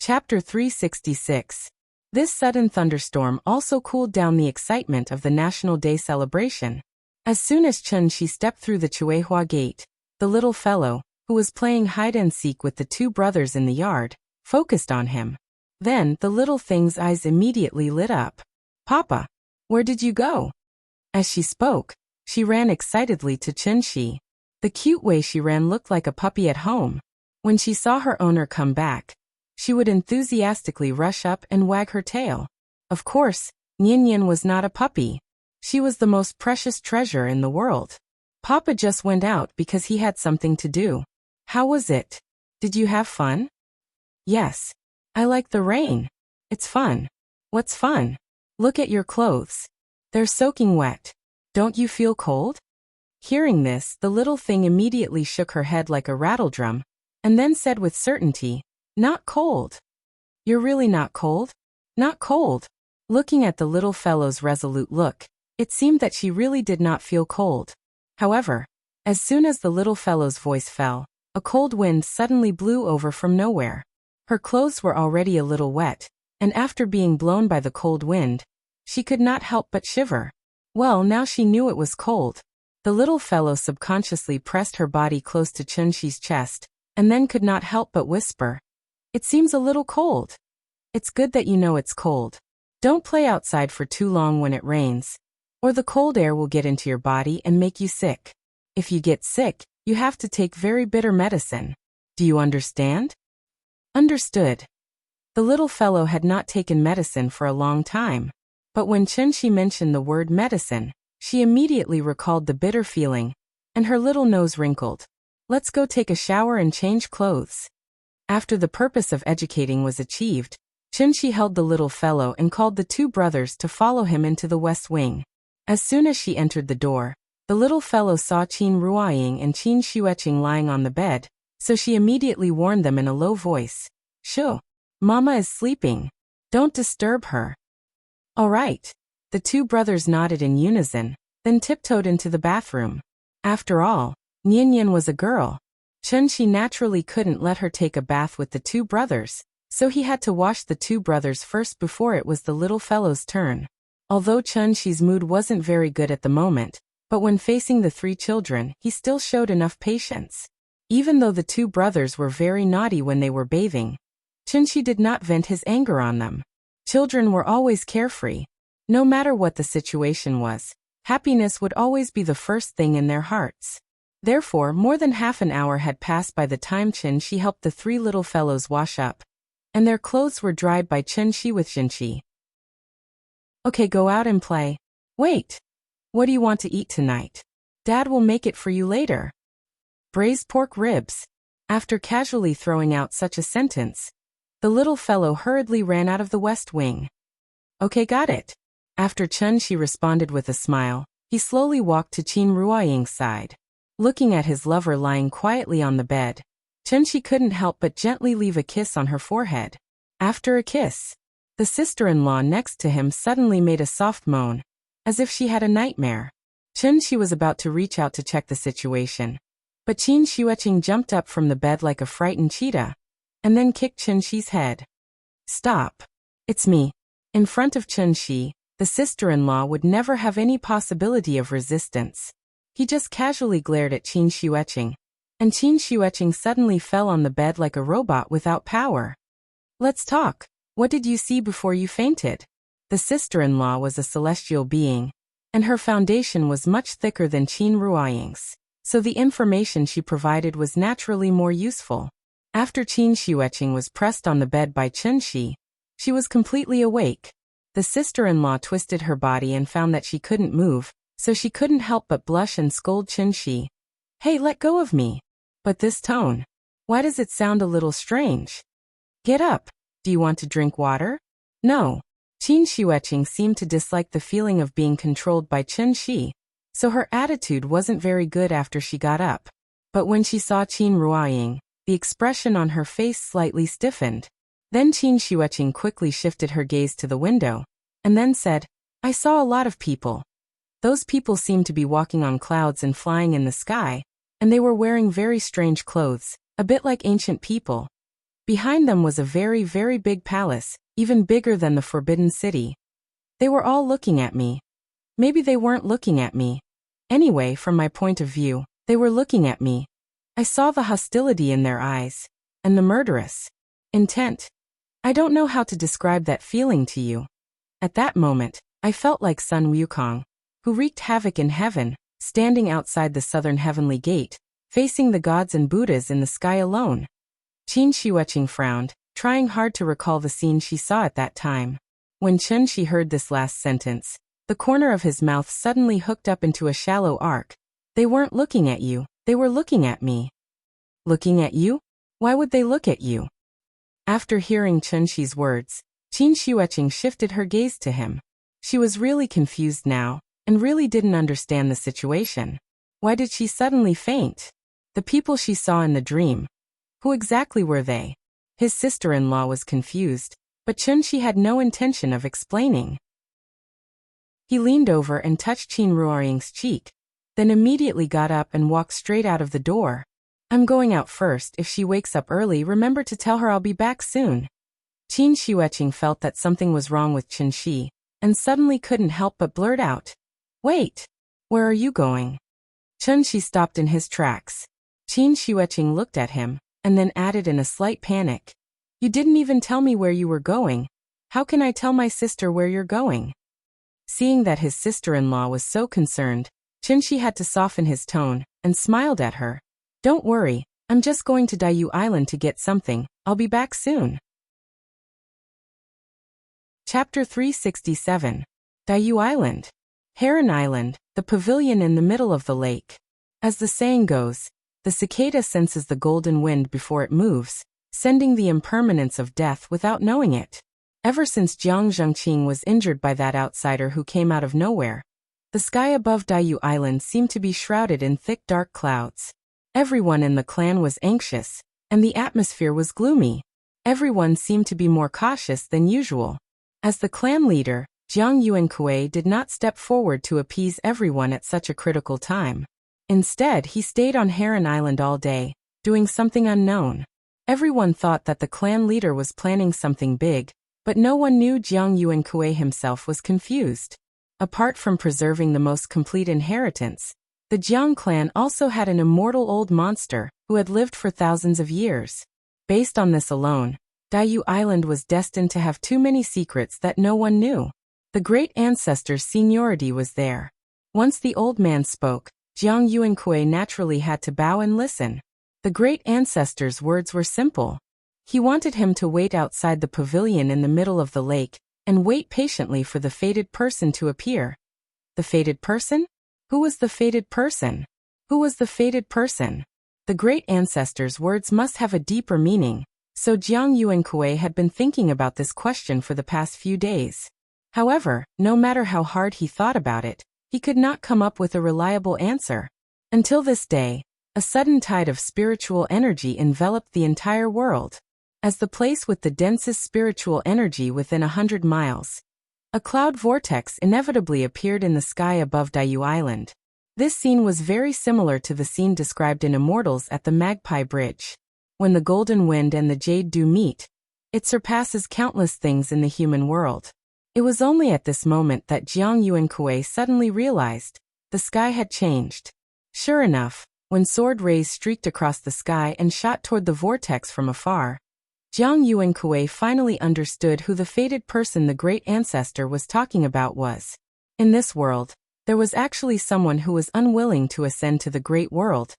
Chapter 366. This sudden thunderstorm also cooled down the excitement of the National Day celebration. As soon as Chun-Shi stepped through the Chihuahua gate, the little fellow, who was playing hide-and-seek with the two brothers in the yard, focused on him. Then, the little thing's eyes immediately lit up. "Papa, where did you go?" As she spoke, she ran excitedly to Chun-Shi. The cute way she ran looked like a puppy at home. When she saw her owner come back, she would enthusiastically rush up and wag her tail. Of course, Nian was not a puppy. She was the most precious treasure in the world. Papa just went out because he had something to do. How was it? Did you have fun? Yes. I like the rain. It's fun. What's fun? Look at your clothes. They're soaking wet. Don't you feel cold? Hearing this, the little thing immediately shook her head like a rattledrum, and then said with certainty, "Not cold." "You're really not cold?" "Not cold." Looking at the little fellow's resolute look, it seemed that she really did not feel cold. However, as soon as the little fellow's voice fell, a cold wind suddenly blew over from nowhere. Her clothes were already a little wet, and after being blown by the cold wind, she could not help but shiver. Well, now she knew it was cold. The little fellow subconsciously pressed her body close to Chun-Shi's chest, and then could not help but whisper, "It seems a little cold." "It's good that you know it's cold. Don't play outside for too long when it rains, or the cold air will get into your body and make you sick. If you get sick, you have to take very bitter medicine. Do you understand?" Understood. The little fellow had not taken medicine for a long time, but when Chun-Shi mentioned the word medicine, she immediately recalled the bitter feeling, and her little nose wrinkled. "Let's go take a shower and change clothes." After the purpose of educating was achieved, Chun-Shi held the little fellow and called the two brothers to follow him into the west wing. As soon as she entered the door, the little fellow saw Qin Ruoying and Qin Xueqing lying on the bed, so she immediately warned them in a low voice, "Shoo, Mama is sleeping. Don't disturb her." "All right." The two brothers nodded in unison, then tiptoed into the bathroom. After all, Nian was a girl. Chun-Shi naturally couldn't let her take a bath with the two brothers, so he had to wash the two brothers first before it was the little fellow's turn. Although Chun-Shi's mood wasn't very good at the moment, but when facing the three children, he still showed enough patience. Even though the two brothers were very naughty when they were bathing, Chun-Shi did not vent his anger on them. Children were always carefree. No matter what the situation was, happiness would always be the first thing in their hearts. Therefore, more than half an hour had passed by the time Chun-Shi helped the three little fellows wash up, and their clothes were dried by Chun-Shi with Chun-Shi. "Okay, go out and play." "Wait. What do you want to eat tonight? Dad will make it for you later." "Braised pork ribs." After casually throwing out such a sentence, the little fellow hurriedly ran out of the west wing. "Okay, got it." After Chun-Shi responded with a smile, he slowly walked to Qin Ruoying's side. Looking at his lover lying quietly on the bed, Chun-Shi couldn't help but gently leave a kiss on her forehead. After a kiss, the sister-in-law next to him suddenly made a soft moan, as if she had a nightmare. Chun-Shi was about to reach out to check the situation, but Qin Xueqing jumped up from the bed like a frightened cheetah, and then kicked Chun-Shi's head. "Stop. It's me." In front of Chun-Shi, the sister-in-law would never have any possibility of resistance. He just casually glared at Qin Xueqing, and Qin Xueqing suddenly fell on the bed like a robot without power. "Let's talk. What did you see before you fainted?" The sister-in-law was a celestial being, and her foundation was much thicker than Qin Ruoying's, so the information she provided was naturally more useful. After Qin Xueqing was pressed on the bed by Chun-Shi, she was completely awake. The sister-in-law twisted her body and found that she couldn't move, so she couldn't help but blush and scold Chun-Shi. "Hey, let go of me." "But this tone. Why does it sound a little strange?" "Get up. Do you want to drink water?" "No." Qin Xueqing seemed to dislike the feeling of being controlled by Chun-Shi, so her attitude wasn't very good after she got up. But when she saw Qin Ruoying, the expression on her face slightly stiffened. Then Qin Xueqing quickly shifted her gaze to the window, and then said, "I saw a lot of people. Those people seemed to be walking on clouds and flying in the sky, and they were wearing very strange clothes, a bit like ancient people." Behind them was a very, very big palace, even bigger than the Forbidden City. They were all looking at me. Maybe they weren't looking at me. Anyway, from my point of view, they were looking at me. I saw the hostility in their eyes, and the murderous intent. I don't know how to describe that feeling to you. At that moment, I felt like Sun Wukong, who wreaked havoc in heaven, standing outside the southern heavenly gate, facing the gods and Buddhas in the sky alone. Qin Shihuaqing frowned, trying hard to recall the scene she saw at that time. When Chen Shi heard this last sentence, the corner of his mouth suddenly hooked up into a shallow arc. They weren't looking at you, they were looking at me. Looking at you? Why would they look at you? After hearing Chen Shi's words, Qin Shihuaqing shifted her gaze to him. She was really confused now, and really didn't understand the situation. Why did she suddenly faint? The people she saw in the dream. Who exactly were they? His sister-in-law was confused, but Chen Shi had no intention of explaining. He leaned over and touched Qin Ruoying's cheek, then immediately got up and walked straight out of the door. I'm going out first. If she wakes up early, remember to tell her I'll be back soon. Qin Shihuaqing felt that something was wrong with Chen Shi, and suddenly couldn't help but blurt out, "Wait! Where are you going?" Chen Shi stopped in his tracks. Qin Shihuaqing looked at him, and then added in a slight panic, "You didn't even tell me where you were going. How can I tell my sister where you're going?" Seeing that his sister-in-law was so concerned, Chen Shi had to soften his tone, and smiled at her. "Don't worry, I'm just going to Daiyu Island to get something. I'll be back soon." Chapter 367. Daiyu Island. Heron Island, the pavilion in the middle of the lake. As the saying goes, the cicada senses the golden wind before it moves, sending the impermanence of death without knowing it. Ever since Jiang Zhengqing was injured by that outsider who came out of nowhere, the sky above Daiyu Island seemed to be shrouded in thick dark clouds. Everyone in the clan was anxious, and the atmosphere was gloomy. Everyone seemed to be more cautious than usual. As the clan leader, Jiang Yuankui did not step forward to appease everyone at such a critical time. Instead, he stayed on Heron Island all day, doing something unknown. Everyone thought that the clan leader was planning something big, but no one knew Jiang Yuankui himself was confused. Apart from preserving the most complete inheritance, the Jiang clan also had an immortal old monster who had lived for thousands of years. Based on this alone, Daiyu Island was destined to have too many secrets that no one knew. The great ancestor's seniority was there. Once the old man spoke, Jiang Yuankui naturally had to bow and listen. The great ancestor's words were simple. He wanted him to wait outside the pavilion in the middle of the lake, and wait patiently for the fated person to appear. The fated person? Who was the fated person? Who was the fated person? The great ancestor's words must have a deeper meaning, so Jiang Yuankui had been thinking about this question for the past few days. However, no matter how hard he thought about it, he could not come up with a reliable answer. Until this day, a sudden tide of spiritual energy enveloped the entire world. As the place with the densest spiritual energy within 100 miles, a cloud vortex inevitably appeared in the sky above Daiyu Island. This scene was very similar to the scene described in Immortals at the Magpie Bridge. When the golden wind and the jade dew meet, it surpasses countless things in the human world. It was only at this moment that Jiang Yuankui suddenly realized the sky had changed. Sure enough, when sword rays streaked across the sky and shot toward the vortex from afar, Jiang Yuankui finally understood who the fated person the great ancestor was talking about was. In this world, there was actually someone who was unwilling to ascend to the great world,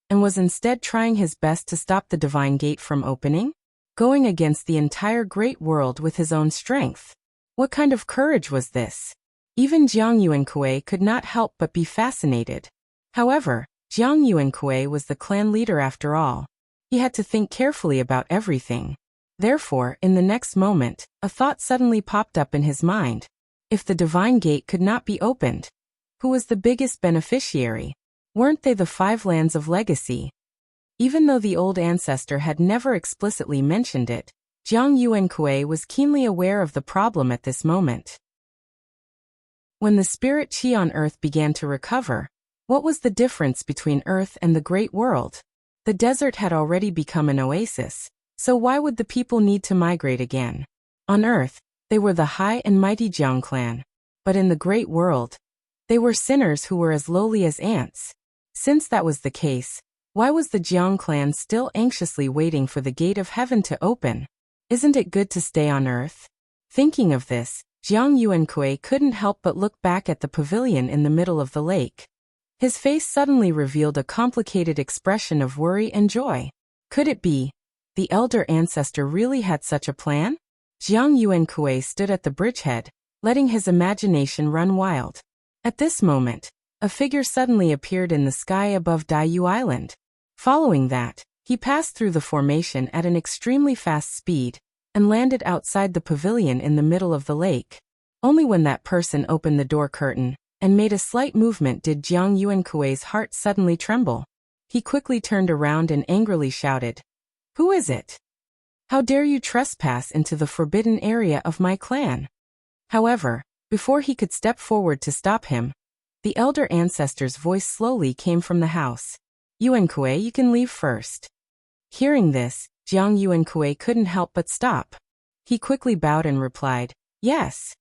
and was instead trying his best to stop the divine gate from opening, going against the entire great world with his own strength. What kind of courage was this? Even Jiang Yuankui could not help but be fascinated. However, Jiang Yuankui was the clan leader after all. He had to think carefully about everything. Therefore, in the next moment, a thought suddenly popped up in his mind. If the divine gate could not be opened, who was the biggest beneficiary? Weren't they the 5 lands of legacy? Even though the old ancestor had never explicitly mentioned it, Jiang Yuankui was keenly aware of the problem at this moment. When the spirit qi on Earth began to recover, what was the difference between Earth and the great world? The desert had already become an oasis, So why would the people need to migrate again? On Earth, they were the high and mighty Jiang clan. But in the great world, they were sinners who were as lowly as ants. Since that was the case, why was the Jiang clan still anxiously waiting for the gate of heaven to open? Isn't it good to stay on Earth? Thinking of this, Jiang Yuankui couldn't help but look back at the pavilion in the middle of the lake. His face suddenly revealed a complicated expression of worry and joy. Could it be the elder ancestor really had such a plan? Jiang Yuankui stood at the bridgehead, letting his imagination run wild. At this moment, a figure suddenly appeared in the sky above Daiyu Island. Following that, he passed through the formation at an extremely fast speed and landed outside the pavilion in the middle of the lake. Only when that person opened the door curtain and made a slight movement did Jiang Yuankui's heart suddenly tremble. He quickly turned around and angrily shouted, "Who is it? How dare you trespass into the forbidden area of my clan?" However, before he could step forward to stop him, the elder ancestor's voice slowly came from the house. "Yuankui, you can leave first." Hearing this, Jiang Yuankui couldn't help but stop. He quickly bowed and replied, "Yes.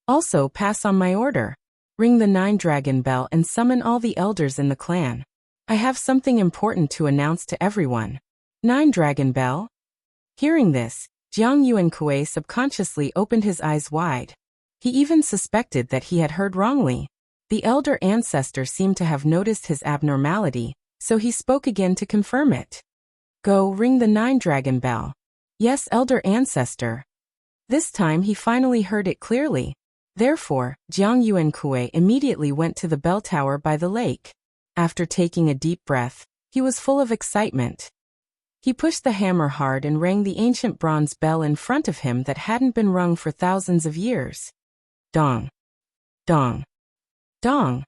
Also pass on my order. Ring the 9-dragon bell and summon all the elders in the clan. I have something important to announce to everyone." 9-dragon bell? Hearing this, Jiang Yuankui subconsciously opened his eyes wide. He even suspected that he had heard wrongly. The elder ancestor seemed to have noticed his abnormality, so he spoke again to confirm it. "Go ring the 9-dragon bell." "Yes, elder ancestor." This time he finally heard it clearly. Therefore, Jiang Yuankui immediately went to the bell tower by the lake. After taking a deep breath, he was full of excitement. He pushed the hammer hard and rang the ancient bronze bell in front of him that hadn't been rung for thousands of years. Dong! Dong! Dong!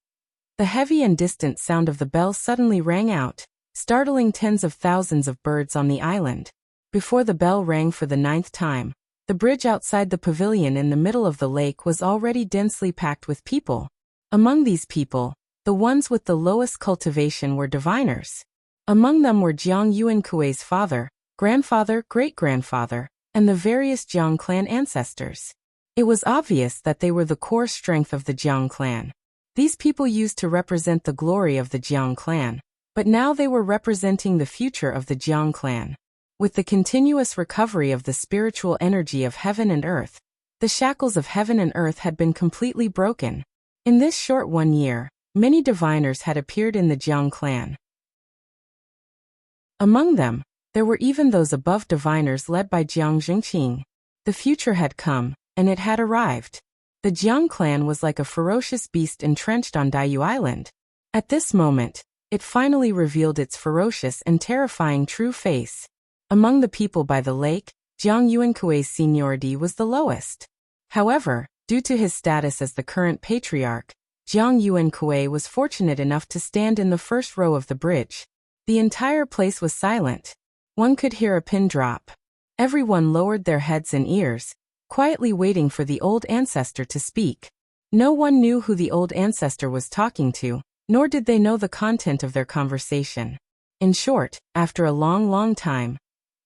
The heavy and distant sound of the bell suddenly rang out, startling tens of thousands of birds on the island. Before the bell rang for the 9th time, the bridge outside the pavilion in the middle of the lake was already densely packed with people. Among these people, the ones with the lowest cultivation were diviners. Among them were Jiang Yuankui's father, grandfather, great-grandfather, and the various Jiang clan ancestors. It was obvious that they were the core strength of the Jiang clan. These people used to represent the glory of the Jiang clan, but now they were representing the future of the Jiang clan. With the continuous recovery of the spiritual energy of heaven and earth, the shackles of heaven and earth had been completely broken. In this short 1 year, many diviners had appeared in the Jiang clan. Among them, there were even those above diviners led by Jiang Zhengqing. The future had come, and it had arrived. The Jiang clan was like a ferocious beast entrenched on Daiyu Island. At this moment, it finally revealed its ferocious and terrifying true face. Among the people by the lake, Jiang Yuankui's seniority was the lowest. However, due to his status as the current patriarch, Jiang Yuankui was fortunate enough to stand in the first row of the bridge. The entire place was silent. One could hear a pin drop. Everyone lowered their heads and ears, quietly waiting for the old ancestor to speak. No one knew who the old ancestor was talking to, nor did they know the content of their conversation. In short, after a long time,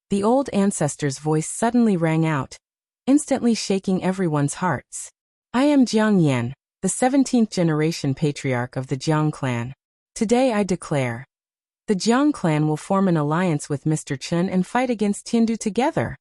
the old ancestor's voice suddenly rang out, instantly shaking everyone's hearts. "I am Jiang Yan, the 17th generation patriarch of the Jiang clan. Today I declare, the Jiang clan will form an alliance with Mr. Chen and fight against Tiandu together."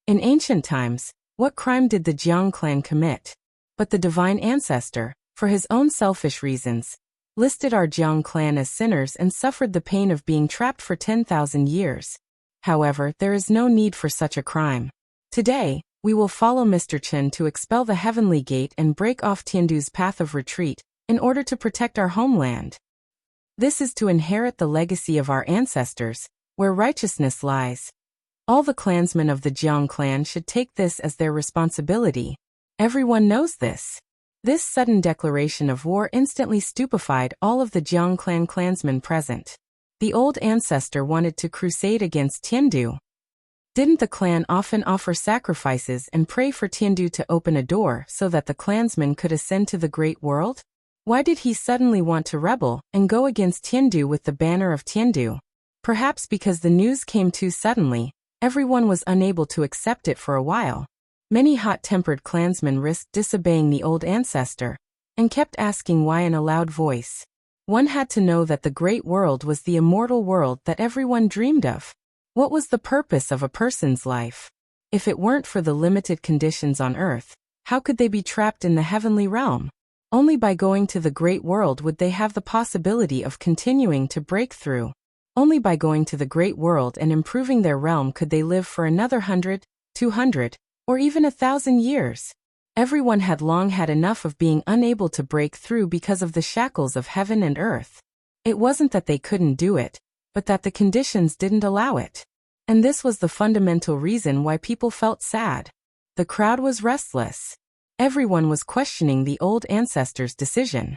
In ancient times, what crime did the Jiang clan commit? But the divine ancestor, for his own selfish reasons, listed our Jiang clan as sinners and suffered the pain of being trapped for 10,000 years. However, there is no need for such a crime. Today, we will follow Mr. Chen to expel the heavenly gate and break off Tiandu's path of retreat, in order to protect our homeland. This is to inherit the legacy of our ancestors, where righteousness lies. All the clansmen of the Jiang clan should take this as their responsibility. Everyone knows this. This sudden declaration of war instantly stupefied all of the Jiang clan clansmen present. The old ancestor wanted to crusade against Tiandu. Didn't the clan often offer sacrifices and pray for Tiandu to open a door so that the clansmen could ascend to the great world? Why did he suddenly want to rebel and go against Tiandu with the banner of Tiandu? Perhaps because the news came too suddenly, everyone was unable to accept it for a while. Many hot-tempered clansmen risked disobeying the old ancestor, and kept asking why in a loud voice. One had to know that the great world was the immortal world that everyone dreamed of. What was the purpose of a person's life? If it weren't for the limited conditions on earth, how could they be trapped in the heavenly realm? Only by going to the great world would they have the possibility of continuing to break through. Only by going to the great world and improving their realm could they live for another 100, 200, or even 1,000 years. Everyone had long had enough of being unable to break through because of the shackles of heaven and earth. It wasn't that they couldn't do it, but that the conditions didn't allow it. And this was the fundamental reason why people felt sad. The crowd was restless. Everyone was questioning the old ancestors' decision.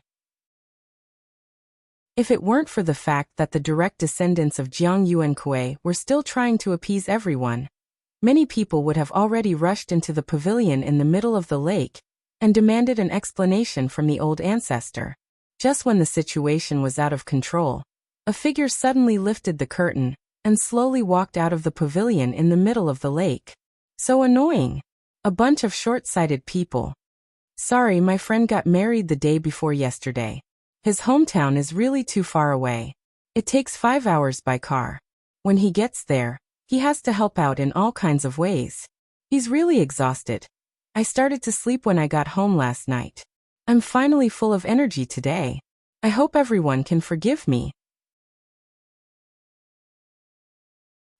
If it weren't for the fact that the direct descendants of Jiang Yuankui were still trying to appease everyone, many people would have already rushed into the pavilion in the middle of the lake and demanded an explanation from the old ancestor. Just when the situation was out of control, a figure suddenly lifted the curtain and slowly walked out of the pavilion in the middle of the lake. So annoying. A bunch of short-sighted people. Sorry, my friend got married the day before yesterday. His hometown is really too far away. It takes 5 hours by car. When he gets there, he has to help out in all kinds of ways. He's really exhausted. I started to sleep when I got home last night. I'm finally full of energy today. I hope everyone can forgive me.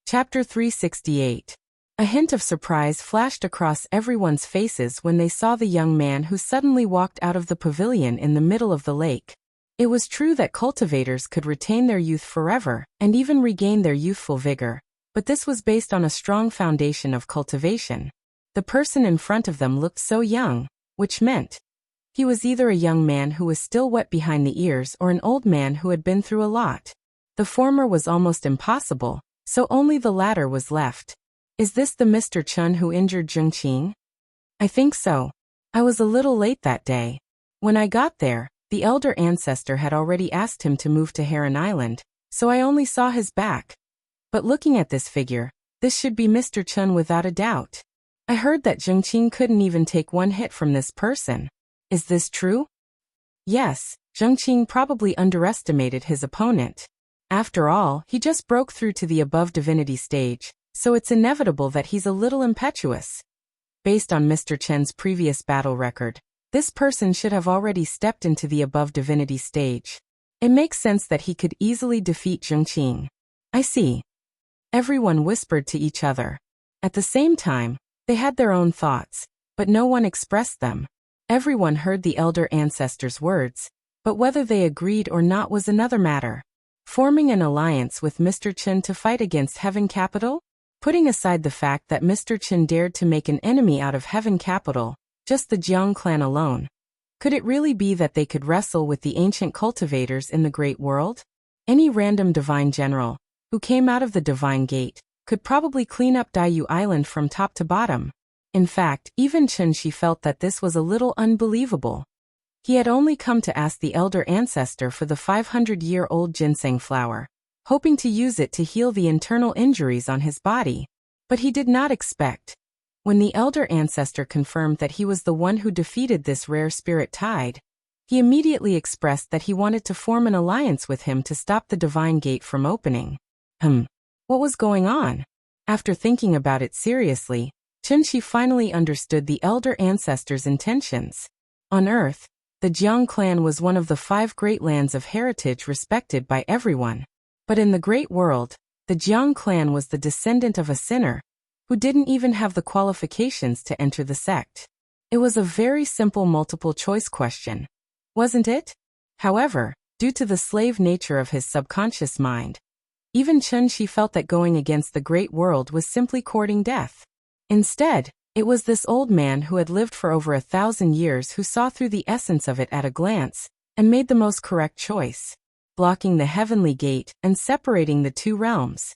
Chapter 368. A hint of surprise flashed across everyone's faces when they saw the young man who suddenly walked out of the pavilion in the middle of the lake. It was true that cultivators could retain their youth forever and even regain their youthful vigor, but this was based on a strong foundation of cultivation. The person in front of them looked so young, which meant he was either a young man who was still wet behind the ears or an old man who had been through a lot. The former was almost impossible, so only the latter was left. Is this the Mr. Chun who injured Zheng Qing? I think so. I was a little late that day. When I got there, the elder ancestor had already asked him to move to Heron Island, so I only saw his back. But looking at this figure, this should be Mr. Chun without a doubt. I heard that Zheng Qing couldn't even take one hit from this person. Is this true? Yes, Zheng Qing probably underestimated his opponent. After all, he just broke through to the above divinity stage, so it's inevitable that he's a little impetuous. Based on Mr. Chen's previous battle record, this person should have already stepped into the above divinity stage. It makes sense that he could easily defeat Zheng Qing. I see. Everyone whispered to each other. At the same time, they had their own thoughts, but no one expressed them. Everyone heard the elder ancestors' words, but whether they agreed or not was another matter. Forming an alliance with Mr. Chen to fight against Heaven Capital? Putting aside the fact that Mr. Chen dared to make an enemy out of Heaven Capital, just the Jiang clan alone, could it really be that they could wrestle with the ancient cultivators in the great world? Any random divine general, who came out of the divine gate, could probably clean up Daiyu Island from top to bottom. In fact, even Chen Shi felt that this was a little unbelievable. He had only come to ask the elder ancestor for the 500-year-old ginseng flower, hoping to use it to heal the internal injuries on his body. But he did not expect. When the elder ancestor confirmed that he was the one who defeated this rare spirit tide, he immediately expressed that he wanted to form an alliance with him to stop the divine gate from opening. What was going on? After thinking about it seriously, Chen Shi finally understood the elder ancestor's intentions. On Earth, the Jiang clan was one of the 5 great lands of heritage respected by everyone. But in the great world, the Jiang clan was the descendant of a sinner, who didn't even have the qualifications to enter the sect. It was a very simple multiple-choice question, wasn't it? However, due to the slave nature of his subconscious mind, even Chen Shi felt that going against the great world was simply courting death. Instead, it was this old man who had lived for over 1,000 years who saw through the essence of it at a glance, and made the most correct choice, blocking the heavenly gate and separating the 2 realms.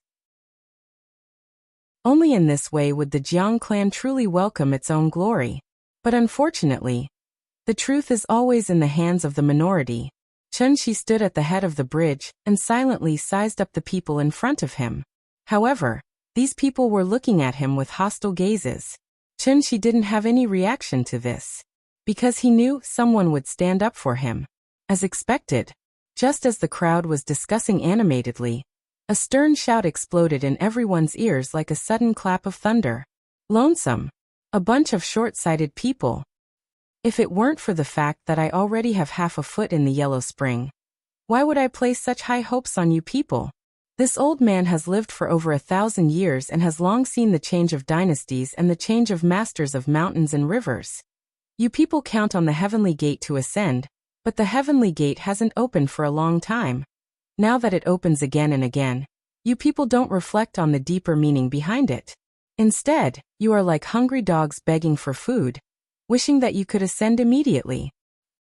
Only in this way would the Jiang clan truly welcome its own glory. But unfortunately, the truth is always in the hands of the minority. Chen Shi stood at the head of the bridge and silently sized up the people in front of him. However, These people were looking at him with hostile gazes. Chunshi didn't have any reaction to this, because he knew someone would stand up for him. As expected, just as the crowd was discussing animatedly, a stern shout exploded in everyone's ears like a sudden clap of thunder. Lonesome. A bunch of short-sighted people. If it weren't for the fact that I already have half a foot in the Yellow Spring, why would I place such high hopes on you people? This old man has lived for over 1,000 years and has long seen the change of dynasties and the change of masters of mountains and rivers. You people count on the heavenly gate to ascend, but the heavenly gate hasn't opened for a long time. Now that it opens again and again, you people don't reflect on the deeper meaning behind it. Instead, you are like hungry dogs begging for food, wishing that you could ascend immediately.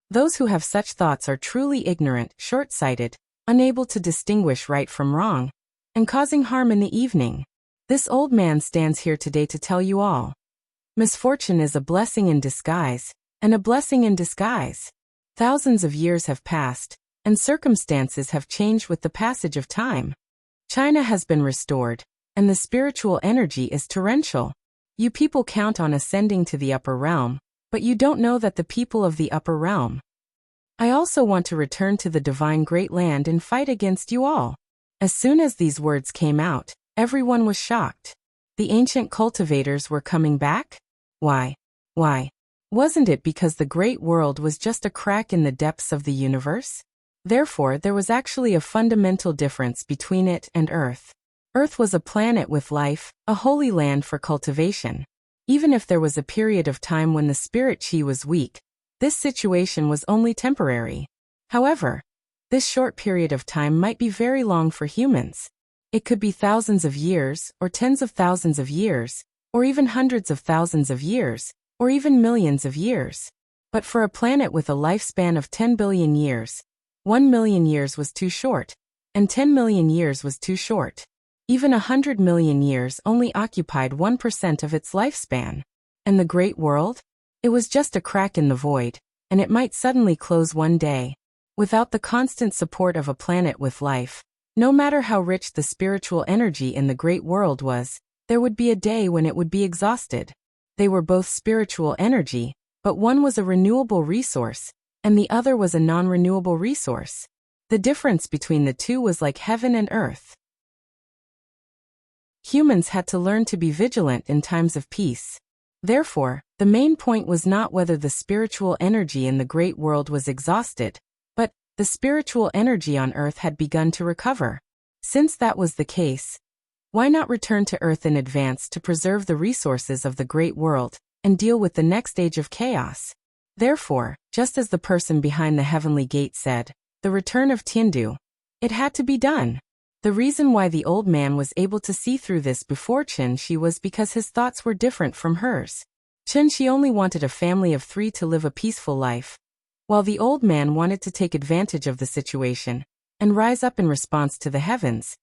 Those who have such thoughts are truly ignorant, short-sighted, unable to distinguish right from wrong, and causing harm in the evening. This old man stands here today to tell you all. Misfortune is a blessing in disguise, and a blessing in disguise. Thousands of years have passed, and circumstances have changed with the passage of time. China has been restored, and the spiritual energy is torrential. You people count on ascending to the upper realm, but you don't know that the people of the upper realm. I also want to return to the divine great land and fight against you all. As soon as these words came out, everyone was shocked. The ancient cultivators were coming back? Why? Wasn't it because the great world was just a crack in the depths of the universe? Therefore, there was actually a fundamental difference between it and Earth. Earth was a planet with life, a holy land for cultivation. Even if there was a period of time when the spirit chi was weak, this situation was only temporary. However, this short period of time might be very long for humans. It could be thousands of years, or tens of thousands of years, or even hundreds of thousands of years, or even millions of years. But for a planet with a lifespan of 10 billion years, 1 million years was too short, and 10 million years was too short. Even 100 million years only occupied 1% of its lifespan. And the great world? It was just a crack in the void, and it might suddenly close one day. Without the constant support of a planet with life, no matter how rich the spiritual energy in the great world was, there would be a day when it would be exhausted. They were both spiritual energy, but one was a renewable resource, and the other was a non-renewable resource. The difference between the two was like heaven and earth. Humans had to learn to be vigilant in times of peace. Therefore, the main point was not whether the spiritual energy in the great world was exhausted, but the spiritual energy on Earth had begun to recover. Since that was the case, why not return to Earth in advance to preserve the resources of the great world and deal with the next age of chaos? Therefore, just as the person behind the heavenly gate said, the return of Tiandu, it had to be done. The reason why the old man was able to see through this before Chunshi was because his thoughts were different from hers. Chunshi only wanted a family of 3 to live a peaceful life, while the old man wanted to take advantage of the situation and rise up in response to the heavens,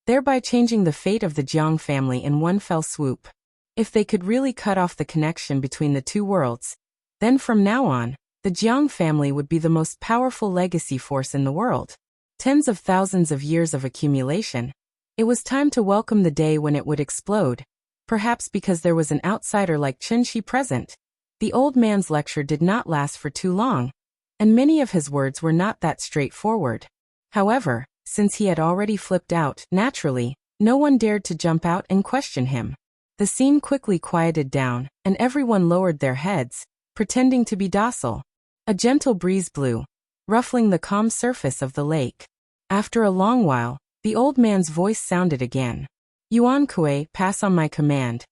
thereby changing the fate of the Jiang family in one fell swoop. If they could really cut off the connection between the two worlds, then from now on, the Jiang family would be the most powerful legacy force in the world. Tens of thousands of years of accumulation. It was time to welcome the day when it would explode, perhaps because there was an outsider like Chunshi present. The old man's lecture did not last for too long, and many of his words were not that straightforward. However, since he had already flipped out, naturally, no one dared to jump out and question him. The scene quickly quieted down, and everyone lowered their heads, pretending to be docile. A gentle breeze blew, ruffling the calm surface of the lake. After a long while, the old man's voice sounded again. Yuan Kuei, pass on my command.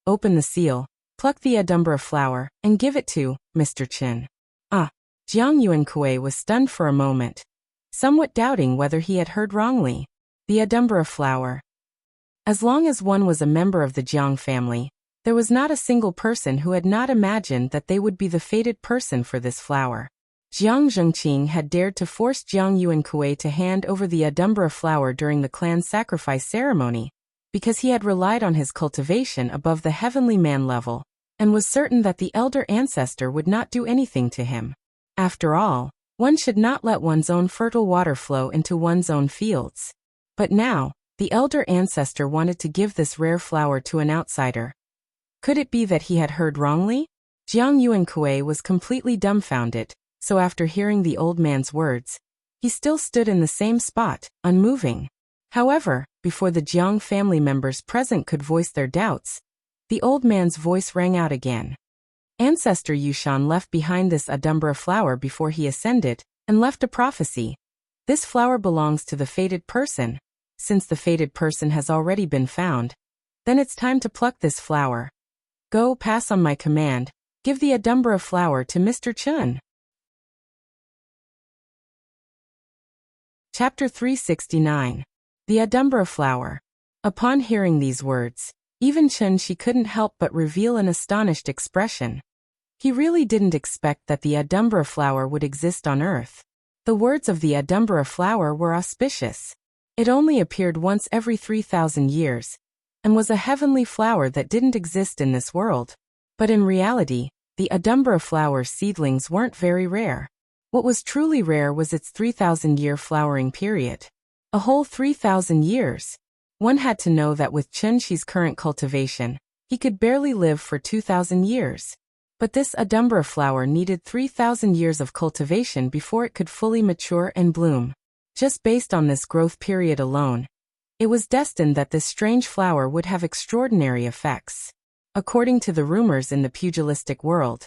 Open the seal, pluck the Adumbra flower, and give it to Mr. Chin. Jiang Yuan Kuei was stunned for a moment, somewhat doubting whether he had heard wrongly. The Adumbra flower. As long as one was a member of the Jiang family, there was not a single person who had not imagined that they would be the fated person for this flower. Jiang Zhengqing had dared to force Jiang Yuan Kuei to hand over the Adumbra flower during the clan's sacrifice ceremony, because he had relied on his cultivation above the heavenly man level, and was certain that the elder ancestor would not do anything to him. After all, one should not let one's own fertile water flow into one's own fields. But now, The elder ancestor wanted to give this rare flower to an outsider. Could it be that he had heard wrongly? Jiang Yuankui was completely dumbfounded, so after hearing the old man's words, he still stood in the same spot, unmoving. However, before the Jiang family members present could voice their doubts, the old man's voice rang out again. Ancestor Yushan left behind this Adumbra flower before he ascended, and left a prophecy. This flower belongs to the fated person. Since the fated person has already been found, then it's time to pluck this flower. Go, pass on my command, give the Adumbra flower to Mr. Chun. Chapter 369. The Adumbra flower. Upon hearing these words, even Chun Shi couldn't help but reveal an astonished expression. He really didn't expect that the Adumbra flower would exist on earth. The words of the Adumbra flower were auspicious. It only appeared once every 3,000 years, and was a heavenly flower that didn't exist in this world. But in reality, the Adumbra flower's seedlings weren't very rare. What was truly rare was its 3,000-year flowering period. A whole 3,000 years. One had to know that with Chun Shi's current cultivation, he could barely live for 2,000 years. But this Adumbra flower needed 3,000 years of cultivation before it could fully mature and bloom. Just based on this growth period alone, it was destined that this strange flower would have extraordinary effects. According to the rumors in the pugilistic world,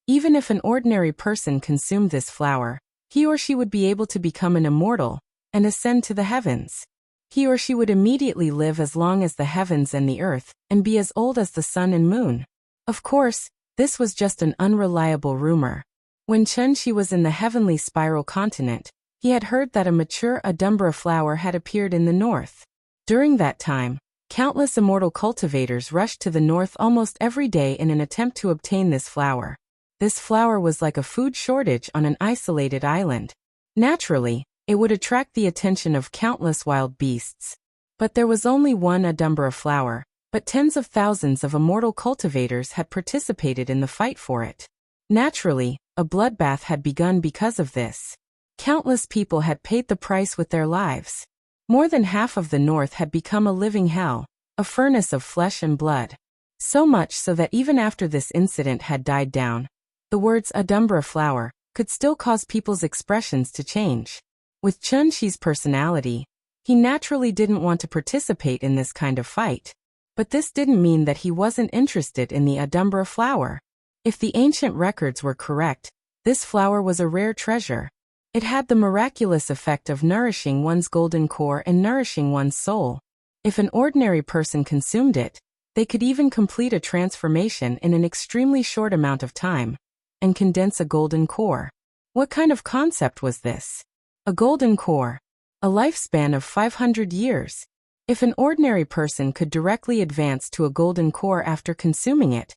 even if an ordinary person consumed this flower, he or she would be able to become an immortal and ascend to the heavens. He or she would immediately live as long as the heavens and the earth, and be as old as the sun and moon. Of course, this was just an unreliable rumor. When Chun Shi was in the heavenly spiral continent, he had heard that a mature Adumbra flower had appeared in the north. During that time, countless immortal cultivators rushed to the north almost every day in an attempt to obtain this flower. This flower was like a food shortage on an isolated island. Naturally, it would attract the attention of countless wild beasts. But there was only one Adumbra flower, but tens of thousands of immortal cultivators had participated in the fight for it. Naturally, a bloodbath had begun because of this. Countless people had paid the price with their lives. More than half of the north had become a living hell, a furnace of flesh and blood. So much so that even after this incident had died down, the words Adumbra flower could still cause people's expressions to change. With Chun Shi's personality, he naturally didn't want to participate in this kind of fight. But this didn't mean that he wasn't interested in the Adumbra flower. If the ancient records were correct, this flower was a rare treasure. It had the miraculous effect of nourishing one's golden core and nourishing one's soul. If an ordinary person consumed it, they could even complete a transformation in an extremely short amount of time, and condense a golden core. What kind of concept was this? A golden core. A lifespan of 500 years. If an ordinary person could directly advance to a golden core after consuming it,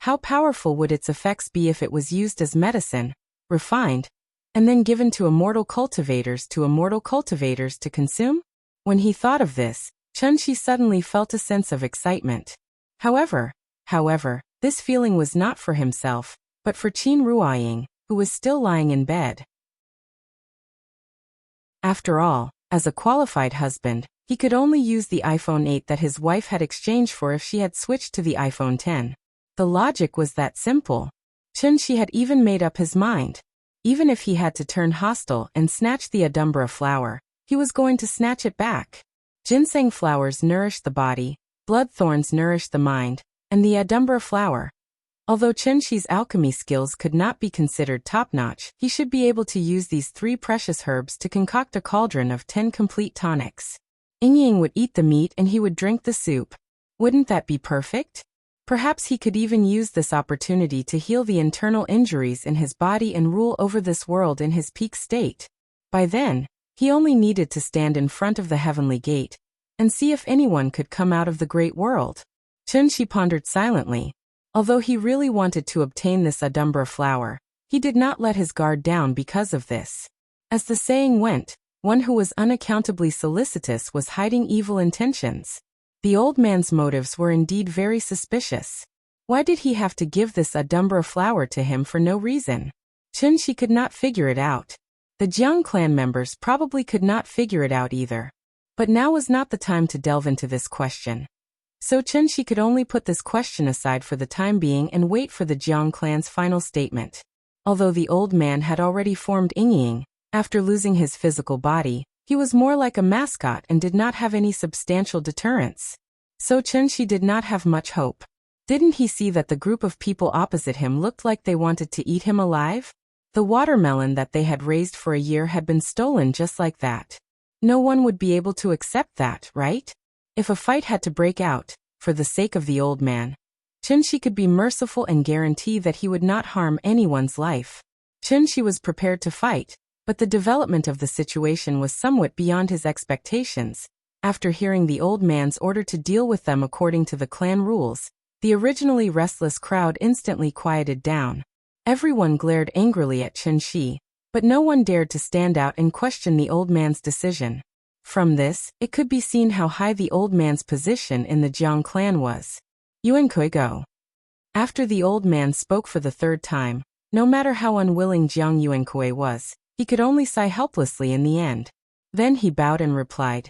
how powerful would its effects be if it was used as medicine, refined, and then given to immortal cultivators to consume? When he thought of this, Chun Shi suddenly felt a sense of excitement. However, this feeling was not for himself, but for Qin Ruoying, who was still lying in bed. After all, as a qualified husband, he could only use the iPhone 8 that his wife had exchanged for if she had switched to the iPhone 10. The logic was that simple. Chun Shi had even made up his mind. Even if he had to turn hostile and snatch the Adumbra flower, he was going to snatch it back. Ginseng flowers nourish the body, blood thorns nourish the mind, and the Adumbra flower. Although Chun Shi's alchemy skills could not be considered top-notch, he should be able to use these 3 precious herbs to concoct a cauldron of 10 complete tonics. Ying would eat the meat and he would drink the soup. Wouldn't that be perfect? Perhaps he could even use this opportunity to heal the internal injuries in his body and rule over this world in his peak state. By then, he only needed to stand in front of the heavenly gate and see if anyone could come out of the great world. Chun Shi pondered silently. Although he really wanted to obtain this Adumbra flower, he did not let his guard down because of this. As the saying went, one who was unaccountably solicitous was hiding evil intentions. The old man's motives were indeed very suspicious. Why did he have to give this Adumbra flower to him for no reason? Chun Shi could not figure it out. The Jiang clan members probably could not figure it out either. But now was not the time to delve into this question. So Chen-shi could only put this question aside for the time being and wait for the Jiang clan's final statement. Although the old man had already formed Ying, after losing his physical body, he was more like a mascot and did not have any substantial deterrence. So Chen-shi did not have much hope. Didn't he see that the group of people opposite him looked like they wanted to eat him alive? The watermelon that they had raised for a year had been stolen just like that. No one would be able to accept that, right? If a fight had to break out, for the sake of the old man, Chen-shi could be merciful and guarantee that he would not harm anyone's life. Chen-shi was prepared to fight, but the development of the situation was somewhat beyond his expectations. After hearing the old man's order to deal with them according to the clan rules, the originally restless crowd instantly quieted down. Everyone glared angrily at Chen-shi, but no one dared to stand out and question the old man's decision. From this, it could be seen how high the old man's position in the Jiang clan was. Yuan Kui go. After the old man spoke for the third time, no matter how unwilling Jiang Yuan Kui was, he could only sigh helplessly in the end. Then he bowed and replied.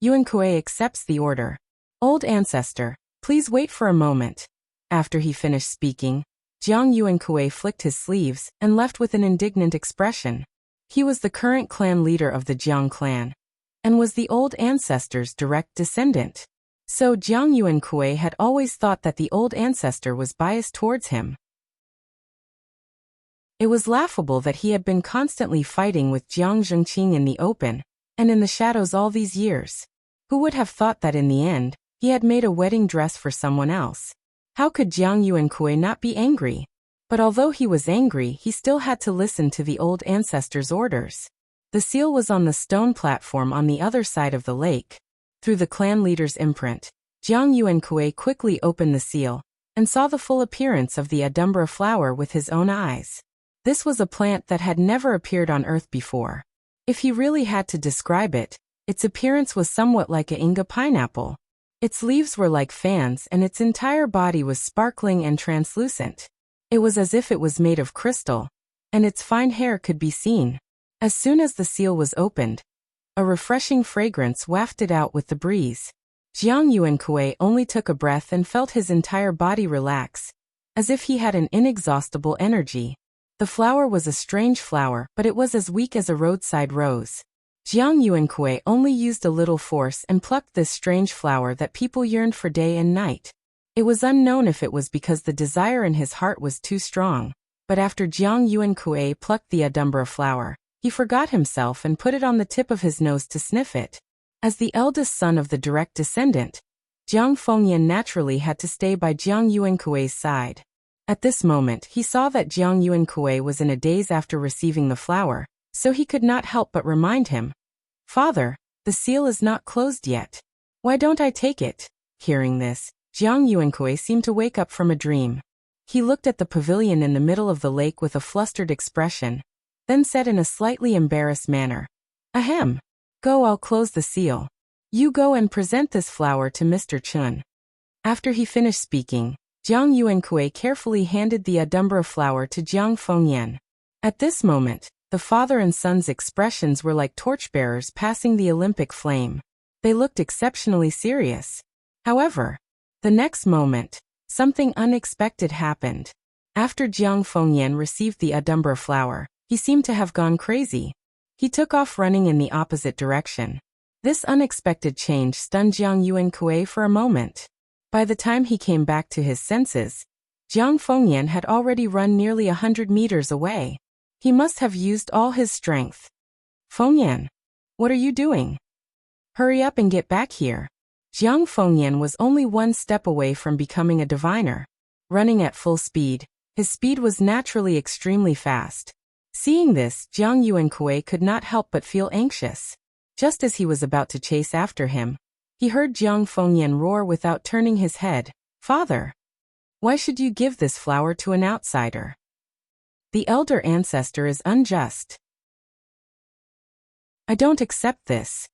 Yuan Kui accepts the order. Old ancestor, please wait for a moment. After he finished speaking, Jiang Yuan Kui flicked his sleeves and left with an indignant expression. He was the current clan leader of the Jiang clan, and was the old ancestor's direct descendant. So Jiang Yuan Kui had always thought that the old ancestor was biased towards him. It was laughable that he had been constantly fighting with Jiang Zhengqing in the open, and in the shadows all these years. Who would have thought that in the end, he had made a wedding dress for someone else? How could Jiang Yuan Kui not be angry? But although he was angry, he still had to listen to the old ancestor's orders. The seal was on the stone platform on the other side of the lake. Through the clan leader's imprint, Jiang Yuan Kui quickly opened the seal, and saw the full appearance of the adumbra flower with his own eyes. This was a plant that had never appeared on Earth before. If he really had to describe it, its appearance was somewhat like a Inga pineapple. Its leaves were like fans and its entire body was sparkling and translucent. It was as if it was made of crystal, and its fine hair could be seen. As soon as the seal was opened, a refreshing fragrance wafted out with the breeze. Jiang Yuan Kui only took a breath and felt his entire body relax, as if he had an inexhaustible energy. The flower was a strange flower, but it was as weak as a roadside rose. Jiang Yuan Kui only used a little force and plucked this strange flower that people yearned for day and night. It was unknown if it was because the desire in his heart was too strong, but after Jiang Yuan Kui plucked the adumbra flower, he forgot himself and put it on the tip of his nose to sniff it. As the eldest son of the direct descendant, Jiang Fengyan naturally had to stay by Jiang Yuan Kui's side. At this moment, he saw that Jiang Yuan Kui was in a daze after receiving the flower, so he could not help but remind him, "Father, the seal is not closed yet. Why don't I take it?" Hearing this, Jiang Yuan Kui seemed to wake up from a dream. He looked at the pavilion in the middle of the lake with a flustered expression, then said in a slightly embarrassed manner, "Ahem. Go, I'll close the seal. You go and present this flower to Mr. Chun." After he finished speaking, Jiang Yuan Kui carefully handed the adumbra flower to Jiang Fengyan. At this moment, the father and son's expressions were like torchbearers passing the Olympic flame. They looked exceptionally serious. However, the next moment, something unexpected happened. After Jiang Fengyan received the adumbra flower, he seemed to have gone crazy. He took off running in the opposite direction. This unexpected change stunned Jiang Yuan Kui for a moment. By the time he came back to his senses, Jiang Fengyan had already run nearly 100 meters away. He must have used all his strength. "Fengyan, what are you doing? Hurry up and get back here." Jiang Fengyan was only one step away from becoming a diviner. Running at full speed, his speed was naturally extremely fast. Seeing this, Jiang Yuan Kui could not help but feel anxious. Just as he was about to chase after him, he heard Jiang Fengyan roar without turning his head, "Father, why should you give this flower to an outsider? The elder ancestor is unjust. I don't accept this."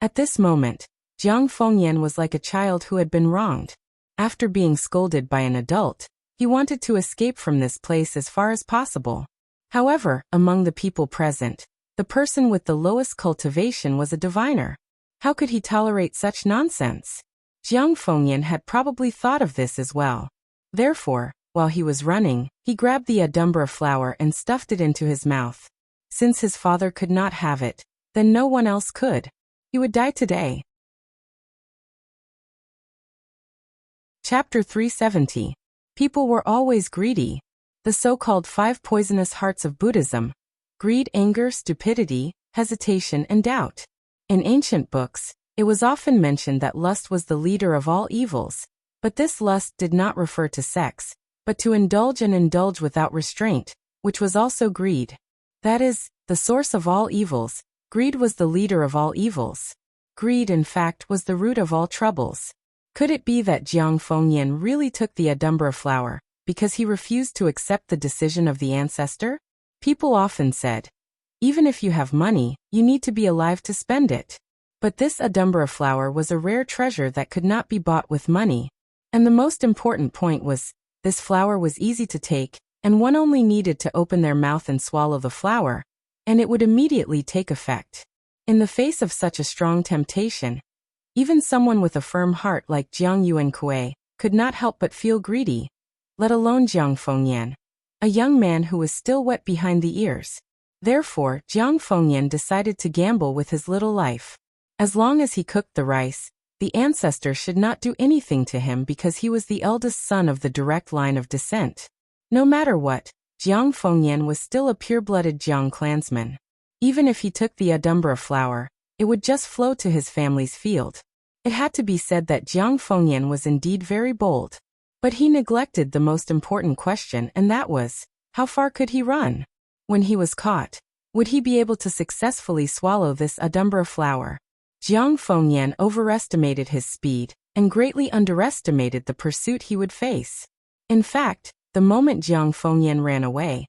At this moment, Jiang Fengyan was like a child who had been wronged. After being scolded by an adult, he wanted to escape from this place as far as possible. However, among the people present, the person with the lowest cultivation was a diviner. How could he tolerate such nonsense? Jiang Fengyan had probably thought of this as well. Therefore, while he was running, he grabbed the adumbra flower and stuffed it into his mouth. Since his father could not have it, then no one else could. He would die today. Chapter 370. People were always greedy. The so-called 5 poisonous hearts of Buddhism: greed, anger, stupidity, hesitation, and doubt. In ancient books, it was often mentioned that lust was the leader of all evils, but this lust did not refer to sex, but to indulge and indulge without restraint, which was also greed. That is, the source of all evils. Greed was the leader of all evils. Greed, in fact, was the root of all troubles. Could it be that Jiang Fengyan really took the adumbra flower because he refused to accept the decision of the ancestor? People often said, even if you have money, you need to be alive to spend it. But this adumbra flower was a rare treasure that could not be bought with money. And the most important point was, this flower was easy to take, and one only needed to open their mouth and swallow the flower, and it would immediately take effect. In the face of such a strong temptation, even someone with a firm heart like Jiang Yuankui could not help but feel greedy, let alone Jiang Fengyan, a young man who was still wet behind the ears. Therefore, Jiang Fengyan decided to gamble with his little life. As long as he cooked the rice, the ancestor should not do anything to him because he was the eldest son of the direct line of descent. No matter what, Jiang Fengyan was still a pure-blooded Jiang clansman. Even if he took the adumbra flower, it would just flow to his family's field. It had to be said that Jiang Fengyan was indeed very bold. But he neglected the most important question, and that was, how far could he run? When he was caught, would he be able to successfully swallow this adumbra flower? Jiang Fengyan overestimated his speed and greatly underestimated the pursuit he would face. In fact, the moment Jiang Fengyan ran away,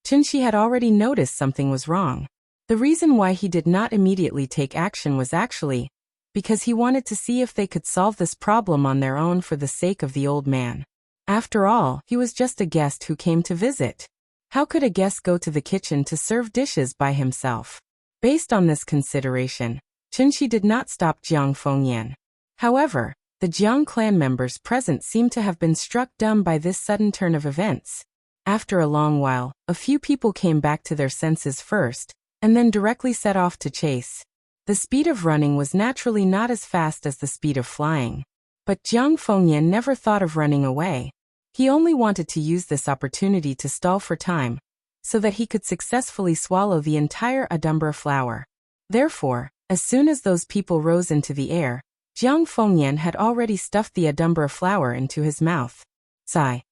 Chenxi had already noticed something was wrong. The reason why he did not immediately take action was actually because he wanted to see if they could solve this problem on their own for the sake of the old man. After all, he was just a guest who came to visit. How could a guest go to the kitchen to serve dishes by himself? Based on this consideration, Chenxi did not stop Jiang Fengyan. However, the Jiang clan members present seemed to have been struck dumb by this sudden turn of events. After a long while, a few people came back to their senses first, and then directly set off to chase. The speed of running was naturally not as fast as the speed of flying. But Jiang Fengyan never thought of running away. He only wanted to use this opportunity to stall for time, so that he could successfully swallow the entire adumbra flower. Therefore, as soon as those people rose into the air, Jiang Fengyan had already stuffed the adumbra flower into his mouth. Sigh.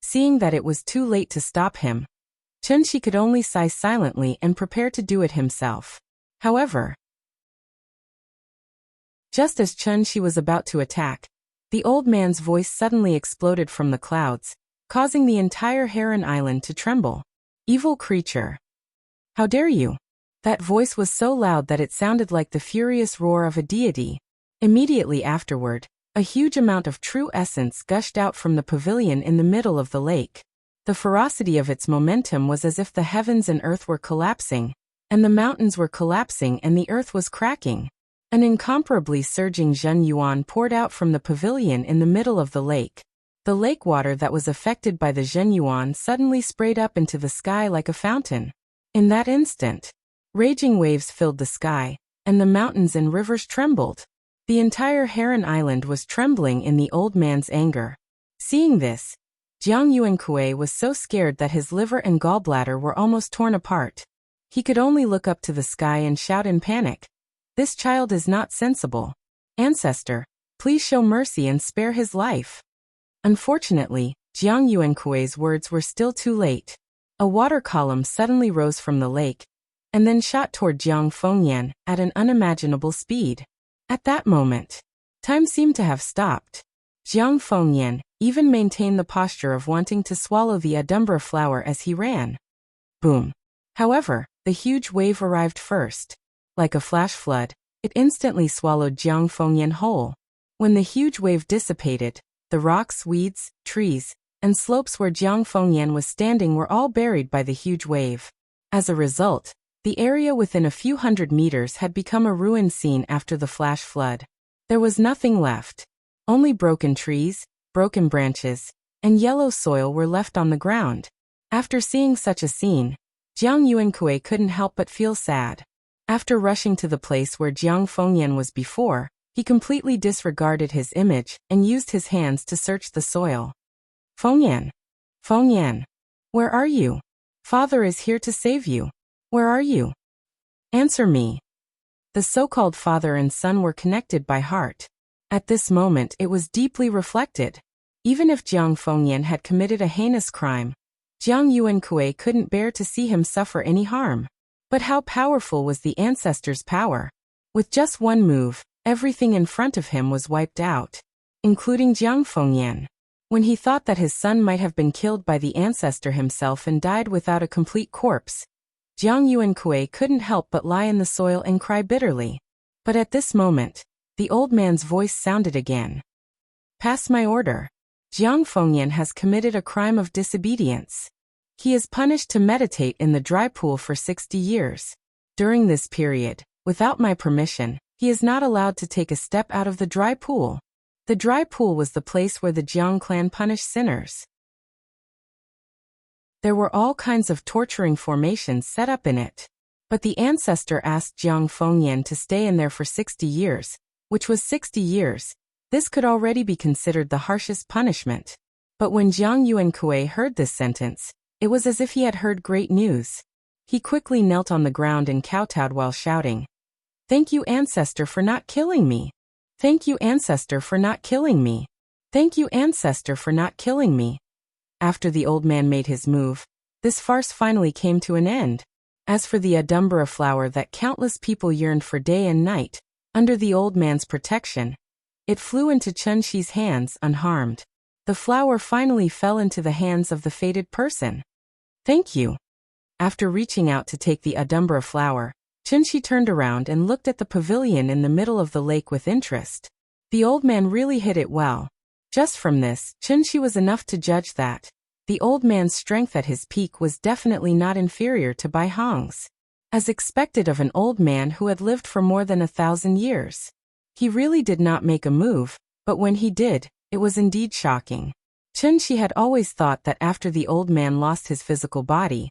Seeing that it was too late to stop him, Chenxi could only sigh silently and prepare to do it himself. However, just as Chenxi was about to attack, the old man's voice suddenly exploded from the clouds, causing the entire Heron Island to tremble. Evil creature! How dare you! That voice was so loud that it sounded like the furious roar of a deity. Immediately afterward, a huge amount of true essence gushed out from the pavilion in the middle of the lake. The ferocity of its momentum was as if the heavens and earth were collapsing, and the mountains were collapsing and the earth was cracking. An incomparably surging Zhen Yuan poured out from the pavilion in the middle of the lake. The lake water that was affected by the Zhen Yuan suddenly sprayed up into the sky like a fountain. In that instant, raging waves filled the sky, and the mountains and rivers trembled. The entire Heron Island was trembling in the old man's anger. Seeing this, Jiang Yuankui was so scared that his liver and gallbladder were almost torn apart. He could only look up to the sky and shout in panic, "This child is not sensible. Ancestor, please show mercy and spare his life." Unfortunately, Jiang Yuankui's words were still too late. A water column suddenly rose from the lake, and then shot toward Jiang Fengyan at an unimaginable speed. At that moment, time seemed to have stopped. Jiang Fengyan even maintained the posture of wanting to swallow the adumbra flower as he ran. Boom! However, the huge wave arrived first. Like a flash flood, it instantly swallowed Jiang Fengyan whole. When the huge wave dissipated, the rocks, weeds, trees, and slopes where Jiang Fengyan was standing were all buried by the huge wave. As a result, The area within a few hundred meters had become a ruined scene after the flash flood. There was nothing left. Only broken trees, broken branches, and yellow soil were left on the ground. After seeing such a scene, Jiang Yuankui couldn't help but feel sad. After rushing to the place where Jiang Fengyan was before, he completely disregarded his image and used his hands to search the soil. Fengyan! Fengyan! Where are you? Father is here to save you. Where are you? Answer me. The so-called father and son were connected by heart. At this moment it was deeply reflected. Even if Jiang Fengyan had committed a heinous crime, Jiang Yuankui couldn't bear to see him suffer any harm. But how powerful was the ancestor's power? With just one move, everything in front of him was wiped out, including Jiang Fengyan. When he thought that his son might have been killed by the ancestor himself and died without a complete corpse, Jiang Yuankui couldn't help but lie in the soil and cry bitterly. But at this moment, the old man's voice sounded again. Pass my order. Jiang Fengyan has committed a crime of disobedience. He is punished to meditate in the dry pool for 60 years. During this period, without my permission, he is not allowed to take a step out of the dry pool. The dry pool was the place where the Jiang clan punished sinners. There were all kinds of torturing formations set up in it. But the ancestor asked Jiang Fengyan to stay in there for 60 years, which was 60 years. This could already be considered the harshest punishment. But when Jiang Yuankui heard this sentence, it was as if he had heard great news. He quickly knelt on the ground and kowtowed while shouting, "Thank you, ancestor, for not killing me. Thank you, ancestor, for not killing me. Thank you, ancestor, for not killing me." After the old man made his move, this farce finally came to an end. As for the Adumbra flower that countless people yearned for day and night, under the old man's protection, it flew into Chen Shi's hands unharmed. The flower finally fell into the hands of the fated person. Thank you. After reaching out to take the Adumbra flower, Chen Shi turned around and looked at the pavilion in the middle of the lake with interest. The old man really hit it well. Just from this, Chen Shi was enough to judge that the old man's strength at his peak was definitely not inferior to Bai Hong's, as expected of an old man who had lived for more than 1,000 years. He really did not make a move, but when he did, it was indeed shocking. Chen Shi had always thought that after the old man lost his physical body,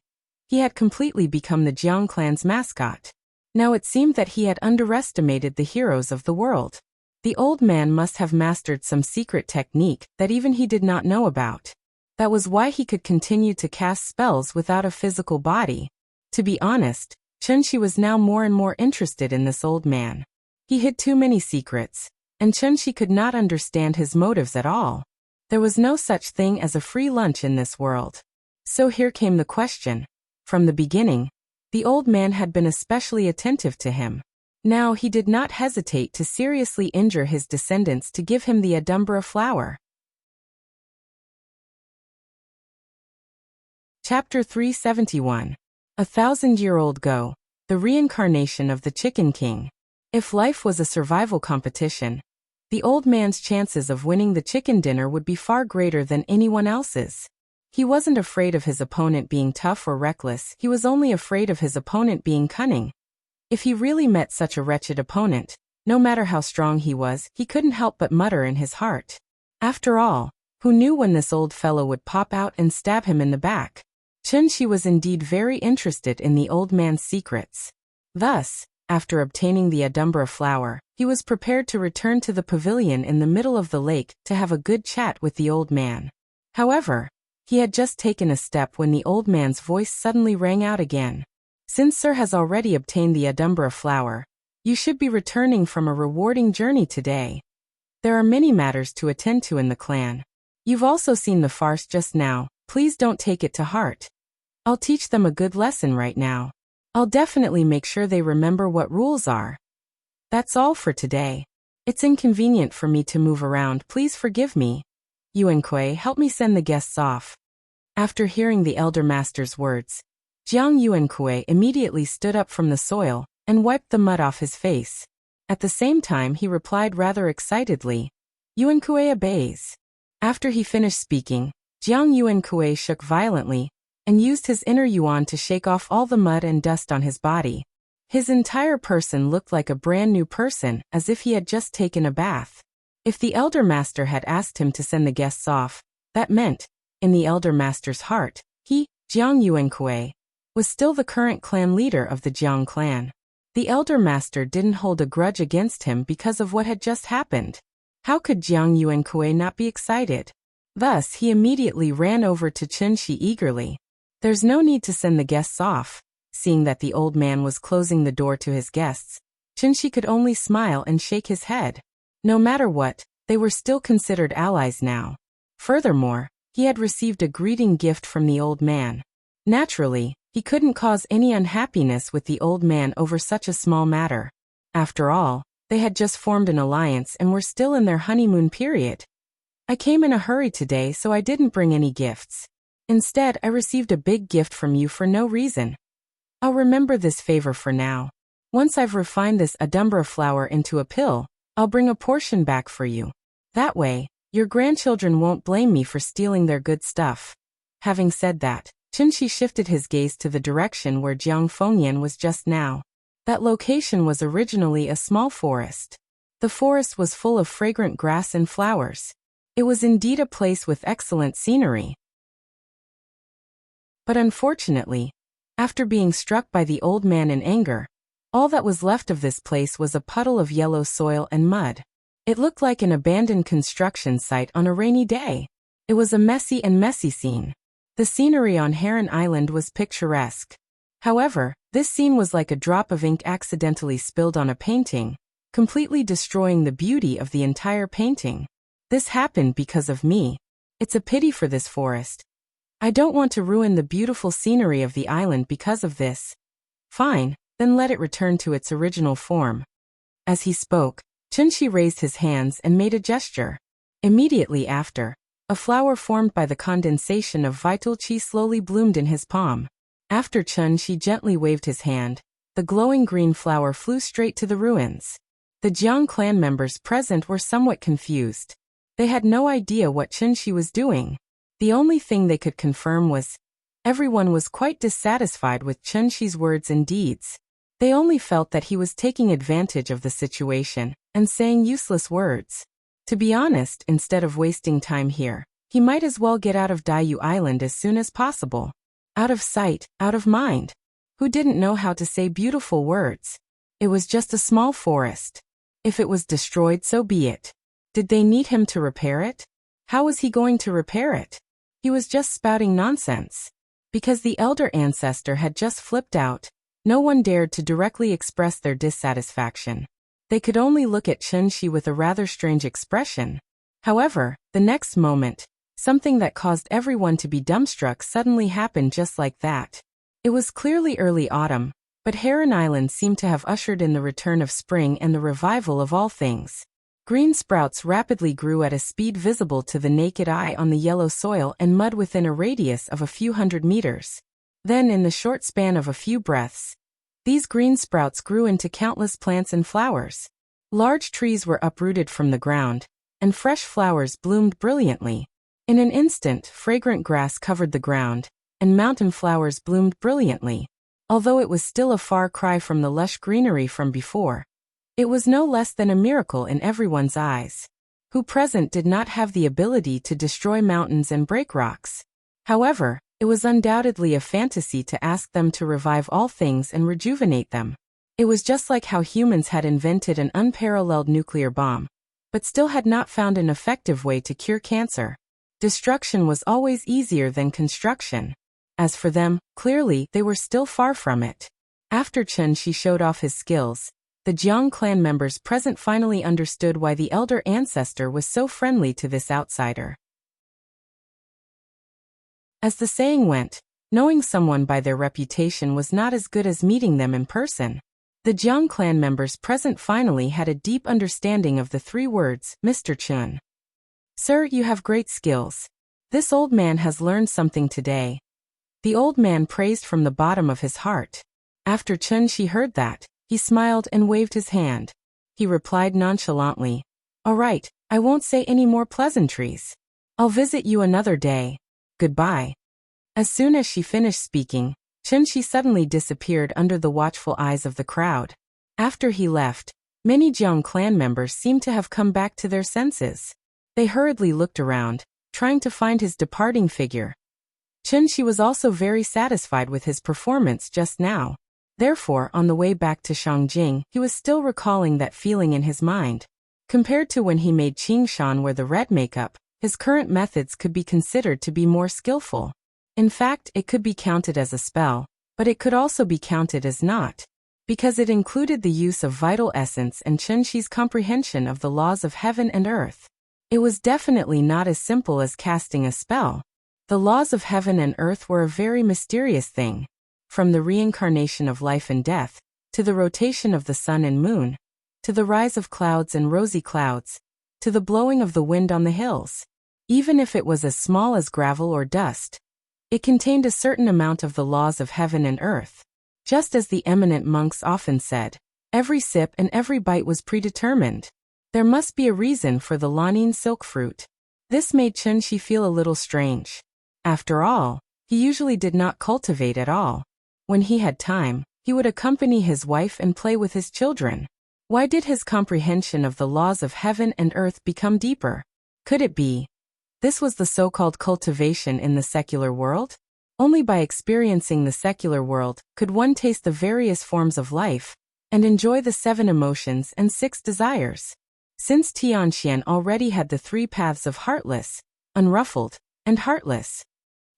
he had completely become the Jiang clan's mascot. Now it seemed that he had underestimated the heroes of the world. The old man must have mastered some secret technique that even he did not know about. That was why he could continue to cast spells without a physical body. To be honest, Chen Shi was now more and more interested in this old man. He hid too many secrets, and Chen Shi could not understand his motives at all. There was no such thing as a free lunch in this world. So here came the question. From the beginning, the old man had been especially attentive to him. Now he did not hesitate to seriously injure his descendants to give him the Adumbra flower. Chapter 371. 1,000-year-old Go, the reincarnation of the Chicken King. If life was a survival competition, the old man's chances of winning the chicken dinner would be far greater than anyone else's. He wasn't afraid of his opponent being tough or reckless, he was only afraid of his opponent being cunning. If he really met such a wretched opponent, no matter how strong he was, he couldn't help but mutter in his heart. After all, who knew when this old fellow would pop out and stab him in the back? Chen Shi was indeed very interested in the old man's secrets. Thus, after obtaining the Adumbra flower, he was prepared to return to the pavilion in the middle of the lake to have a good chat with the old man. However, he had just taken a step when the old man's voice suddenly rang out again. Since Sir has already obtained the Adumbra flower, you should be returning from a rewarding journey today. There are many matters to attend to in the clan. You've also seen the farce just now, please don't take it to heart. I'll teach them a good lesson right now. I'll definitely make sure they remember what rules are. That's all for today. It's inconvenient for me to move around, please forgive me. Yuankui, help me send the guests off. After hearing the elder master's words, Jiang Yuankui immediately stood up from the soil and wiped the mud off his face. At the same time he replied rather excitedly, Yuankui obeys. After he finished speaking, Jiang Yuankui shook violently, and used his inner yuan to shake off all the mud and dust on his body. His entire person looked like a brand new person, as if he had just taken a bath. If the elder master had asked him to send the guests off, that meant, in the elder master's heart, he, Jiang Yuankui, was still the current clan leader of the Jiang clan. The elder master didn't hold a grudge against him because of what had just happened. How could Jiang Yuankui not be excited? Thus, he immediately ran over to Chunxi eagerly. There's no need to send the guests off. Seeing that the old man was closing the door to his guests, Chunxi could only smile and shake his head. No matter what, they were still considered allies now. Furthermore, he had received a greeting gift from the old man. Naturally, he couldn't cause any unhappiness with the old man over such a small matter. After all, they had just formed an alliance and were still in their honeymoon period. I came in a hurry today, so I didn't bring any gifts. Instead, I received a big gift from you for no reason. I'll remember this favor for now. Once I've refined this adumbra flower into a pill, I'll bring a portion back for you. That way, your grandchildren won't blame me for stealing their good stuff. Having said that, Chunxi shifted his gaze to the direction where Jiang Fengyan was just now. That location was originally a small forest. The forest was full of fragrant grass and flowers. It was indeed a place with excellent scenery. But unfortunately, after being struck by the old man in anger, all that was left of this place was a puddle of yellow soil and mud. It looked like an abandoned construction site on a rainy day. It was a messy scene. The scenery on Heron Island was picturesque. However, this scene was like a drop of ink accidentally spilled on a painting, completely destroying the beauty of the entire painting. This happened because of me. It's a pity for this forest. I don't want to ruin the beautiful scenery of the island because of this. Fine, then let it return to its original form. As he spoke, Chunxi raised his hands and made a gesture. Immediately after, a flower formed by the condensation of vital qi slowly bloomed in his palm. After Chunxi gently waved his hand, the glowing green flower flew straight to the ruins. The Jiang clan members present were somewhat confused. They had no idea what Chunxi was doing. The only thing they could confirm was, everyone was quite dissatisfied with Chunxi's words and deeds. They only felt that he was taking advantage of the situation and saying useless words. To be honest, instead of wasting time here, he might as well get out of Daiyu Island as soon as possible. Out of sight, out of mind. Who didn't know how to say beautiful words? It was just a small forest. If it was destroyed, so be it. Did they need him to repair it? How was he going to repair it? He was just spouting nonsense. Because the elder ancestor had just flipped out, no one dared to directly express their dissatisfaction. They could only look at Chunxi with a rather strange expression. However, the next moment, something that caused everyone to be dumbstruck suddenly happened just like that. It was clearly early autumn, but Heron Island seemed to have ushered in the return of spring and the revival of all things. Green sprouts rapidly grew at a speed visible to the naked eye on the yellow soil and mud within a radius of a few hundred meters. Then, in the short span of a few breaths, these green sprouts grew into countless plants and flowers. Large trees were uprooted from the ground, and fresh flowers bloomed brilliantly. In an instant, fragrant grass covered the ground, and mountain flowers bloomed brilliantly. Although it was still a far cry from the lush greenery from before, it was no less than a miracle in everyone's eyes. Who present did not have the ability to destroy mountains and break rocks. However, it was undoubtedly a fantasy to ask them to revive all things and rejuvenate them. It was just like how humans had invented an unparalleled nuclear bomb, but still had not found an effective way to cure cancer. Destruction was always easier than construction. As for them, clearly, they were still far from it. After Chunxi showed off his skills, the Jiang clan members present finally understood why the elder ancestor was so friendly to this outsider. As the saying went, knowing someone by their reputation was not as good as meeting them in person. The Jiang clan members present finally had a deep understanding of the three words, Mr. Chun. Sir, you have great skills. This old man has learned something today. The old man praised from the bottom of his heart. After Chunxi heard that, he smiled and waved his hand. He replied nonchalantly, "All right, I won't say any more pleasantries. I'll visit you another day. Goodbye." As soon as she finished speaking, Chunshi suddenly disappeared under the watchful eyes of the crowd. After he left, many Jiang clan members seemed to have come back to their senses. They hurriedly looked around, trying to find his departing figure. Chunshi was also very satisfied with his performance just now. Therefore, on the way back to Shangjing, he was still recalling that feeling in his mind. Compared to when he made Qingshan wear the red makeup, his current methods could be considered to be more skillful. In fact, it could be counted as a spell, but it could also be counted as not, because it included the use of vital essence and Chunshi's comprehension of the laws of heaven and earth. It was definitely not as simple as casting a spell. The laws of heaven and earth were a very mysterious thing. From the reincarnation of life and death, to the rotation of the sun and moon, to the rise of clouds and rosy clouds, to the blowing of the wind on the hills. Even if it was as small as gravel or dust, it contained a certain amount of the laws of heaven and earth. Just as the eminent monks often said, every sip and every bite was predetermined. There must be a reason for the Lanyin silk fruit. This made Chunshi feel a little strange. After all, he usually did not cultivate at all. When he had time, he would accompany his wife and play with his children. Why did his comprehension of the laws of heaven and earth become deeper? Could it be this was the so-called cultivation in the secular world? Only by experiencing the secular world could one taste the various forms of life and enjoy the 7 emotions and 6 desires. Since Tianxian already had the 3 paths of heartless, unruffled, and heartless,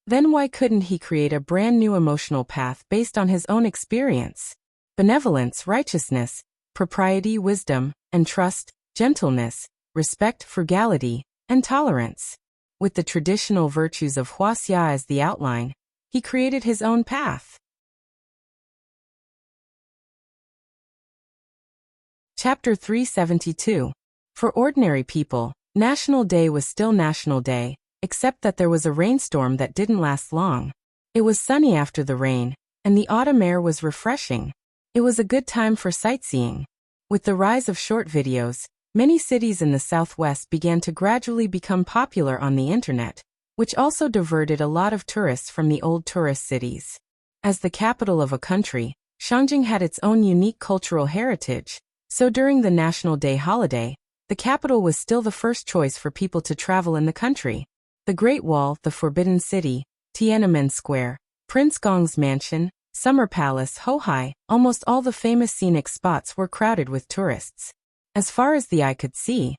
then why couldn't he create a brand new emotional path based on his own experience? Benevolence, righteousness, propriety, wisdom, and trust, gentleness, respect, frugality, and tolerance. With the traditional virtues of Huaxia as the outline, he created his own path. Chapter 372. For ordinary people, National Day was still National Day, except that there was a rainstorm that didn't last long. It was sunny after the rain, and the autumn air was refreshing. It was a good time for sightseeing. With the rise of short videos, many cities in the southwest began to gradually become popular on the internet, which also diverted a lot of tourists from the old tourist cities. As the capital of a country, Shangjing had its own unique cultural heritage, so during the National Day holiday, the capital was still the first choice for people to travel in the country. The Great Wall, the Forbidden City, Tiananmen Square, Prince Gong's Mansion, Summer Palace, Hohai, almost all the famous scenic spots were crowded with tourists. As far as the eye could see,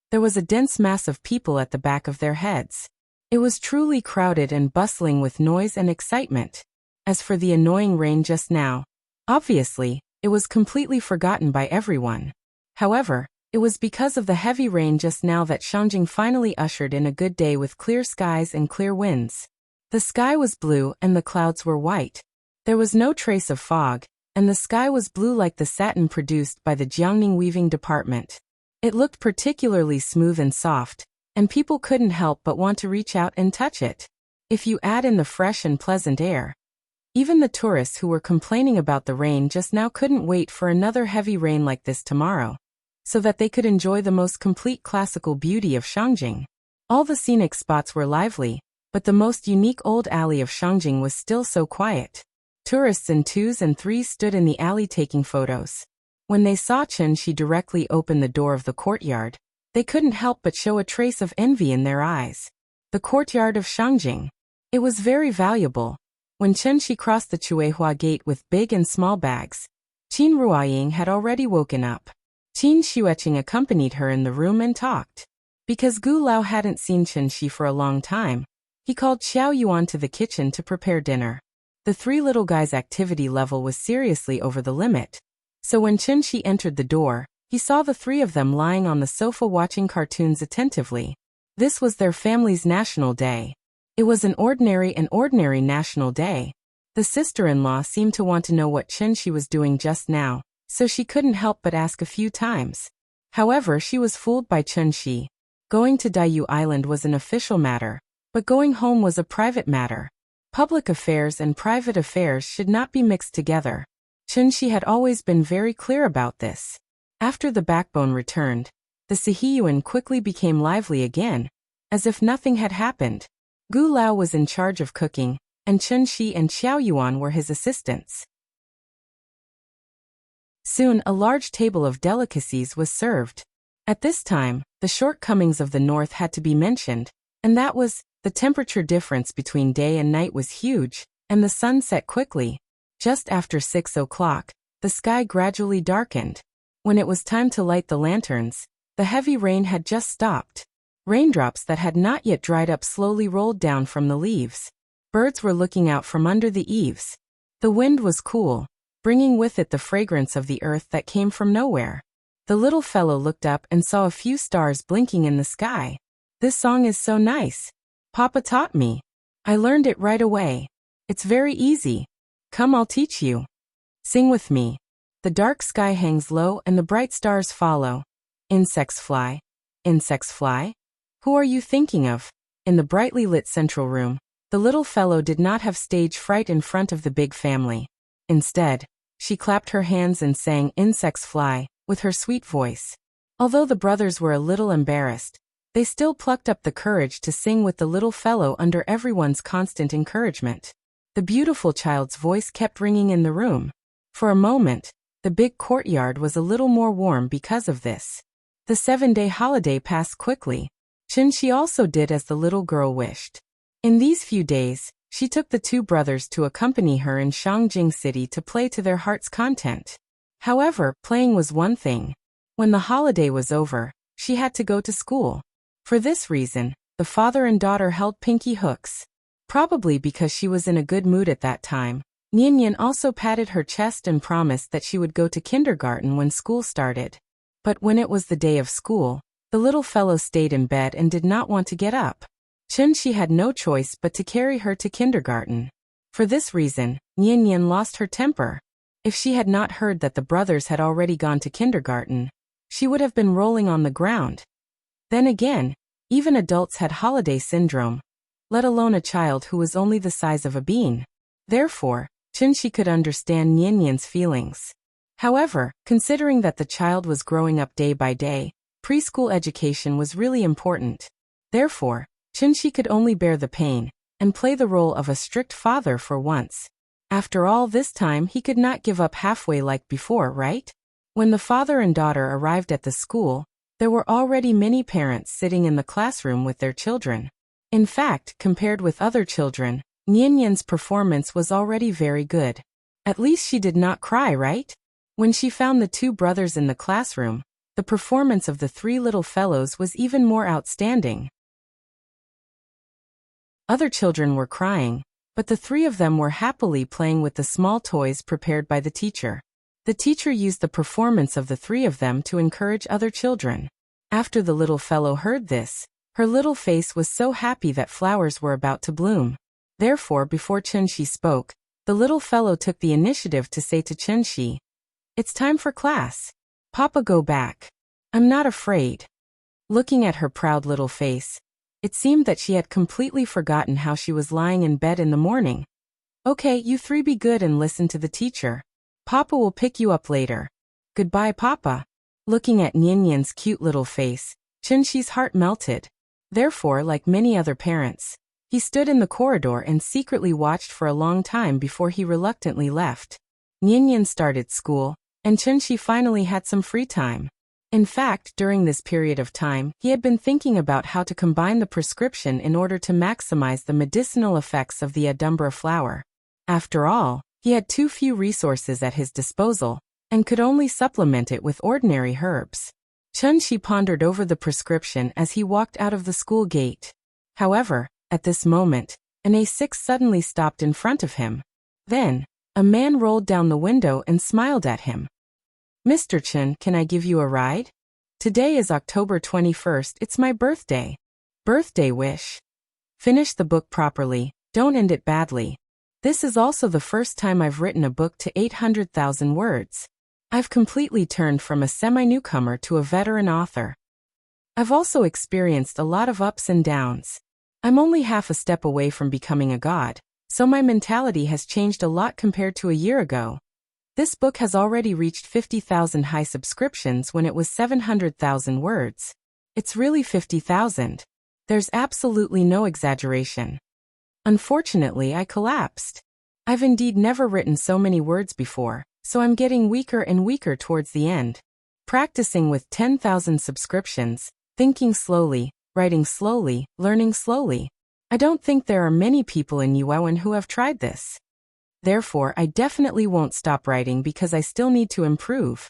there was a dense mass of people at the back of their heads. It was truly crowded and bustling with noise and excitement. As for the annoying rain just now, obviously, it was completely forgotten by everyone. However, it was because of the heavy rain just now that Shangjing finally ushered in a good day with clear skies and clear winds. The sky was blue and the clouds were white. There was no trace of fog, and the sky was blue like the satin produced by the Jiangning weaving department. It looked particularly smooth and soft, and people couldn't help but want to reach out and touch it. If you add in the fresh and pleasant air, even the tourists who were complaining about the rain just now couldn't wait for another heavy rain like this tomorrow, so that they could enjoy the most complete classical beauty of Shangjing. All the scenic spots were lively, but the most unique old alley of Shangjing was still so quiet. Tourists in 2s and 3s stood in the alley taking photos. When they saw Chunshi directly open the door of the courtyard, they couldn't help but show a trace of envy in their eyes. The courtyard of Shangjing. It was very valuable. When Chunshi crossed the Chuehua gate with big and small bags, Qin Ruoying had already woken up. Qin Xueqing accompanied her in the room and talked. Because Gu Lao hadn't seen Chunshi for a long time, he called Xiao Yuan to the kitchen to prepare dinner. The 3 little guys' activity level was seriously over the limit, so when Chunshi entered the door, he saw the 3 of them lying on the sofa watching cartoons attentively. This was their family's National Day. It was an ordinary National Day. The sister-in-law seemed to want to know what Chunshi was doing just now, so she couldn't help but ask a few times. However, she was fooled by Chunshi. Going to Daiyu Island was an official matter, but going home was a private matter. Public affairs and private affairs should not be mixed together. Chunshi had always been very clear about this. After the backbone returned, the Sihiyuan quickly became lively again, as if nothing had happened. Gu Lao was in charge of cooking, and Chun Shi and Xiao Yuan were his assistants. Soon a large table of delicacies was served. At this time, the shortcomings of the north had to be mentioned, and that was, the temperature difference between day and night was huge, and the sun set quickly. Just after 6 o'clock, the sky gradually darkened. When it was time to light the lanterns, the heavy rain had just stopped. Raindrops that had not yet dried up slowly rolled down from the leaves. Birds were looking out from under the eaves. The wind was cool, bringing with it the fragrance of the earth that came from nowhere. The little fellow looked up and saw a few stars blinking in the sky. "This song is so nice. Papa taught me. I learned it right away. It's very easy. Come, I'll teach you. Sing with me. The dark sky hangs low and the bright stars follow. Insects fly. Insects fly. Who are you thinking of?" In the brightly lit central room, the little fellow did not have stage fright in front of the big family. Instead, she clapped her hands and sang "Insects Fly" with her sweet voice. Although the brothers were a little embarrassed, they still plucked up the courage to sing with the little fellow under everyone's constant encouragement. The beautiful child's voice kept ringing in the room. For a moment, the big courtyard was a little more warm because of this. The 7-day holiday passed quickly. Chun Shi also did as the little girl wished. In these few days, she took the two brothers to accompany her in Shangjing City to play to their heart's content. However, playing was one thing. When the holiday was over, she had to go to school. For this reason, the father and daughter held pinky hooks. Probably because she was in a good mood at that time, Nian also patted her chest and promised that she would go to kindergarten when school started. But when it was the day of school, the little fellow stayed in bed and did not want to get up. Chun Shi had no choice but to carry her to kindergarten. For this reason, Nian lost her temper. If she had not heard that the brothers had already gone to kindergarten, she would have been rolling on the ground. Then again, even adults had holiday syndrome, let alone a child who was only the size of a bean. Therefore, Chun Shi could understand Nian's feelings. However, considering that the child was growing up day by day, preschool education was really important. Therefore, Chun Shi could only bear the pain and play the role of a strict father for once. After all, this time he could not give up halfway like before, right? When the father and daughter arrived at the school, there were already many parents sitting in the classroom with their children. In fact, compared with other children, Nian's performance was already very good. At least she did not cry, right? When she found the two brothers in the classroom, the performance of the three little fellows was even more outstanding. Other children were crying, but the three of them were happily playing with the small toys prepared by the teacher. The teacher used the performance of the three of them to encourage other children. After the little fellow heard this, her little face was so happy that flowers were about to bloom. Therefore, before Chun Shi spoke, the little fellow took the initiative to say to Chun Shi, "It's time for class. Papa, go back. I'm not afraid." Looking at her proud little face, it seemed that she had completely forgotten how she was lying in bed in the morning. "Okay, you three be good and listen to the teacher. Papa will pick you up later. Goodbye, Papa." Looking at Nian's cute little face, Chun Shi's heart melted. Therefore, like many other parents, he stood in the corridor and secretly watched for a long time before he reluctantly left. Nian started school, and Chun Shi finally had some free time. In fact, during this period of time, he had been thinking about how to combine the prescription in order to maximize the medicinal effects of the adumbra flower. After all, he had too few resources at his disposal, and could only supplement it with ordinary herbs. Chun Shi pondered over the prescription as he walked out of the school gate. However, at this moment, an A6 suddenly stopped in front of him. Then, a man rolled down the window and smiled at him. "Mr. Chun, can I give you a ride? Today is October 21st, it's my birthday. Birthday wish. Finish the book properly, don't end it badly. This is also the first time I've written a book to 800,000 words. I've completely turned from a semi-newcomer to a veteran author. I've also experienced a lot of ups and downs. I'm only half a step away from becoming a god, so my mentality has changed a lot compared to a year ago. This book has already reached 50,000 high subscriptions when it was 700,000 words. It's really 50,000. There's absolutely no exaggeration. Unfortunately, I collapsed. I've indeed never written so many words before, so I'm getting weaker and weaker towards the end. Practicing with 10,000 subscriptions, thinking slowly, writing slowly, learning slowly. I don't think there are many people in Yuan who have tried this. Therefore, I definitely won't stop writing because I still need to improve.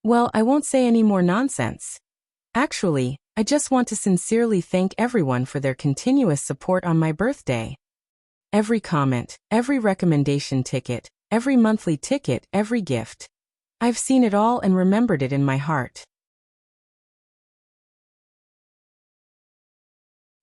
Well, I won't say any more nonsense. Actually, I just want to sincerely thank everyone for their continuous support on my birthday. Every comment, every recommendation ticket, every monthly ticket, every gift. I've seen it all and remembered it in my heart.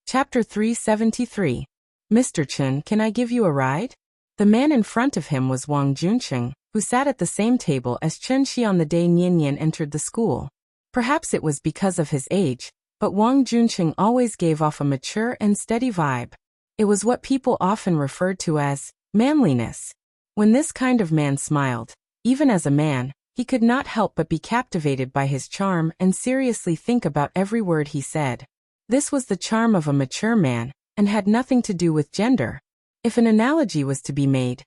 Chapter 373. Mr. Chen, can I give you a ride? The man in front of him was Wang Juncheng, who sat at the same table as Chen Shi on the day Nian entered the school. Perhaps it was because of his age, but Wang Juncheng always gave off a mature and steady vibe. It was what people often referred to as manliness. When this kind of man smiled, even as a man, he could not help but be captivated by his charm and seriously think about every word he said. This was the charm of a mature man, and had nothing to do with gender. If an analogy was to be made,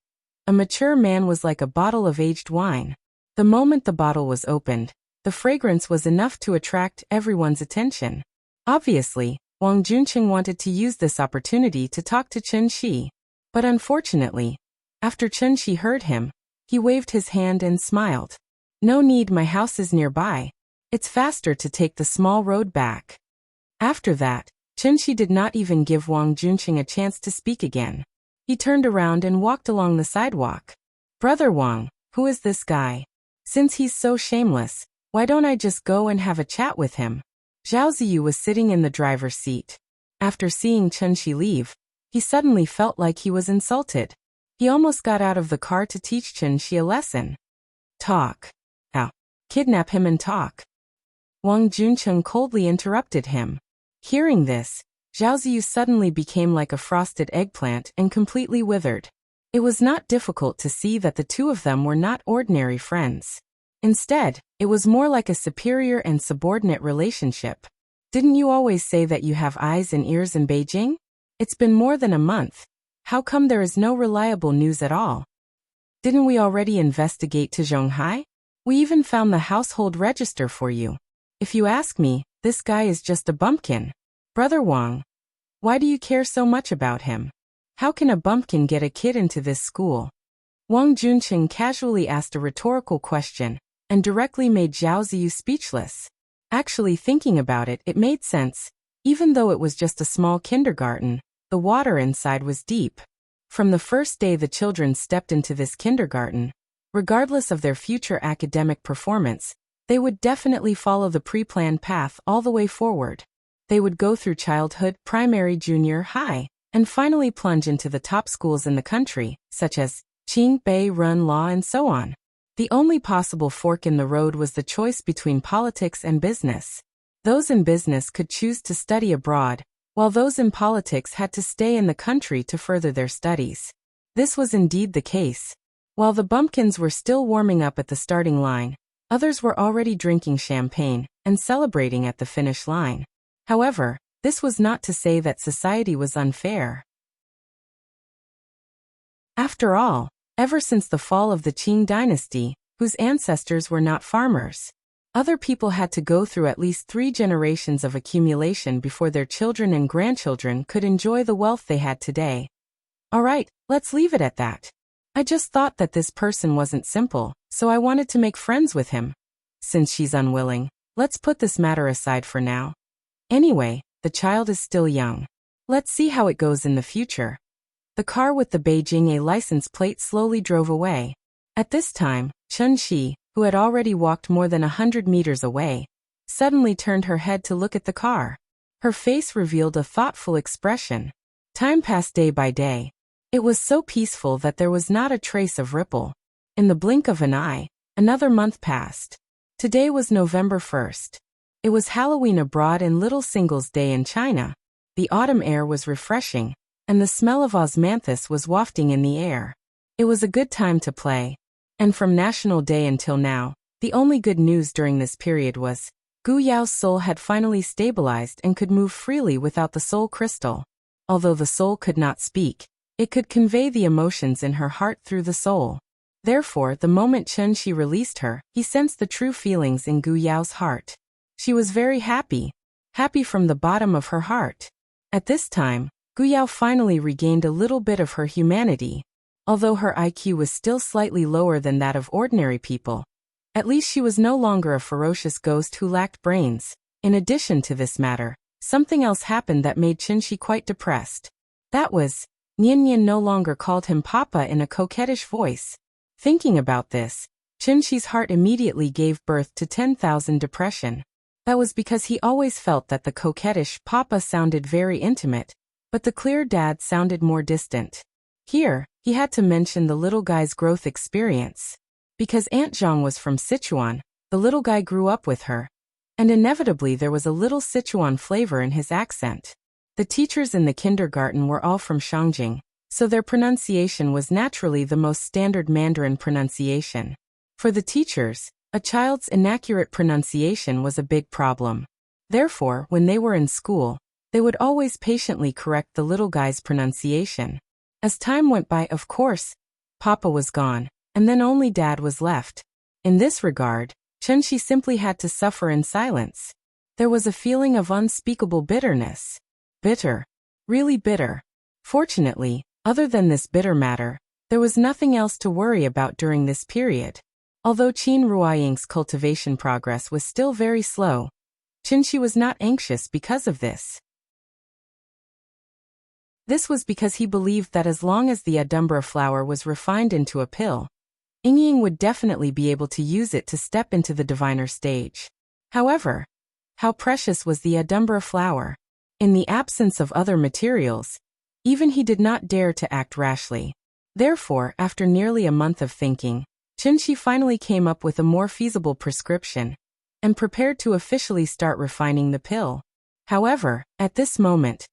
a mature man was like a bottle of aged wine. The moment the bottle was opened, the fragrance was enough to attract everyone's attention. Obviously, Wang Juncheng wanted to use this opportunity to talk to Chen Shi. But unfortunately, after Chen Shi heard him, he waved his hand and smiled. No need, my house is nearby. It's faster to take the small road back. After that, Chen Shi did not even give Wang Juncheng a chance to speak again. He turned around and walked along the sidewalk. Brother Wang, who is this guy? Since he's so shameless, why don't I just go and have a chat with him? Zhao Ziyu was sitting in the driver's seat. After seeing Chen Shi leave, he suddenly felt like he was insulted. He almost got out of the car to teach Chen Shi a lesson. Talk. How? Kidnap him and talk. Wang Juncheng coldly interrupted him. Hearing this, Zhao Ziyu suddenly became like a frosted eggplant and completely withered. It was not difficult to see that the two of them were not ordinary friends. Instead, it was more like a superior and subordinate relationship. Didn't you always say that you have eyes and ears in Beijing? It's been more than a month. How come there is no reliable news at all? Didn't we already investigate to Zhonghai? We even found the household register for you. If you ask me, this guy is just a bumpkin. Brother Wang, why do you care so much about him? How can a bumpkin get a kid into this school? Wang Juncheng casually asked a rhetorical question, and directly made Zhao Ziyu speechless. Actually thinking about it, it made sense. Even though it was just a small kindergarten, the water inside was deep. From the first day the children stepped into this kindergarten, regardless of their future academic performance, they would definitely follow the pre-planned path all the way forward. They would go through childhood, primary, junior, high, and finally plunge into the top schools in the country, such as Qing, Bei, Run, Law, and so on. The only possible fork in the road was the choice between politics and business. Those in business could choose to study abroad, while those in politics had to stay in the country to further their studies. This was indeed the case. While the bumpkins were still warming up at the starting line, others were already drinking champagne and celebrating at the finish line. However, this was not to say that society was unfair. After all, ever since the fall of the Qing dynasty, whose ancestors were not farmers, other people had to go through at least 3 generations of accumulation before their children and grandchildren could enjoy the wealth they had today. Alright, let's leave it at that. I just thought that this person wasn't simple, so I wanted to make friends with him. Since she's unwilling, let's put this matter aside for now. Anyway, the child is still young. Let's see how it goes in the future. The car with the Beijing A license plate slowly drove away. At this time, Chen Shi, who had already walked more than 100 meters away, suddenly turned her head to look at the car. Her face revealed a thoughtful expression. Time passed day by day. It was so peaceful that there was not a trace of ripple. In the blink of an eye, another month passed. Today was November 1st. It was Halloween abroad and Little Singles Day in China. The autumn air was refreshing, and the smell of osmanthus was wafting in the air. It was a good time to play. And from National Day until now, the only good news during this period was, Gu Yao's soul had finally stabilized and could move freely without the soul crystal. Although the soul could not speak, it could convey the emotions in her heart through the soul. Therefore, the moment Chen Shi released her, he sensed the true feelings in Gu Yao's heart. She was very happy. Happy from the bottom of her heart. At this time, Gu Yao finally regained a little bit of her humanity. Although her IQ was still slightly lower than that of ordinary people, at least she was no longer a ferocious ghost who lacked brains. In addition to this matter, something else happened that made Chen Shi quite depressed. That was, Nian Nian no longer called him Papa in a coquettish voice. Thinking about this, Chen Shi's heart immediately gave birth to 10,000 depression. That was because he always felt that the coquettish Papa sounded very intimate, but the clear Dad sounded more distant. Here, he had to mention the little guy's growth experience. Because Aunt Zhang was from Sichuan, the little guy grew up with her, and inevitably there was a little Sichuan flavor in his accent. The teachers in the kindergarten were all from Shangjing, so their pronunciation was naturally the most standard Mandarin pronunciation. For the teachers, a child's inaccurate pronunciation was a big problem. Therefore, when they were in school, they would always patiently correct the little guy's pronunciation. As time went by, of course, Papa was gone, and then only Dad was left. In this regard, Chen Shi simply had to suffer in silence. There was a feeling of unspeakable bitterness. Bitter. Really bitter. Fortunately, other than this bitter matter, there was nothing else to worry about during this period. Although Qin Ruoying's cultivation progress was still very slow, Chen Shi was not anxious because of this. This was because he believed that as long as the Adumbra flower was refined into a pill, Yingying would definitely be able to use it to step into the diviner stage. However, how precious was the Adumbra flower? In the absence of other materials, even he did not dare to act rashly. Therefore, after nearly a month of thinking, Chen Shi finally came up with a more feasible prescription and prepared to officially start refining the pill. However, at this moment,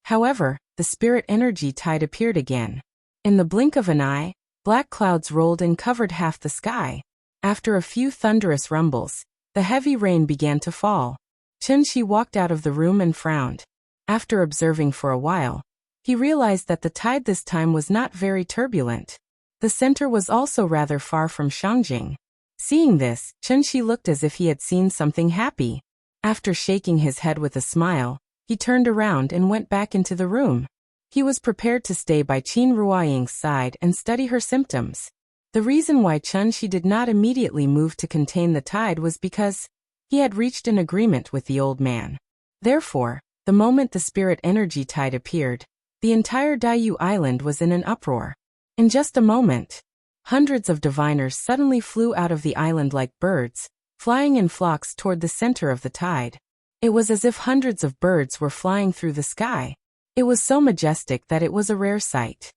the spirit energy tide appeared again. In the blink of an eye, black clouds rolled and covered half the sky. After a few thunderous rumbles, the heavy rain began to fall. Chen Shi walked out of the room and frowned. After observing for a while, he realized that the tide this time was not very turbulent. The center was also rather far from Shangjing. Seeing this, Chen Shi looked as if he had seen something happy. After shaking his head with a smile, he turned around and went back into the room. He was prepared to stay by Qin Ruoying's side and study her symptoms. The reason why Chen Shi did not immediately move to contain the tide was because he had reached an agreement with the old man. Therefore, the moment the spirit energy tide appeared, the entire Daiyu Island was in an uproar. In just a moment, hundreds of diviners suddenly flew out of the island like birds, flying in flocks toward the center of the tide. It was as if hundreds of birds were flying through the sky. It was so majestic that it was a rare sight.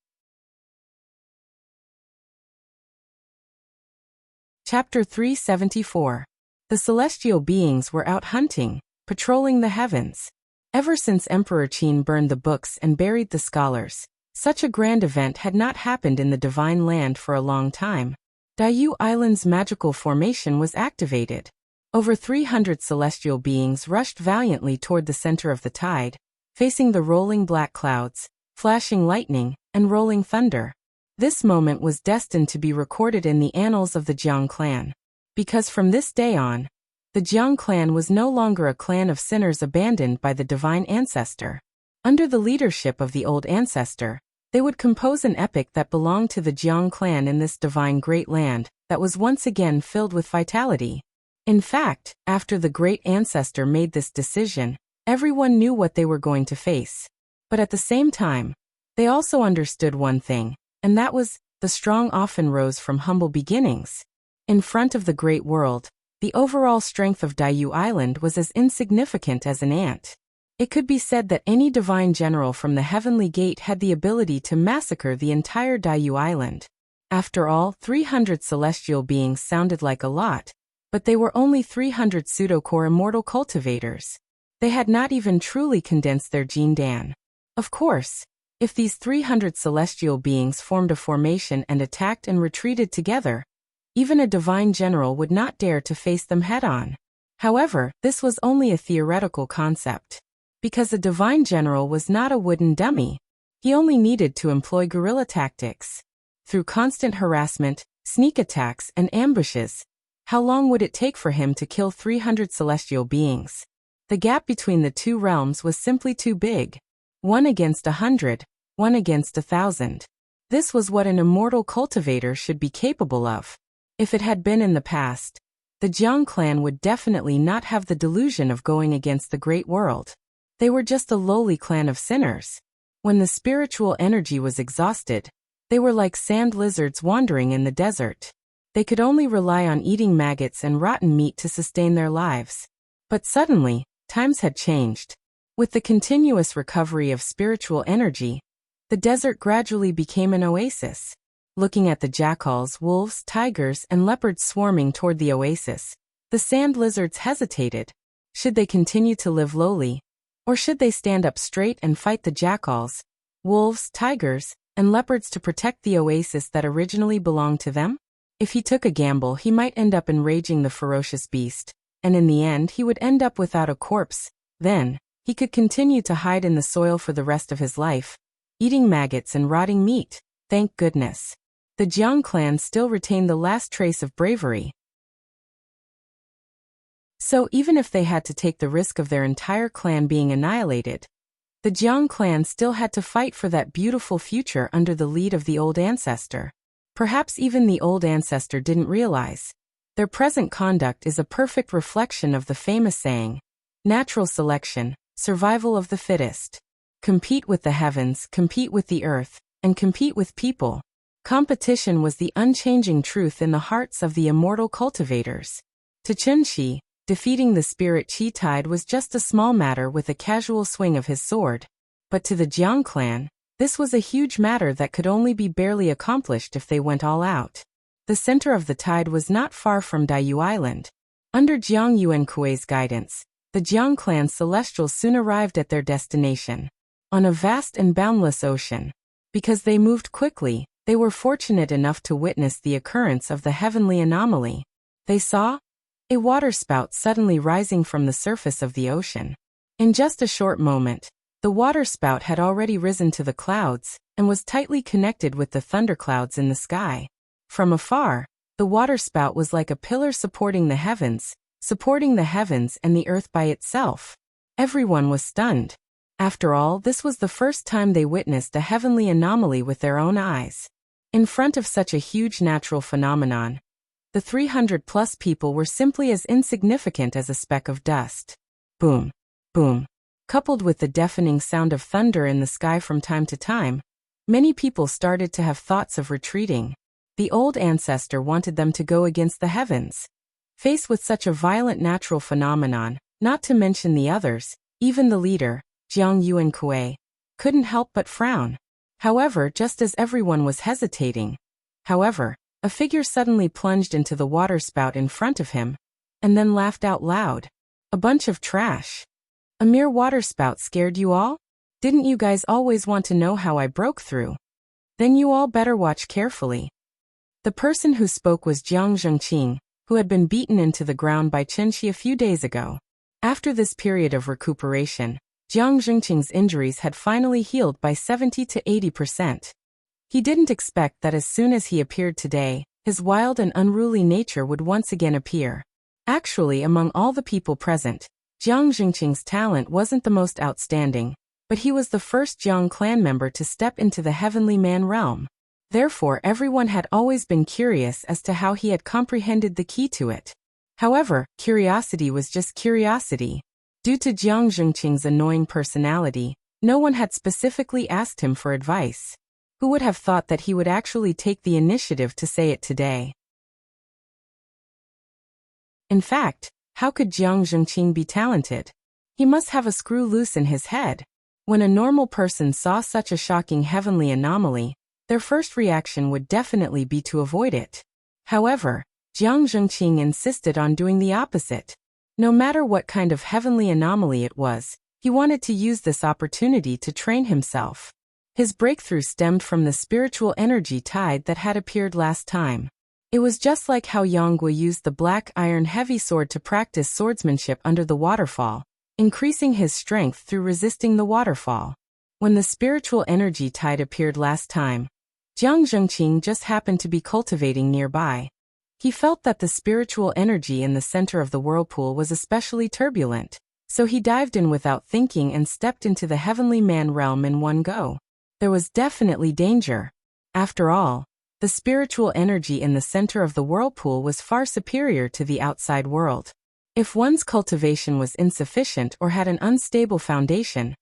Chapter 374. The celestial beings were out hunting, patrolling the heavens. Ever since Emperor Qin burned the books and buried the scholars, such a grand event had not happened in the divine land for a long time. Daiyu Island's magical formation was activated. Over 300 celestial beings rushed valiantly toward the center of the tide, facing the rolling black clouds, flashing lightning, and rolling thunder. This moment was destined to be recorded in the annals of the Jiang clan. Because from this day on, the Jiang clan was no longer a clan of sinners abandoned by the divine ancestor. Under the leadership of the old ancestor, they would compose an epic that belonged to the Jiang clan in this divine great land that was once again filled with vitality. In fact, after the great ancestor made this decision, everyone knew what they were going to face. But at the same time, they also understood one thing, and that was, the strong often rose from humble beginnings. In front of the great world, the overall strength of Daiyu Island was as insignificant as an ant. It could be said that any divine general from the Heavenly Gate had the ability to massacre the entire Daiyu Island. After all, 300 celestial beings sounded like a lot, but they were only 300 pseudo-core immortal cultivators. They had not even truly condensed their Jin Dan. Of course, if these 300 celestial beings formed a formation and attacked and retreated together, even a divine general would not dare to face them head-on. However, this was only a theoretical concept. Because a divine general was not a wooden dummy. He only needed to employ guerrilla tactics. Through constant harassment, sneak attacks, and ambushes, how long would it take for him to kill 300 celestial beings? The gap between the two realms was simply too big. 1 against 100, 1 against 1,000. This was what an immortal cultivator should be capable of. If it had been in the past, the Jiang clan would definitely not have the delusion of going against the great world. They were just a lowly clan of sinners. When the spiritual energy was exhausted, they were like sand lizards wandering in the desert. They could only rely on eating maggots and rotten meat to sustain their lives. But suddenly, times had changed. With the continuous recovery of spiritual energy, the desert gradually became an oasis. Looking at the jackals, wolves, tigers, and leopards swarming toward the oasis, the sand lizards hesitated. Should they continue to live lowly? Or should they stand up straight and fight the jackals, wolves, tigers, and leopards to protect the oasis that originally belonged to them? If he took a gamble, he might end up enraging the ferocious beast, and in the end he would end up without a corpse. Then, he could continue to hide in the soil for the rest of his life, eating maggots and rotting meat. Thank goodness. The Jiang clan still retained the last trace of bravery. So even if they had to take the risk of their entire clan being annihilated, the Jiang clan still had to fight for that beautiful future under the lead of the old ancestor. Perhaps even the old ancestor didn't realize. Their present conduct is a perfect reflection of the famous saying, natural selection, survival of the fittest. Compete with the heavens, compete with the earth, and compete with people. Competition was the unchanging truth in the hearts of the immortal cultivators. To Chunxi, defeating the spirit Qi tide was just a small matter with a casual swing of his sword. But to the Jiang clan, this was a huge matter that could only be barely accomplished if they went all out. The center of the tide was not far from Daiyu Island. Under Jiang Yuankui's guidance, the Jiang clan's celestials soon arrived at their destination. On a vast and boundless ocean. Because they moved quickly, they were fortunate enough to witness the occurrence of the heavenly anomaly. They saw a waterspout suddenly rising from the surface of the ocean. In just a short moment, the waterspout had already risen to the clouds and was tightly connected with the thunderclouds in the sky. From afar, the waterspout was like a pillar supporting the heavens and the earth by itself. Everyone was stunned. After all, this was the first time they witnessed a heavenly anomaly with their own eyes. In front of such a huge natural phenomenon, the 300-plus people were simply as insignificant as a speck of dust. Boom, boom. Coupled with the deafening sound of thunder in the sky from time to time, many people started to have thoughts of retreating. The old ancestor wanted them to go against the heavens. Faced with such a violent natural phenomenon, not to mention the others, even the leader, Jiang Yuankui, couldn't help but frown. However, just as everyone was hesitating, a figure suddenly plunged into the waterspout in front of him, and then laughed out loud. A bunch of trash. A mere waterspout scared you all? Didn't you guys always want to know how I broke through? Then you all better watch carefully. The person who spoke was Jiang Zhengqing, who had been beaten into the ground by Chenxi a few days ago. After this period of recuperation, Jiang Zhengqing's injuries had finally healed by 70 to 80%. He didn't expect that as soon as he appeared today, his wild and unruly nature would once again appear. Actually, among all the people present, Jiang Zhengqing's talent wasn't the most outstanding, but he was the first Jiang clan member to step into the heavenly man realm. Therefore, everyone had always been curious as to how he had comprehended the key to it. However, curiosity was just curiosity. Due to Jiang Zhengqing's annoying personality, no one had specifically asked him for advice. Who would have thought that he would actually take the initiative to say it today? In fact, how could Jiang Zhengqing be talented? He must have a screw loose in his head. When a normal person saw such a shocking heavenly anomaly, their first reaction would definitely be to avoid it. However, Jiang Zhengqing insisted on doing the opposite. No matter what kind of heavenly anomaly it was, he wanted to use this opportunity to train himself. His breakthrough stemmed from the spiritual energy tide that had appeared last time. It was just like how Yang Gui used the black iron heavy sword to practice swordsmanship under the waterfall. increasing his strength through resisting the waterfall. When the spiritual energy tide appeared last time, Jiang Zhengqing just happened to be cultivating nearby. He felt that the spiritual energy in the center of the whirlpool was especially turbulent, so he dived in without thinking and stepped into the heavenly man realm in one go. There was definitely danger. After all, the spiritual energy in the center of the whirlpool was far superior to the outside world. If one's cultivation was insufficient or had an unstable foundation,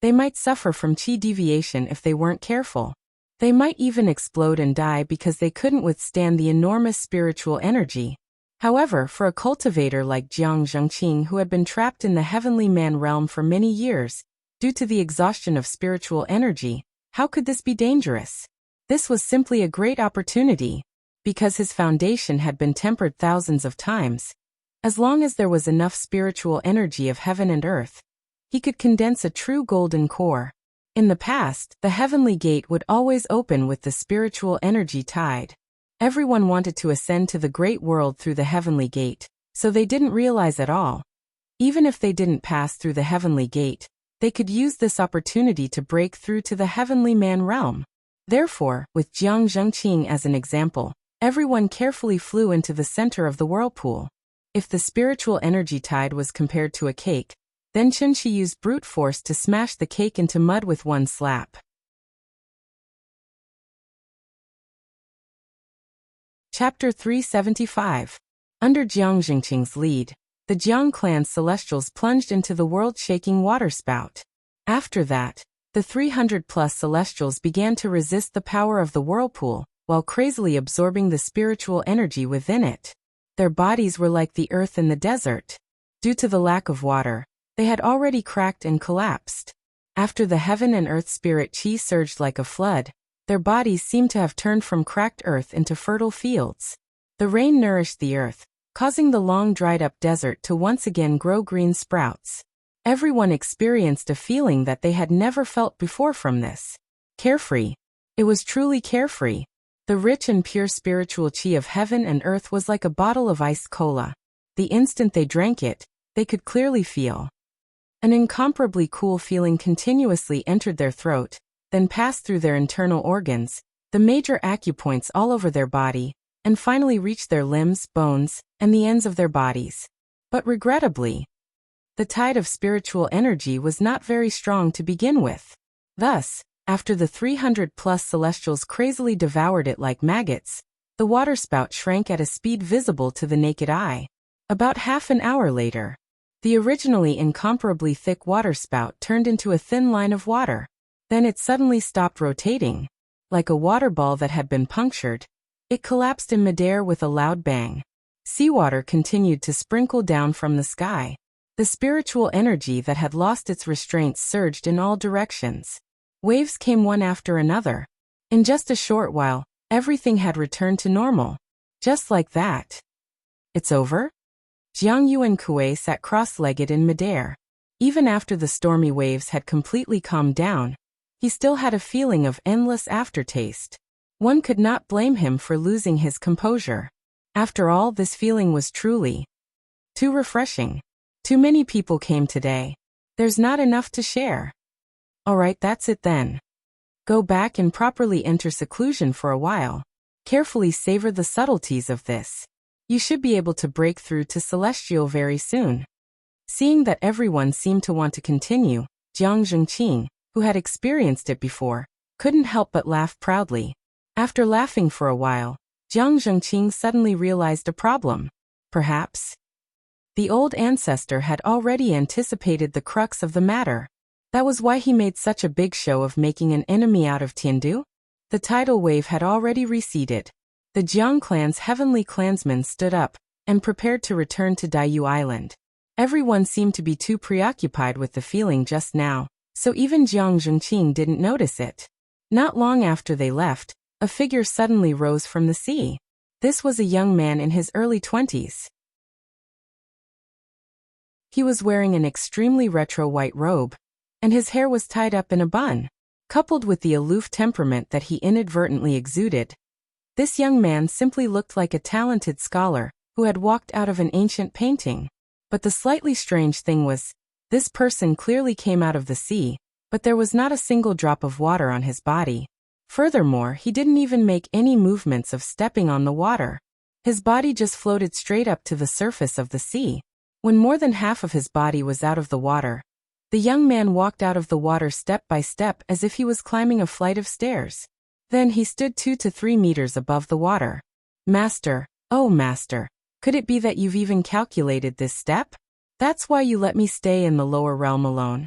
they might suffer from qi deviation if they weren't careful. They might even explode and die because they couldn't withstand the enormous spiritual energy. However, for a cultivator like Jiang Zhengqing, who had been trapped in the heavenly man realm for many years, due to the exhaustion of spiritual energy, how could this be dangerous? This was simply a great opportunity. Because his foundation had been tempered thousands of times, as long as there was enough spiritual energy of heaven and earth, he could condense a true golden core. In the past, the heavenly gate would always open with the spiritual energy tide. Everyone wanted to ascend to the great world through the heavenly gate, so they didn't realize at all. Even if they didn't pass through the heavenly gate, they could use this opportunity to break through to the heavenly man realm. Therefore, with Jiang Zhengqing as an example, everyone carefully flew into the center of the whirlpool. If the spiritual energy tide was compared to a cake, then Qinshi used brute force to smash the cake into mud with one slap. Chapter 375. Under Jiang Zhengqing's lead, the Jiang clan's celestials plunged into the world-shaking waterspout. After that, the 300-plus celestials began to resist the power of the whirlpool, while crazily absorbing the spiritual energy within it. Their bodies were like the earth in the desert. Due to the lack of water, they had already cracked and collapsed. After the heaven and earth spirit qi surged like a flood, their bodies seemed to have turned from cracked earth into fertile fields. The rain nourished the earth, causing the long dried-up desert to once again grow green sprouts. Everyone experienced a feeling that they had never felt before from this. Carefree. It was truly carefree. The rich and pure spiritual qi of heaven and earth was like a bottle of iced cola. The instant they drank it, they could clearly feel an incomparably cool feeling continuously entered their throat, then passed through their internal organs, the major acupoints all over their body, and finally reached their limbs, bones, and the ends of their bodies. But regrettably, the tide of spiritual energy was not very strong to begin with. Thus, after the 300-plus celestials crazily devoured it like maggots, the waterspout shrank at a speed visible to the naked eye. About half an hour later, the originally incomparably thick waterspout turned into a thin line of water. Then it suddenly stopped rotating. Like a water ball that had been punctured, it collapsed in midair with a loud bang. Seawater continued to sprinkle down from the sky. The spiritual energy that had lost its restraints surged in all directions. Waves came one after another. In just a short while, everything had returned to normal. Just like that. It's over? Jiang Yuankui sat cross-legged in midair. Even after the stormy waves had completely calmed down, he still had a feeling of endless aftertaste. One could not blame him for losing his composure. After all, this feeling was truly too refreshing. Too many people came today. There's not enough to share. Alright, that's it then. Go back and properly enter seclusion for a while. Carefully savor the subtleties of this. You should be able to break through to Celestial very soon. Seeing that everyone seemed to want to continue, Jiang Zhengqing, who had experienced it before, couldn't help but laugh proudly. After laughing for a while, Jiang Zhengqing suddenly realized a problem. Perhaps the old ancestor had already anticipated the crux of the matter. That was why he made such a big show of making an enemy out of Tiandu. The tidal wave had already receded. The Jiang clan's heavenly clansmen stood up and prepared to return to Daiyu Island. Everyone seemed to be too preoccupied with the feeling just now, so even Jiang Zhengqing didn't notice it. Not long after they left, a figure suddenly rose from the sea. This was a young man in his early 20s. He was wearing an extremely retro white robe, and his hair was tied up in a bun. Coupled with the aloof temperament that he inadvertently exuded, this young man simply looked like a talented scholar who had walked out of an ancient painting. But the slightly strange thing was, This person clearly came out of the sea, but there was not a single drop of water on his body. Furthermore, he didn't even make any movements of stepping on the water. His body just floated straight up to the surface of the sea. When more than half of his body was out of the water, the young man walked out of the water step by step as if he was climbing a flight of stairs. Then he stood 2 to 3 meters above the water. Master, oh master, could it be that you've even calculated this step? That's why you let me stay in the lower realm alone.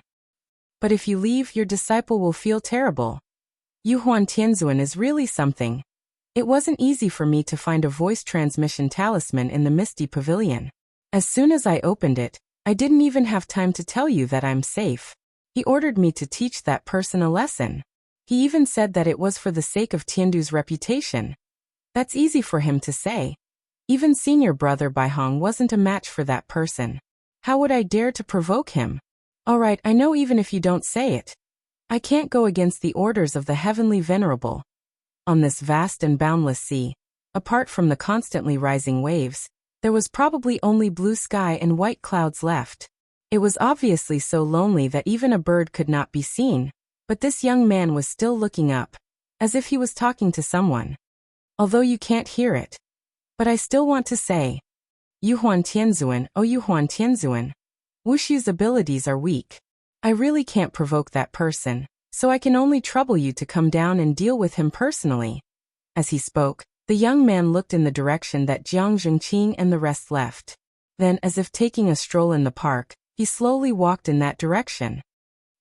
But if you leave, your disciple will feel terrible. Yuhuan Tianzuan is really something. It wasn't easy for me to find a voice transmission talisman in the Misty Pavilion. As soon as I opened it, I didn't even have time to tell you that I'm safe. He ordered me to teach that person a lesson. He even said that it was for the sake of Tiandu's reputation. That's easy for him to say. Even senior brother Baihong wasn't a match for that person. How would I dare to provoke him? Alright, I know even if you don't say it. I can't go against the orders of the heavenly venerable. On this vast and boundless sea, apart from the constantly rising waves, there was probably only blue sky and white clouds left. It was obviously so lonely that even a bird could not be seen, but this young man was still looking up, as if he was talking to someone. Although you can't hear it. But I still want to say, Yuhuan Tianzuan, oh Yuhuan Tianzuan. Wushu's abilities are weak. I really can't provoke that person, so I can only trouble you to come down and deal with him personally. As he spoke, the young man looked in the direction that Jiang Zhengqing and the rest left. Then, as if taking a stroll in the park, he slowly walked in that direction.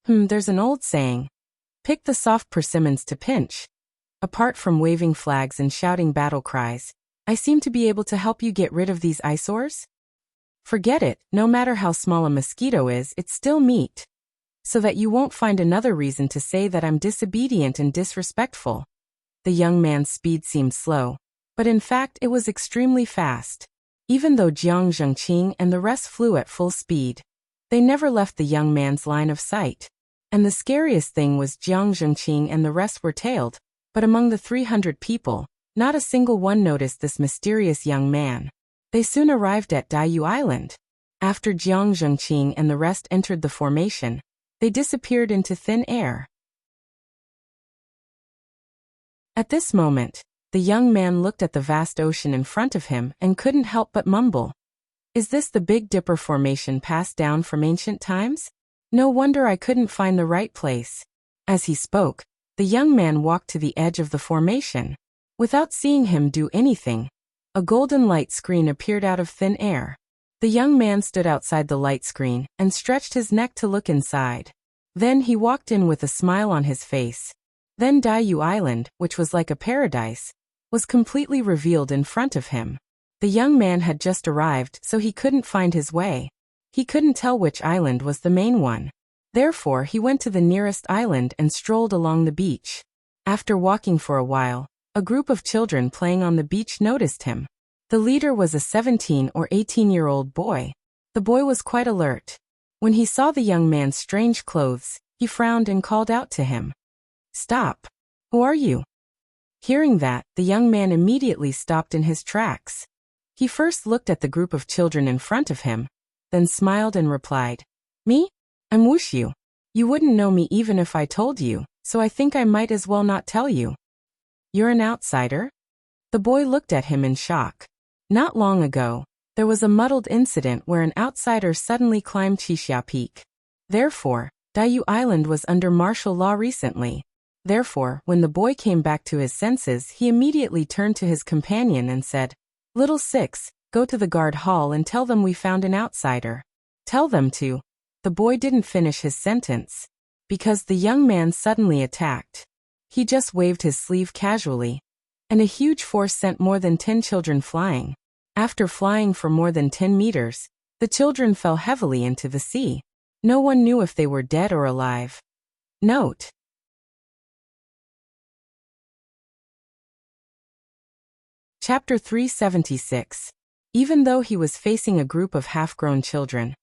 There's an old saying. Pick the soft persimmons to pinch. Apart from waving flags and shouting battle cries, I seem to be able to help you get rid of these eyesores? Forget it, no matter how small a mosquito is, it's still meat. So that you won't find another reason to say that I'm disobedient and disrespectful. The young man's speed seemed slow, but in fact it was extremely fast. Even though Jiang Zhengqing and the rest flew at full speed, they never left the young man's line of sight. And the scariest thing was Jiang Zhengqing and the rest were tailed, but among the 300 people, not a single one noticed this mysterious young man. They soon arrived at Daiyu Island. After Jiang Zhengqing and the rest entered the formation, they disappeared into thin air. At this moment, the young man looked at the vast ocean in front of him and couldn't help but mumble. Is this the Big Dipper formation passed down from ancient times? No wonder I couldn't find the right place. As he spoke, the young man walked to the edge of the formation. Without seeing him do anything, a golden light screen appeared out of thin air. The young man stood outside the light screen and stretched his neck to look inside. Then he walked in with a smile on his face. Then Daiyu Island, which was like a paradise, was completely revealed in front of him. The young man had just arrived, so he couldn't find his way. He couldn't tell which island was the main one. Therefore, he went to the nearest island and strolled along the beach. After walking for a while, a group of children playing on the beach noticed him. The leader was a 17 or 18-year-old boy. The boy was quite alert. When he saw the young man's strange clothes, he frowned and called out to him. Stop! Who are you? Hearing that, the young man immediately stopped in his tracks. He first looked at the group of children in front of him, then smiled and replied, Me? I'm Wushu. You wouldn't know me even if I told you, so I think I might as well not tell you. You're an outsider? The boy looked at him in shock. Not long ago, there was a muddled incident where an outsider suddenly climbed Qixia Peak. Therefore, Daiyu Island was under martial law recently. Therefore, when the boy came back to his senses, he immediately turned to his companion and said, Little Six, go to the guard hall and tell them we found an outsider. Tell them to. The boy didn't finish his sentence, because the young man suddenly attacked. He just waved his sleeve casually, and a huge force sent more than 10 children flying. After flying for more than 10 meters, the children fell heavily into the sea. No one knew if they were dead or alive. Note: Chapter 376. Even though he was facing a group of half-grown children,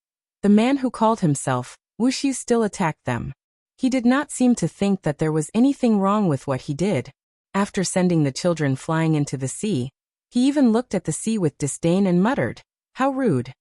the man who called himself Wushu still attacked them. He did not seem to think that there was anything wrong with what he did. After sending the children flying into the sea, he even looked at the sea with disdain and muttered, How rude.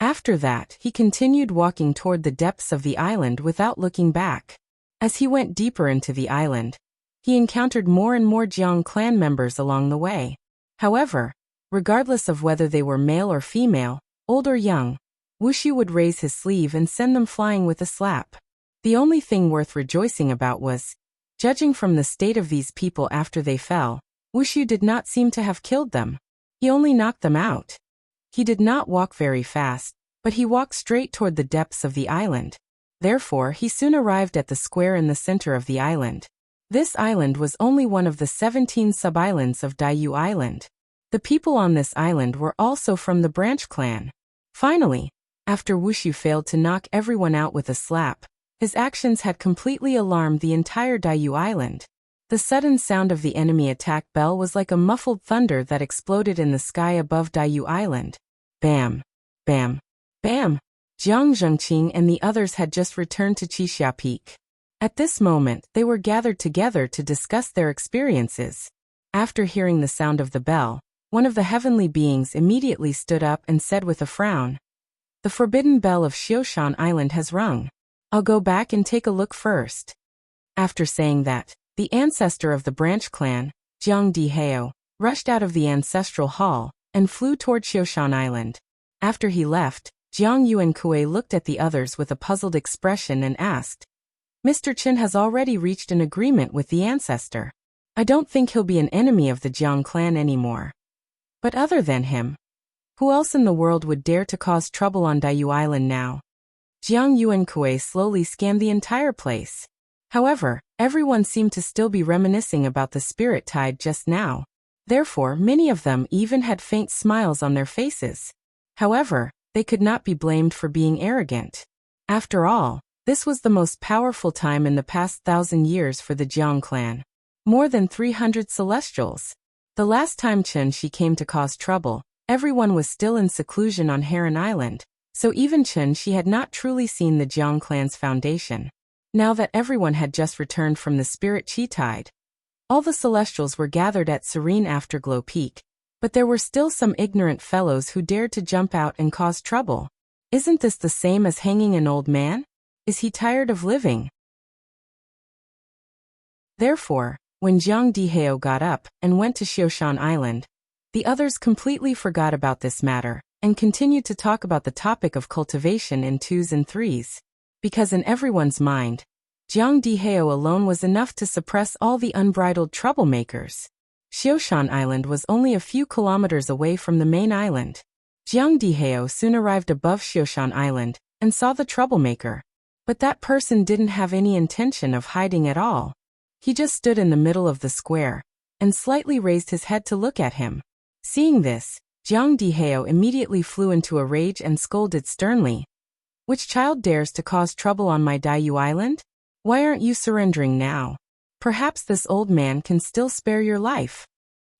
After that, he continued walking toward the depths of the island without looking back. As he went deeper into the island, he encountered more and more Jiang clan members along the way. However, regardless of whether they were male or female, old or young, Wuxu would raise his sleeve and send them flying with a slap. The only thing worth rejoicing about was, judging from the state of these people after they fell, Wuxu did not seem to have killed them. He only knocked them out. He did not walk very fast, but he walked straight toward the depths of the island. Therefore, he soon arrived at the square in the center of the island. This island was only one of the 17 sub-islands of Daiyu Island. The people on this island were also from the branch clan. Finally, after Wuxu failed to knock everyone out with a slap, his actions had completely alarmed the entire Daiyu Island. The sudden sound of the enemy attack bell was like a muffled thunder that exploded in the sky above Daiyu Island. Bam! Bam! Bam! Jiang Zhengqing and the others had just returned to Qixia Peak. At this moment, they were gathered together to discuss their experiences. After hearing the sound of the bell, one of the heavenly beings immediately stood up and said with a frown, "The forbidden bell of Xiushan Island has rung. I'll go back and take a look first." After saying that, the ancestor of the branch clan, Jiang Dihao, rushed out of the ancestral hall and flew toward Xiushan Island. After he left, Jiang Yuankui looked at the others with a puzzled expression and asked, "Mr. Chen has already reached an agreement with the ancestor. I don't think he'll be an enemy of the Jiang clan anymore. But other than him, who else in the world would dare to cause trouble on Daiyu Island now?" Jiang Yuankui slowly scanned the entire place. However, everyone seemed to still be reminiscing about the spirit tide just now. Therefore, many of them even had faint smiles on their faces. However, they could not be blamed for being arrogant. After all, this was the most powerful time in the past 1,000 years for the Jiang clan. More than 300 celestials. The last time Chen Shi came to cause trouble, everyone was still in seclusion on Heron Island, so even Chen Shi had not truly seen the Jiang clan's foundation. Now that everyone had just returned from the spirit chi tide, all the celestials were gathered at Serene Afterglow Peak. But there were still some ignorant fellows who dared to jump out and cause trouble. Isn't this the same as hanging an old man? Is he tired of living? Therefore, when Jiang Dihao got up and went to Xiushan Island, the others completely forgot about this matter and continued to talk about the topic of cultivation in 2s and 3s. Because in everyone's mind, Jiang Dihao alone was enough to suppress all the unbridled troublemakers. Xiushan Island was only a few kilometers away from the main island. Jiang Dihao soon arrived above Xiushan Island and saw the troublemaker. But that person didn't have any intention of hiding at all. He just stood in the middle of the square and slightly raised his head to look at him. Seeing this, Jiang Dihao immediately flew into a rage and scolded sternly. "Which child dares to cause trouble on my Daiyu Island? Why aren't you surrendering now? Perhaps this old man can still spare your life."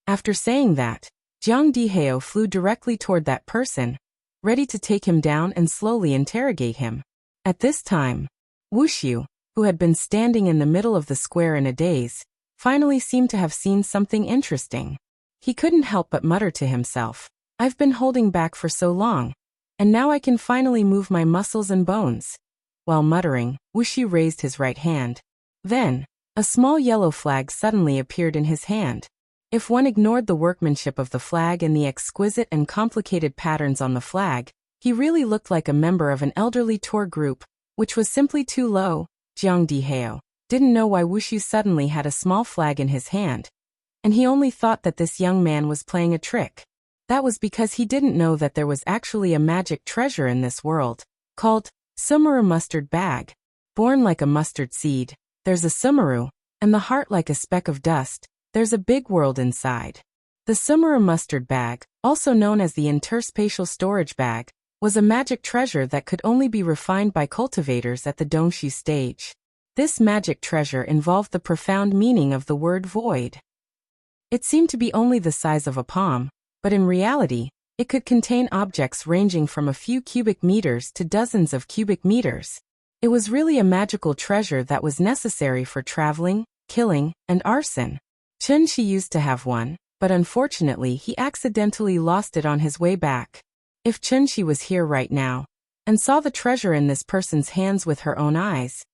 After saying that, Jiang Dihao flew directly toward that person, ready to take him down and slowly interrogate him. At this time, Wuxu, who had been standing in the middle of the square in a daze, finally seemed to have seen something interesting. He couldn't help but mutter to himself, "I've been holding back for so long, and now I can finally move my muscles and bones." While muttering, Wuxu raised his right hand. Then, a small yellow flag suddenly appeared in his hand. If one ignored the workmanship of the flag and the exquisite and complicated patterns on the flag, he really looked like a member of an elderly tour group, which was simply too low. Jiang Dihao didn't know why Wuxu suddenly had a small flag in his hand, and he only thought that this young man was playing a trick. That was because he didn't know that there was actually a magic treasure in this world, called Sumeru Mustard Bag. Born like a mustard seed, there's a Sumeru, and the heart like a speck of dust, there's a big world inside. The Sumeru Mustard Bag, also known as the Interspatial Storage Bag, was a magic treasure that could only be refined by cultivators at the Dongshu stage. This magic treasure involved the profound meaning of the word void. It seemed to be only the size of a palm, but in reality, it could contain objects ranging from a few cubic meters to dozens of cubic meters. It was really a magical treasure that was necessary for traveling, killing, and arson. Chen Shi used to have one, but unfortunately he accidentally lost it on his way back. If Chunshi was here right now, and saw the treasure in this person's hands with her own eyes,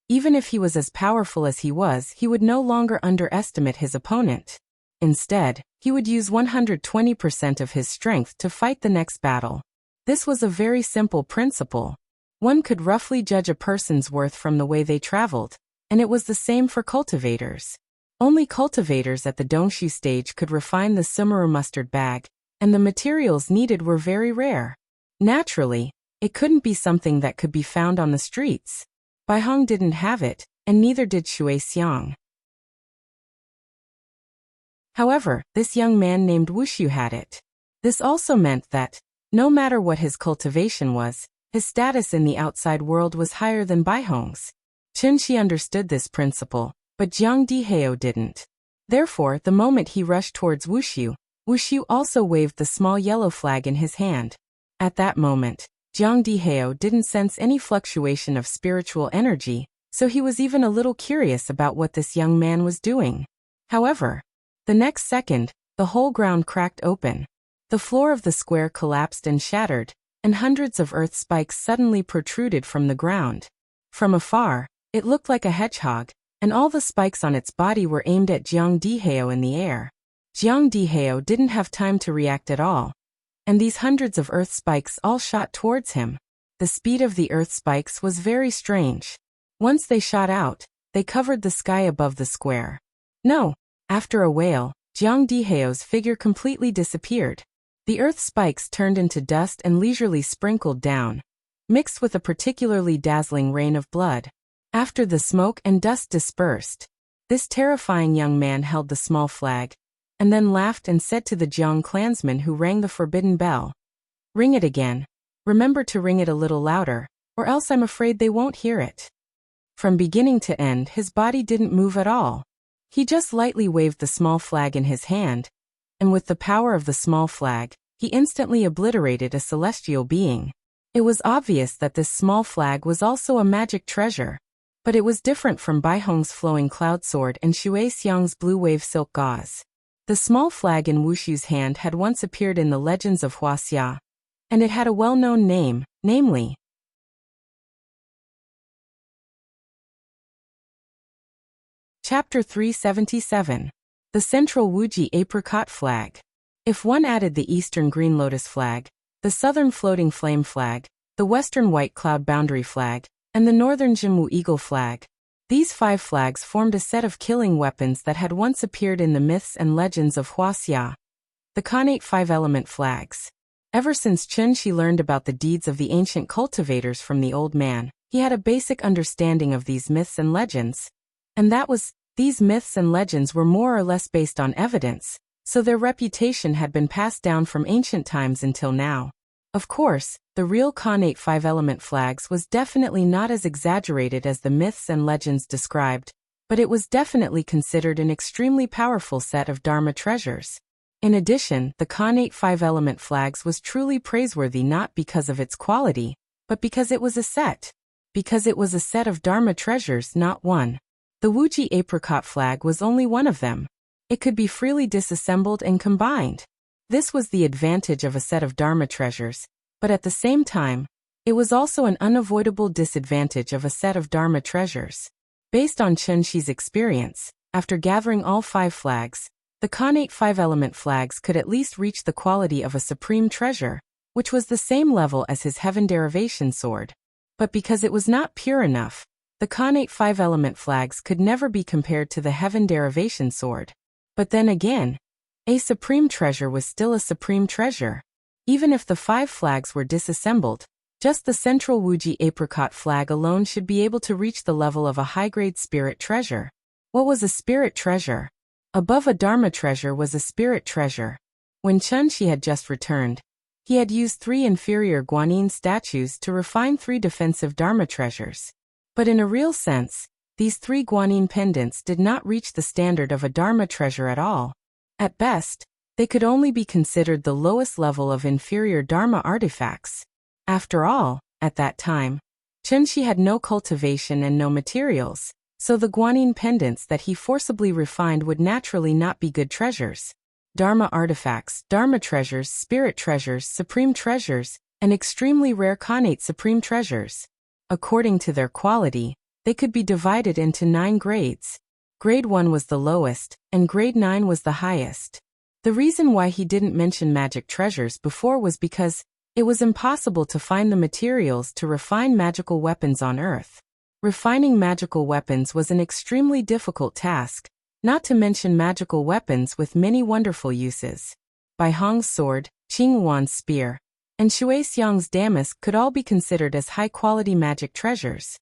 even if he was as powerful as he was, he would no longer underestimate his opponent. Instead, he would use 120% of his strength to fight the next battle. This was a very simple principle. One could roughly judge a person's worth from the way they traveled, and it was the same for cultivators. Only cultivators at the Dongshu stage could refine the Sumeru mustard bag, and the materials needed were very rare. Naturally, it couldn't be something that could be found on the streets. Baihong didn't have it, and neither did Shui Xiang. However, this young man named Wushu had it. This also meant that, no matter what his cultivation was, his status in the outside world was higher than Baihong's. Chunshi understood this principle, but Jiang Dihao didn't. Therefore, the moment he rushed towards Wushu, Wushu also waved the small yellow flag in his hand. At that moment, Jiang Dihao didn't sense any fluctuation of spiritual energy, so he was even a little curious about what this young man was doing. However, the next second, the whole ground cracked open. The floor of the square collapsed and shattered, and hundreds of earth spikes suddenly protruded from the ground. From afar, it looked like a hedgehog, and all the spikes on its body were aimed at Jiang Dihao in the air. Jiang Dihao didn't have time to react at all, and these hundreds of earth spikes all shot towards him. The speed of the earth spikes was very strange. Once they shot out, they covered the sky above the square. No, after a wail, Jiang Dihao's figure completely disappeared. The earth spikes turned into dust and leisurely sprinkled down, mixed with a particularly dazzling rain of blood. After the smoke and dust dispersed, this terrifying young man held the small flag, and then laughed and said to the Jiang clansman who rang the forbidden bell, "Ring it again. Remember to ring it a little louder, or else I'm afraid they won't hear it." From beginning to end, his body didn't move at all. He just lightly waved the small flag in his hand, and with the power of the small flag, he instantly obliterated a celestial being. It was obvious that this small flag was also a magic treasure, but it was different from Baihong's flowing cloud sword and Shui Xiang's blue wave silk gauze. The small flag in Wushu's hand had once appeared in the legends of Huaxia, and it had a well-known name, namely Chapter 377. The Central Wuji Apricot Flag. If one added the Eastern Green Lotus Flag, the Southern Floating Flame Flag, the Western White Cloud Boundary Flag, and the Northern Jimmu Eagle Flag, these 5 flags formed a set of killing weapons that had once appeared in the myths and legends of Huaxia, the Khanate 5-element flags. Ever since Chunshi learned about the deeds of the ancient cultivators from the old man, he had a basic understanding of these myths and legends. And that was, these myths and legends were more or less based on evidence, so their reputation had been passed down from ancient times until now. Of course, the real Khanate 5-element flags was definitely not as exaggerated as the myths and legends described, but it was definitely considered an extremely powerful set of Dharma treasures. In addition, the Khanate 5-element flags was truly praiseworthy not because of its quality, but because it was a set. Because it was a set of Dharma treasures, not one. The Wuji apricot flag was only one of them. It could be freely disassembled and combined. This was the advantage of a set of Dharma treasures, but at the same time, it was also an unavoidable disadvantage of a set of Dharma treasures. Based on Chunshi's experience, after gathering all 5 flags, the Khanate 5-element flags could at least reach the quality of a supreme treasure, which was the same level as his Heaven Derivation sword. But because it was not pure enough, the Khanate 5-element flags could never be compared to the Heaven Derivation sword. But then again, a supreme treasure was still a supreme treasure. Even if the 5 flags were disassembled, just the central Wuji apricot flag alone should be able to reach the level of a high-grade spirit treasure. What was a spirit treasure? Above a Dharma treasure was a spirit treasure. When Chunshi had just returned, he had used 3 inferior Guanyin statues to refine 3 defensive Dharma treasures. But in a real sense, these 3 Guanyin pendants did not reach the standard of a Dharma treasure at all. At best, they could only be considered the lowest level of inferior Dharma artifacts. After all, at that time, Chunshi had no cultivation and no materials, so the Guanyin pendants that he forcibly refined would naturally not be good treasures. Dharma artifacts, Dharma treasures, spirit treasures, supreme treasures, and extremely rare Khanate supreme treasures. According to their quality, they could be divided into 9 grades. Grade 1 was the lowest, and grade 9 was the highest. The reason why he didn't mention magic treasures before was because it was impossible to find the materials to refine magical weapons on Earth. Refining magical weapons was an extremely difficult task, not to mention magical weapons with many wonderful uses. Bai Hong's sword, Qing Wan's spear, and Shui Xiang's damask could all be considered as high-quality magic treasures.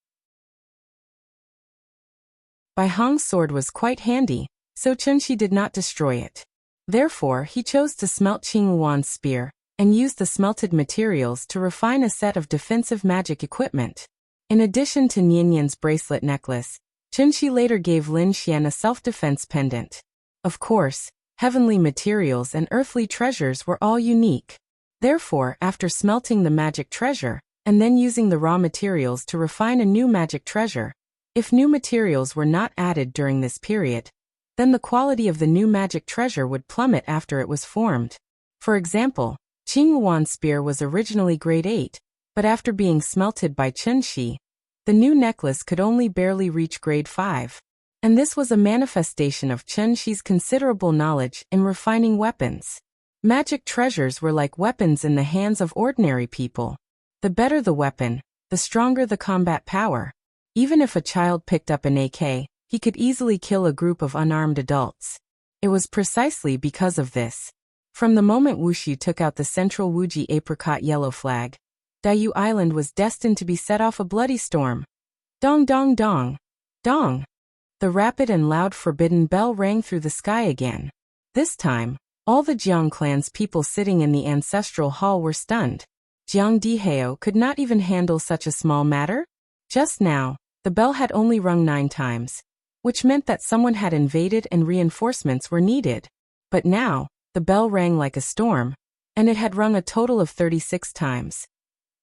Bai Hong's sword was quite handy, so Chunxi did not destroy it. Therefore, he chose to smelt Qing Wan's spear, and use the smelted materials to refine a set of defensive magic equipment. In addition to Nianyan's bracelet necklace, Chunxi later gave Lin Xian a self-defense pendant. Of course, heavenly materials and earthly treasures were all unique. Therefore, after smelting the magic treasure, and then using the raw materials to refine a new magic treasure, if new materials were not added during this period, then the quality of the new magic treasure would plummet after it was formed. For example, Qing Wan's spear was originally grade 8, but after being smelted by Chunxi, the new necklace could only barely reach grade 5. And this was a manifestation of Chunxi's considerable knowledge in refining weapons. Magic treasures were like weapons in the hands of ordinary people. The better the weapon, the stronger the combat power. Even if a child picked up an AK, he could easily kill a group of unarmed adults. It was precisely because of this. From the moment Wushu took out the central Wuji apricot yellow flag, Daiyu Island was destined to be set off a bloody storm. Dong dong dong. Dong. The rapid and loud forbidden bell rang through the sky again. This time, all the Jiang clan's people sitting in the ancestral hall were stunned. Jiang Dihao could not even handle such a small matter. Just now, the bell had only rung 9 times, which meant that someone had invaded and reinforcements were needed. But now, the bell rang like a storm, and it had rung a total of 36 times.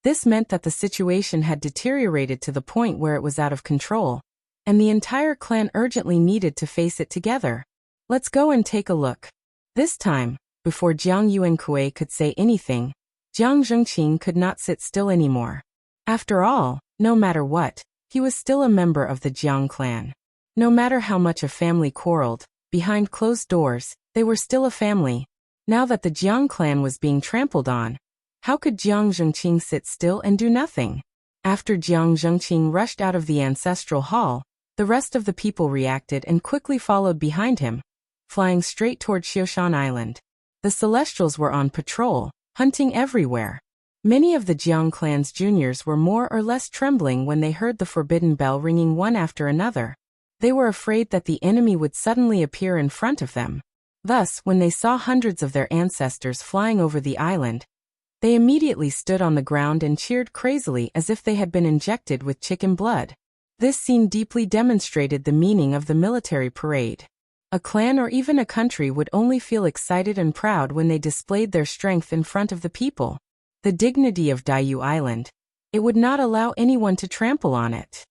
This meant that the situation had deteriorated to the point where it was out of control, and the entire clan urgently needed to face it together. Let's go and take a look. This time, before Jiang Yuankui could say anything, Jiang Zhengqing could not sit still anymore. After all, no matter what, he was still a member of the Jiang clan. No matter how much a family quarreled, behind closed doors, they were still a family. Now that the Jiang clan was being trampled on, how could Jiang Zhengqing sit still and do nothing? After Jiang Zhengqing rushed out of the ancestral hall, the rest of the people reacted and quickly followed behind him, flying straight toward Xiushan Island. The Celestials were on patrol, hunting everywhere. Many of the Jiang clan's juniors were more or less trembling when they heard the forbidden bell ringing one after another. They were afraid that the enemy would suddenly appear in front of them. Thus, when they saw hundreds of their ancestors flying over the island, they immediately stood on the ground and cheered crazily as if they had been injected with chicken blood. This scene deeply demonstrated the meaning of the military parade. A clan or even a country would only feel excited and proud when they displayed their strength in front of the people. The dignity of Daiyu Island. It would not allow anyone to trample on it.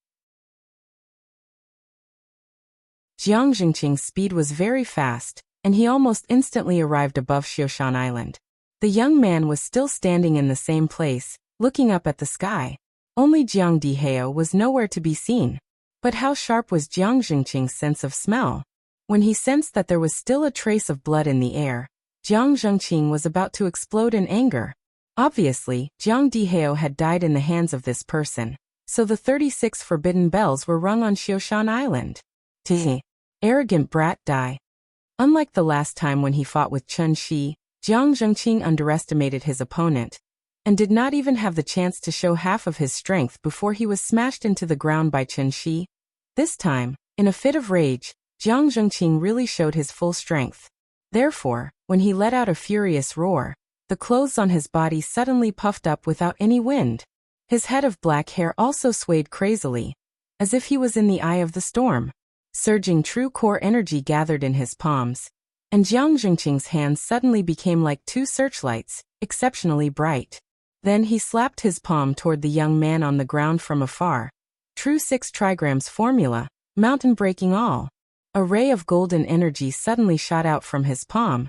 Jiang Zhengqing's speed was very fast, and he almost instantly arrived above Xiushan Island. The young man was still standing in the same place, looking up at the sky. Only Jiang Dihao was nowhere to be seen. But how sharp was Jiang Zhengqing's sense of smell? When he sensed that there was still a trace of blood in the air, Jiang Zhengqing was about to explode in anger. Obviously, Jiang Dihao had died in the hands of this person, so the 36 forbidden bells were rung on Xiushan Island. Tih! Arrogant brat, die. Unlike the last time when he fought with Chun Shi, Jiang Zhengqing underestimated his opponent, and did not even have the chance to show half of his strength before he was smashed into the ground by Chun Shi. This time, in a fit of rage, Jiang Zhengqing really showed his full strength. Therefore, when he let out a furious roar, the clothes on his body suddenly puffed up without any wind. His head of black hair also swayed crazily, as if he was in the eye of the storm. Surging true core energy gathered in his palms, and Jiang Zhengqing's hands suddenly became like 2 searchlights, exceptionally bright. Then he slapped his palm toward the young man on the ground from afar. True 6 trigrams formula, mountain breaking all. A ray of golden energy suddenly shot out from his palm,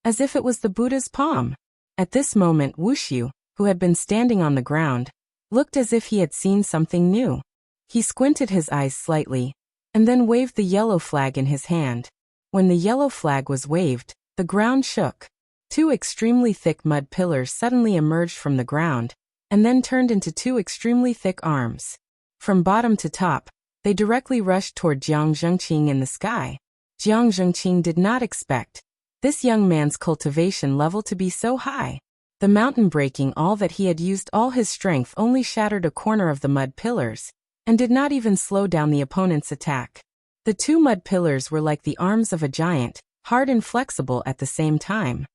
as if it was the Buddha's palm. At this moment Wushu, who had been standing on the ground, looked as if he had seen something new. He squinted his eyes slightly, and then waved the yellow flag in his hand. When the yellow flag was waved, the ground shook. 2 extremely thick mud pillars suddenly emerged from the ground, and then turned into 2 extremely thick arms. From bottom to top, they directly rushed toward Jiang Zhengqing in the sky. Jiang Zhengqing did not expect this young man's cultivation level to be so high. The mountain breaking all that he had used all his strength only shattered a corner of the mud pillars, and did not even slow down the opponent's attack. The 2 mud pillars were like the arms of a giant, hard and flexible at the same time.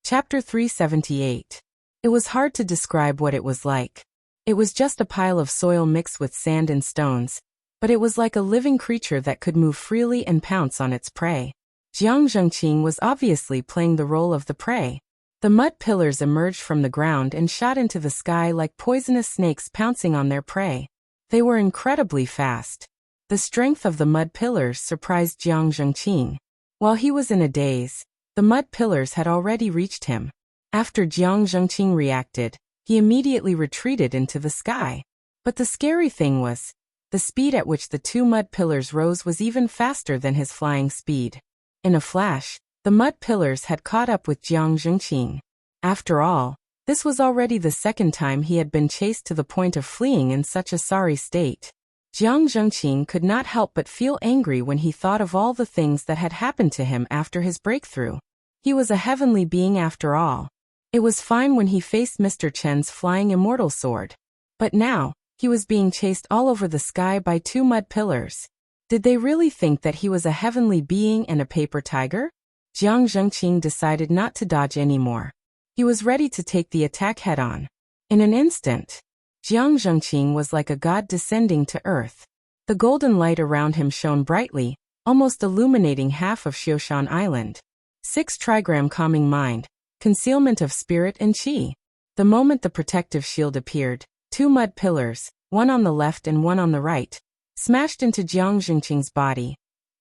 Chapter 378. It was hard to describe what it was like. It was just a pile of soil mixed with sand and stones, but it was like a living creature that could move freely and pounce on its prey. Jiang Zhengqing was obviously playing the role of the prey. The mud pillars emerged from the ground and shot into the sky like poisonous snakes pouncing on their prey. They were incredibly fast. The strength of the mud pillars surprised Jiang Zhengqing. While he was in a daze, the mud pillars had already reached him. After Jiang Zhengqing reacted, he immediately retreated into the sky. But the scary thing was, the speed at which the 2 mud pillars rose was even faster than his flying speed. In a flash, the mud pillars had caught up with Jiang Zhengqing. After all, this was already the 2nd time he had been chased to the point of fleeing in such a sorry state. Jiang Zhengqing could not help but feel angry when he thought of all the things that had happened to him after his breakthrough. He was a heavenly being after all. It was fine when he faced Mr. Chen's flying immortal sword. But now, he was being chased all over the sky by 2 mud pillars. Did they really think that he was a heavenly being and a paper tiger? Jiang Zhengqing decided not to dodge anymore. He was ready to take the attack head-on. In an instant, Jiang Zhengqing was like a god descending to earth. The golden light around him shone brightly, almost illuminating half of Xiushan Island. 6 trigram calming mind, concealment of spirit and qi. The moment the protective shield appeared, 2 mud pillars, one on the left and one on the right, smashed into Jiang Zhengqing's body.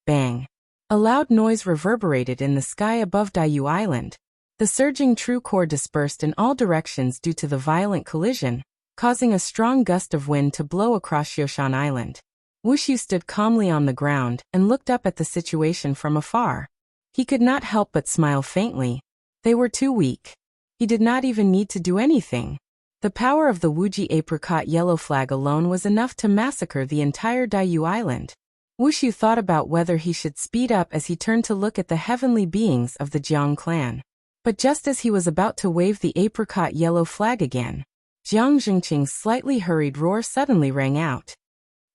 Bang! A loud noise reverberated in the sky above Daiyu Island. The surging true core dispersed in all directions due to the violent collision, causing a strong gust of wind to blow across Xiushan Island. Wushu stood calmly on the ground and looked up at the situation from afar. He could not help but smile faintly. They were too weak. He did not even need to do anything. The power of the Wuji apricot yellow flag alone was enough to massacre the entire Daiyu Island. Wushu thought about whether he should speed up as he turned to look at the heavenly beings of the Jiang clan. But just as he was about to wave the apricot yellow flag again, Jiang Zhengqing's slightly hurried roar suddenly rang out.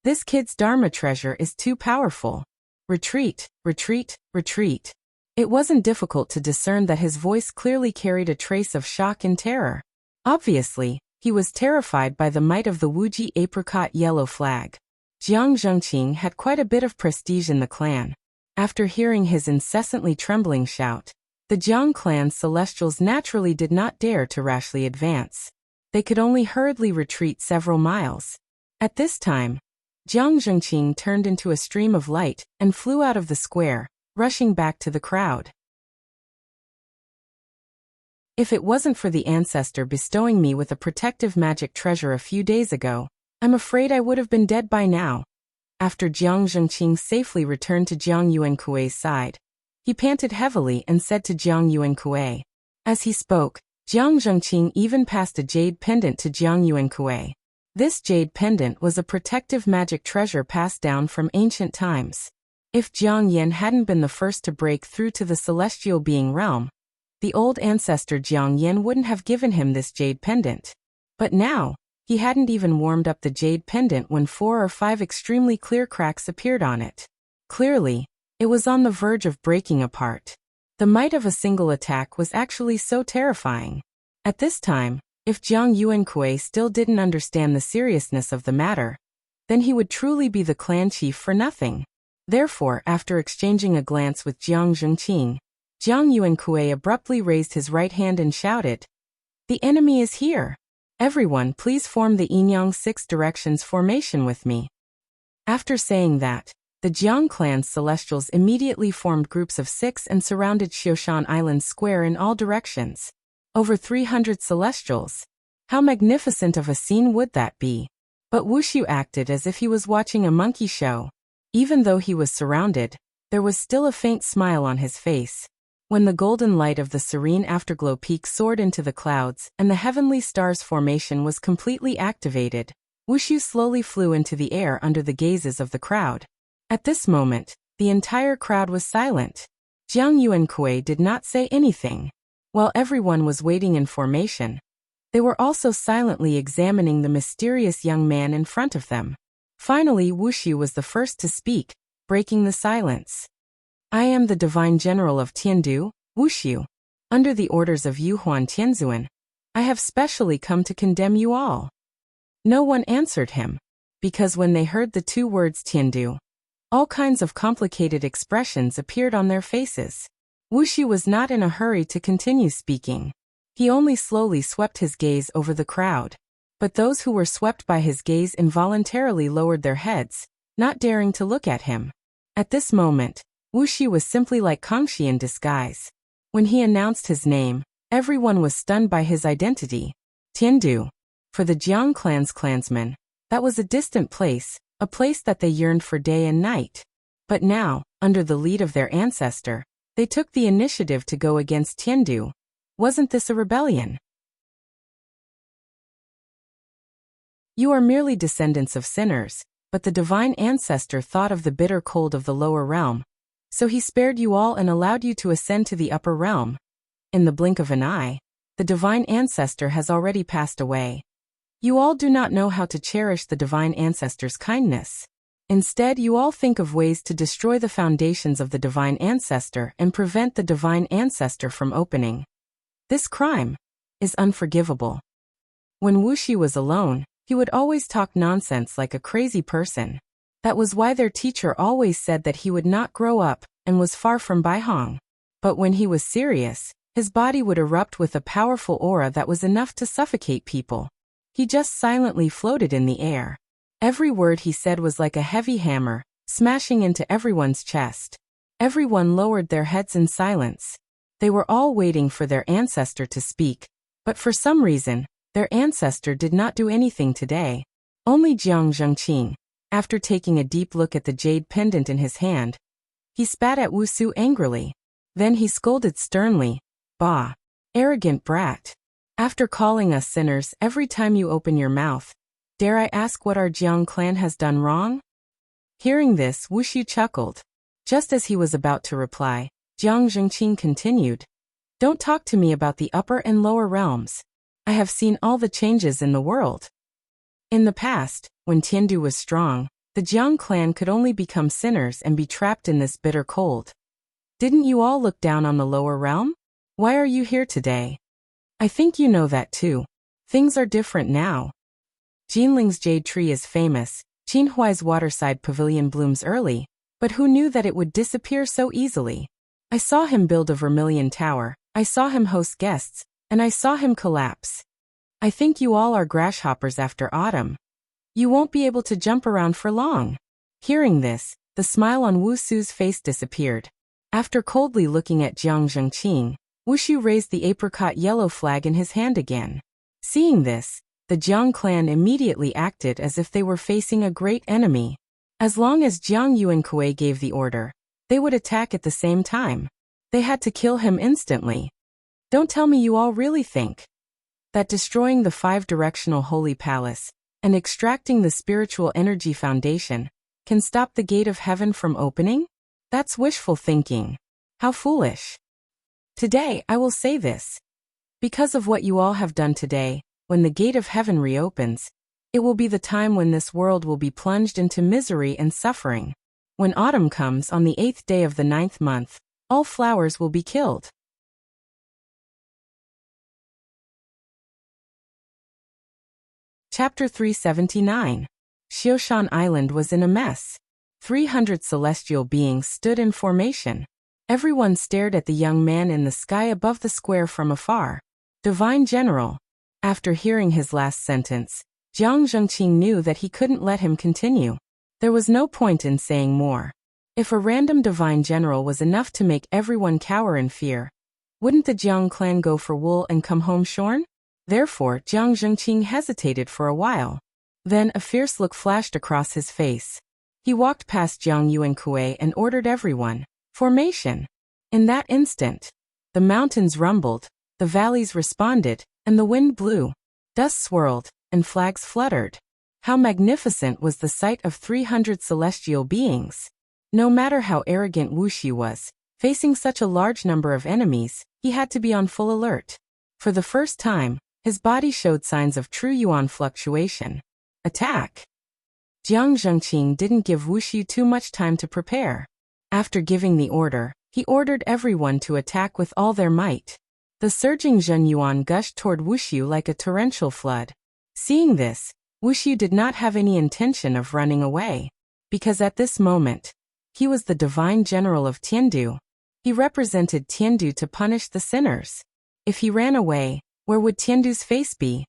This kid's Dharma treasure is too powerful. Retreat, retreat, retreat. It wasn't difficult to discern that his voice clearly carried a trace of shock and terror. Obviously, he was terrified by the might of the Wuji apricot yellow flag. Jiang Zhengqing had quite a bit of prestige in the clan. After hearing his incessantly trembling shout, the Jiang clan's celestials naturally did not dare to rashly advance. They could only hurriedly retreat several miles. At this time, Jiang Zhengqing turned into a stream of light and flew out of the square, rushing back to the crowd. If it wasn't for the ancestor bestowing me with a protective magic treasure a few days ago, I'm afraid I would have been dead by now. After Jiang Zhengqing safely returned to Jiang Yuankuei's side, he panted heavily and said to Jiang Yuankuei. As he spoke, Jiang Zhengqing even passed a jade pendant to Jiang Yuankuei. This jade pendant was a protective magic treasure passed down from ancient times. If Jiang Yan hadn't been the first to break through to the celestial being realm, the old ancestor Jiang Yan wouldn't have given him this jade pendant. But now, he hadn't even warmed up the jade pendant when 4 or 5 extremely clear cracks appeared on it. Clearly, it was on the verge of breaking apart. The might of a single attack was actually so terrifying. At this time, if Jiang Yuankuei still didn't understand the seriousness of the matter, then he would truly be the clan chief for nothing. Therefore, after exchanging a glance with Jiang Zhengqing, Jiang Yuankuei abruptly raised his right hand and shouted, "The enemy is here! Everyone please form the Yin-Yang 6 directions formation with me." After saying that, The Jiang clan's celestials immediately formed groups of 6 and surrounded Xiushan Island Square in all directions. Over 300 celestials. How magnificent of a scene would that be? But Wushu acted as if he was watching a monkey show. Even though he was surrounded, there was still a faint smile on his face. When the golden light of the serene afterglow peak soared into the clouds and the heavenly stars formation was completely activated, Wushu slowly flew into the air under the gazes of the crowd. At this moment, the entire crowd was silent. Jiang Yuankui did not say anything. While everyone was waiting in formation, they were also silently examining the mysterious young man in front of them. Finally, Wushu was the first to speak, breaking the silence. I am the Divine General of Tiandu, Wushu. Under the orders of Yuhuan Tianzuan, I have specially come to condemn you all. No one answered him, because when they heard the 2 words Tiandu, all kinds of complicated expressions appeared on their faces. Wushu was not in a hurry to continue speaking. He only slowly swept his gaze over the crowd. But those who were swept by his gaze involuntarily lowered their heads, not daring to look at him. At this moment, Wushu was simply like Kangxi in disguise. When he announced his name, everyone was stunned by his identity. Tiandu. For the Jiang clan's clansmen, that was a distant place, a place that they yearned for day and night. But now, under the lead of their ancestor, they took the initiative to go against Tiandu. Wasn't this a rebellion? You are merely descendants of sinners, but the divine ancestor thought of the bitter cold of the lower realm. So he spared you all and allowed you to ascend to the upper realm. In the blink of an eye, the divine ancestor has already passed away. You all do not know how to cherish the divine ancestor's kindness. Instead, you all think of ways to destroy the foundations of the divine ancestor and prevent the divine ancestor from opening. This crime is unforgivable. When Wushu was alone, he would always talk nonsense like a crazy person. That was why their teacher always said that he would not grow up and was far from Baihong. But when he was serious, his body would erupt with a powerful aura that was enough to suffocate people. He just silently floated in the air. Every word he said was like a heavy hammer, smashing into everyone's chest. Everyone lowered their heads in silence. They were all waiting for their ancestor to speak, but for some reason, their ancestor did not do anything today. Only Jiang Zhengqing, after taking a deep look at the jade pendant in his hand, he spat at Wushu angrily. Then he scolded sternly, "Bah! Arrogant brat! After calling us sinners every time you open your mouth, dare I ask what our Jiang clan has done wrong?" Hearing this, Wushu chuckled. Just as he was about to reply, Jiang Zhengqing continued, "Don't talk to me about the upper and lower realms. I have seen all the changes in the world. In the past, when Tiandu was strong, the Jiang clan could only become sinners and be trapped in this bitter cold. Didn't you all look down on the lower realm? Why are you here today? I think you know that too. Things are different now. Jinling's jade tree is famous, Qinhuai's waterside pavilion blooms early, but who knew that it would disappear so easily? I saw him build a vermilion tower, I saw him host guests, and I saw him collapse. I think you all are grasshoppers after autumn. You won't be able to jump around for long." Hearing this, the smile on Wushu's face disappeared. After coldly looking at Jiang Zhengqing, Wushu raised the apricot yellow flag in his hand again. Seeing this, the Jiang clan immediately acted as if they were facing a great enemy. As long as Jiang Yuankui gave the order, they would attack at the same time. They had to kill him instantly. Don't tell me you all really think that destroying the 5-directional holy palace and extracting the spiritual energy foundation can stop the gate of heaven from opening? That's wishful thinking. How foolish. Today, I will say this. Because of what you all have done today, when the gate of heaven reopens, it will be the time when this world will be plunged into misery and suffering. When autumn comes on the 8th day of the 9th month, all flowers will be killed. Chapter 379. Xiushan Island was in a mess. 300 celestial beings stood in formation. Everyone stared at the young man in the sky above the square from afar. Divine General. After hearing his last sentence, Jiang Zhengqing knew that he couldn't let him continue. There was no point in saying more. If a random divine general was enough to make everyone cower in fear, wouldn't the Jiang clan go for wool and come home shorn? Therefore, Jiang Zhengqing hesitated for a while. Then a fierce look flashed across his face. He walked past Jiang Yuankui and ordered everyone, "Formation!" In that instant, the mountains rumbled, the valleys responded, and the wind blew. Dust swirled, and flags fluttered. How magnificent was the sight of 300 celestial beings! No matter how arrogant Wuxi was, facing such a large number of enemies, he had to be on full alert. For the first time, his body showed signs of true yuan fluctuation. Attack! Jiang Zhengqing didn't give Wuxi too much time to prepare. After giving the order, he ordered everyone to attack with all their might. The surging Zhen Yuan gushed toward Wuxi like a torrential flood. Seeing this, Wuxi did not have any intention of running away, because at this moment, he was the divine general of Tiandu. He represented Tiandu to punish the sinners. If he ran away, where would Tiandu's face be?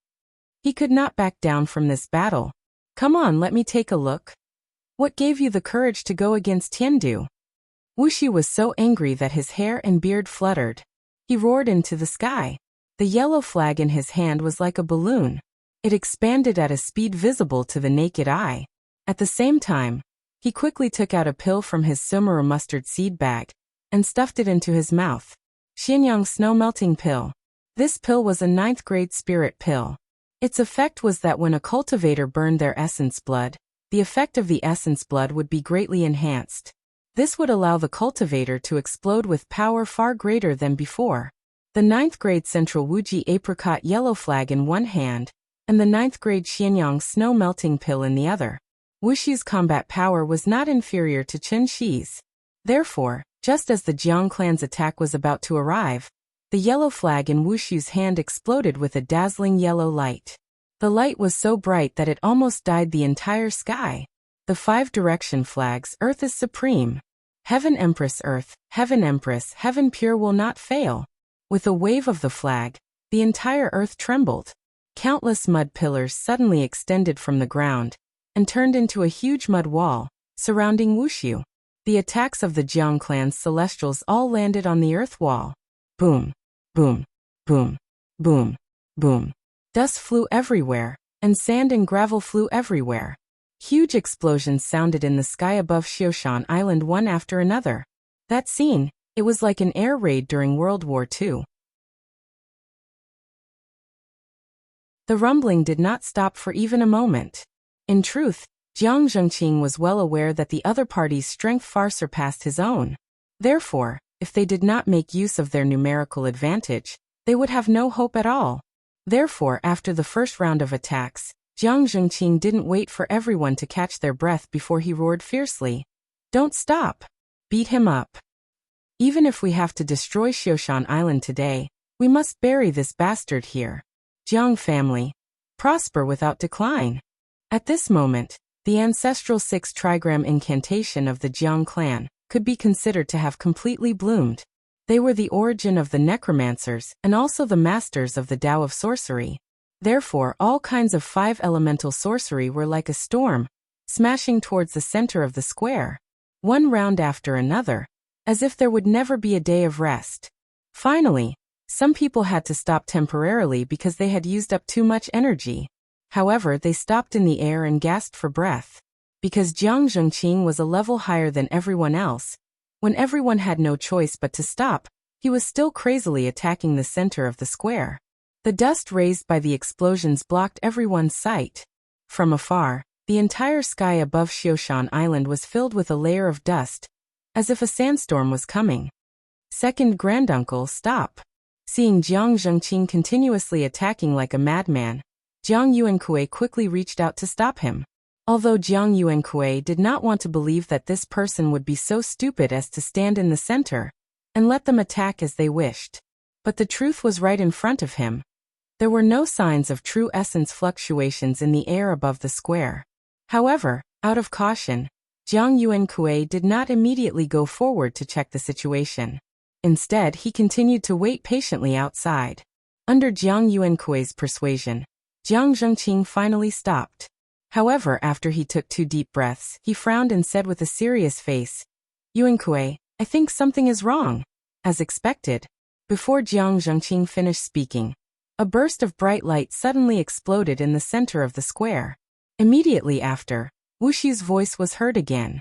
He could not back down from this battle. "Come on, let me take a look. What gave you the courage to go against Tiandu?" Wuxi was so angry that his hair and beard fluttered. He roared into the sky. The yellow flag in his hand was like a balloon. It expanded at a speed visible to the naked eye. At the same time, he quickly took out a pill from his sumaru mustard seed bag and stuffed it into his mouth. Xianyang Snow Melting Pill. This pill was a 9th grade spirit pill. Its effect was that when a cultivator burned their essence blood, the effect of the essence blood would be greatly enhanced. This would allow the cultivator to explode with power far greater than before. The 9th grade Central Wuji Apricot Yellow Flag in one hand, and the 9th grade Xianyang Snow Melting Pill in the other. Wuxi's combat power was not inferior to Chen Xi's. Therefore, just as the Jiang clan's attack was about to arrive, the yellow flag in Wuxi's hand exploded with a dazzling yellow light. The light was so bright that it almost dyed the entire sky. The 5 direction flags, Earth is supreme. Heaven Empress Earth, Heaven Empress, Heaven pure will not fail. With a wave of the flag, the entire earth trembled. Countless mud pillars suddenly extended from the ground and turned into a huge mud wall, surrounding Wuxiu. The attacks of the Jiang clan's celestials all landed on the earth wall. Boom, boom, boom, boom, boom. Dust flew everywhere, and sand and gravel flew everywhere. Huge explosions sounded in the sky above Xioshan Island one after another. That scene, it was like an air raid during World War II. The rumbling did not stop for even a moment. In truth, Jiang Zhengqing was well aware that the other party's strength far surpassed his own. Therefore, if they did not make use of their numerical advantage, they would have no hope at all. Therefore, after the first round of attacks, Jiang Zhengqing didn't wait for everyone to catch their breath before he roared fiercely. "Don't stop! Beat him up! Even if we have to destroy Xioshan Island today, we must bury this bastard here. Jiang family, prosper without decline." At this moment, the ancestral 6 trigram incantation of the Jiang clan could be considered to have completely bloomed. They were the origin of the necromancers and also the masters of the Tao of sorcery. Therefore, all kinds of 5 elemental sorcery were like a storm, smashing towards the center of the square, one round after another, as if there would never be a day of rest. Finally, some people had to stop temporarily because they had used up too much energy. However, they stopped in the air and gasped for breath. Because Jiang Zhengqing was a level higher than everyone else, when everyone had no choice but to stop, he was still crazily attacking the center of the square. The dust raised by the explosions blocked everyone's sight. From afar, the entire sky above Xioshan Island was filled with a layer of dust, as if a sandstorm was coming. Second granduncle, stop. Seeing Jiang Zhengqing continuously attacking like a madman, Jiang Yuankui quickly reached out to stop him. Although Jiang Yuankui did not want to believe that this person would be so stupid as to stand in the center and let them attack as they wished. But the truth was right in front of him. There were no signs of true essence fluctuations in the air above the square. However, out of caution, Jiang Yuankui did not immediately go forward to check the situation. Instead, he continued to wait patiently outside. Under Jiang Yuankui's persuasion, Jiang Zhengqing finally stopped. However, after he took 2 deep breaths, he frowned and said with a serious face, Yuankui, I think something is wrong. As expected, before Jiang Zhengqing finished speaking, a burst of bright light suddenly exploded in the center of the square. Immediately after, Wuxiu's voice was heard again.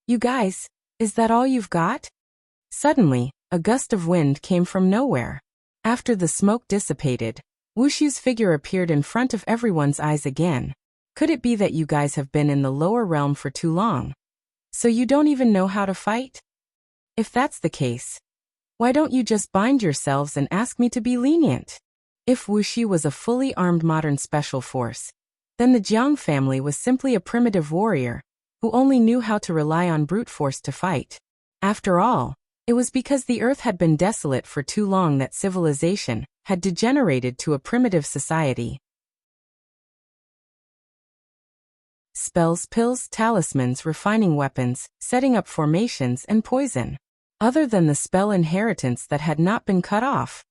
You guys, is that all you've got? Suddenly, a gust of wind came from nowhere. After the smoke dissipated, Wuxiu's figure appeared in front of everyone's eyes again. Could it be that you guys have been in the lower realm for too long? So you don't even know how to fight? If that's the case, why don't you just bind yourselves and ask me to be lenient? If Wuxiu was a fully armed modern special force, then the Jiang family was simply a primitive warrior who only knew how to rely on brute force to fight. After all, it was because the earth had been desolate for too long that civilization had degenerated to a primitive society. Spells, pills, talismans, refining weapons, setting up formations, and poison. Other than the spell inheritance that had not been cut off,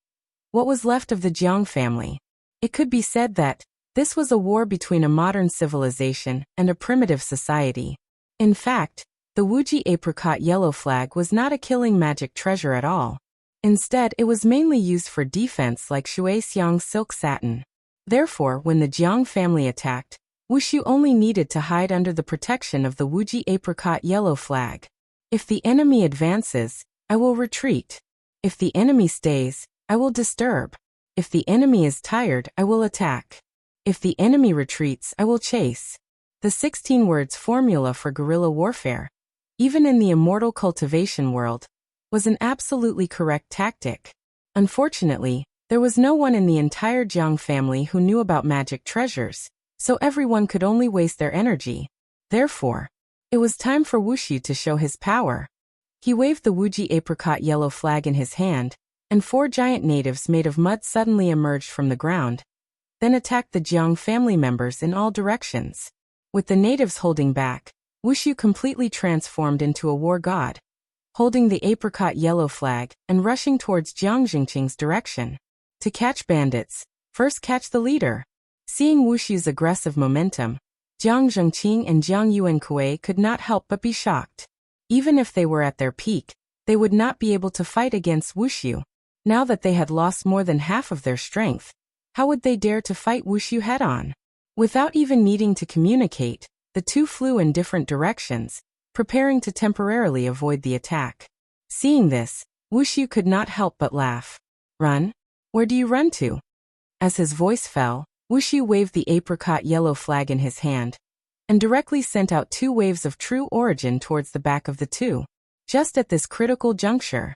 what was left of the Jiang family? It could be said that this was a war between a modern civilization and a primitive society. In fact, the Wuji apricot yellow flag was not a killing magic treasure at all. Instead, it was mainly used for defense like shui xiang silk satin. Therefore, when the Jiang family attacked, Wuxiu only needed to hide under the protection of the Wuji apricot yellow flag. If the enemy advances, I will retreat. If the enemy stays, I will disturb. If the enemy is tired, I will attack. If the enemy retreats, I will chase. The 16 words formula for guerrilla warfare, even in the immortal cultivation world, was an absolutely correct tactic. Unfortunately, there was no one in the entire Jiang family who knew about magic treasures, so everyone could only waste their energy. Therefore, it was time for Wuxiu to show his power. He waved the Wuji apricot yellow flag in his hand, and 4 giant natives made of mud suddenly emerged from the ground, then attacked the Jiang family members in all directions. With the natives holding back, Wuxiu completely transformed into a war god, holding the apricot yellow flag and rushing towards Jiang Zhengqing's direction. To catch bandits, first catch the leader. Seeing Wuxiu's aggressive momentum, Jiang Zhengqing and Jiang Yuankui could not help but be shocked. Even if they were at their peak, they would not be able to fight against Wuxiu. Now that they had lost more than half of their strength, how would they dare to fight Wuxiu head-on? Without even needing to communicate, the two flew in different directions, preparing to temporarily avoid the attack. Seeing this, Wuxiu could not help but laugh. Run? Where do you run to? As his voice fell, Wuxiu waved the apricot yellow flag in his hand, and directly sent out 2 waves of true origin towards the back of the two. Just at this critical juncture,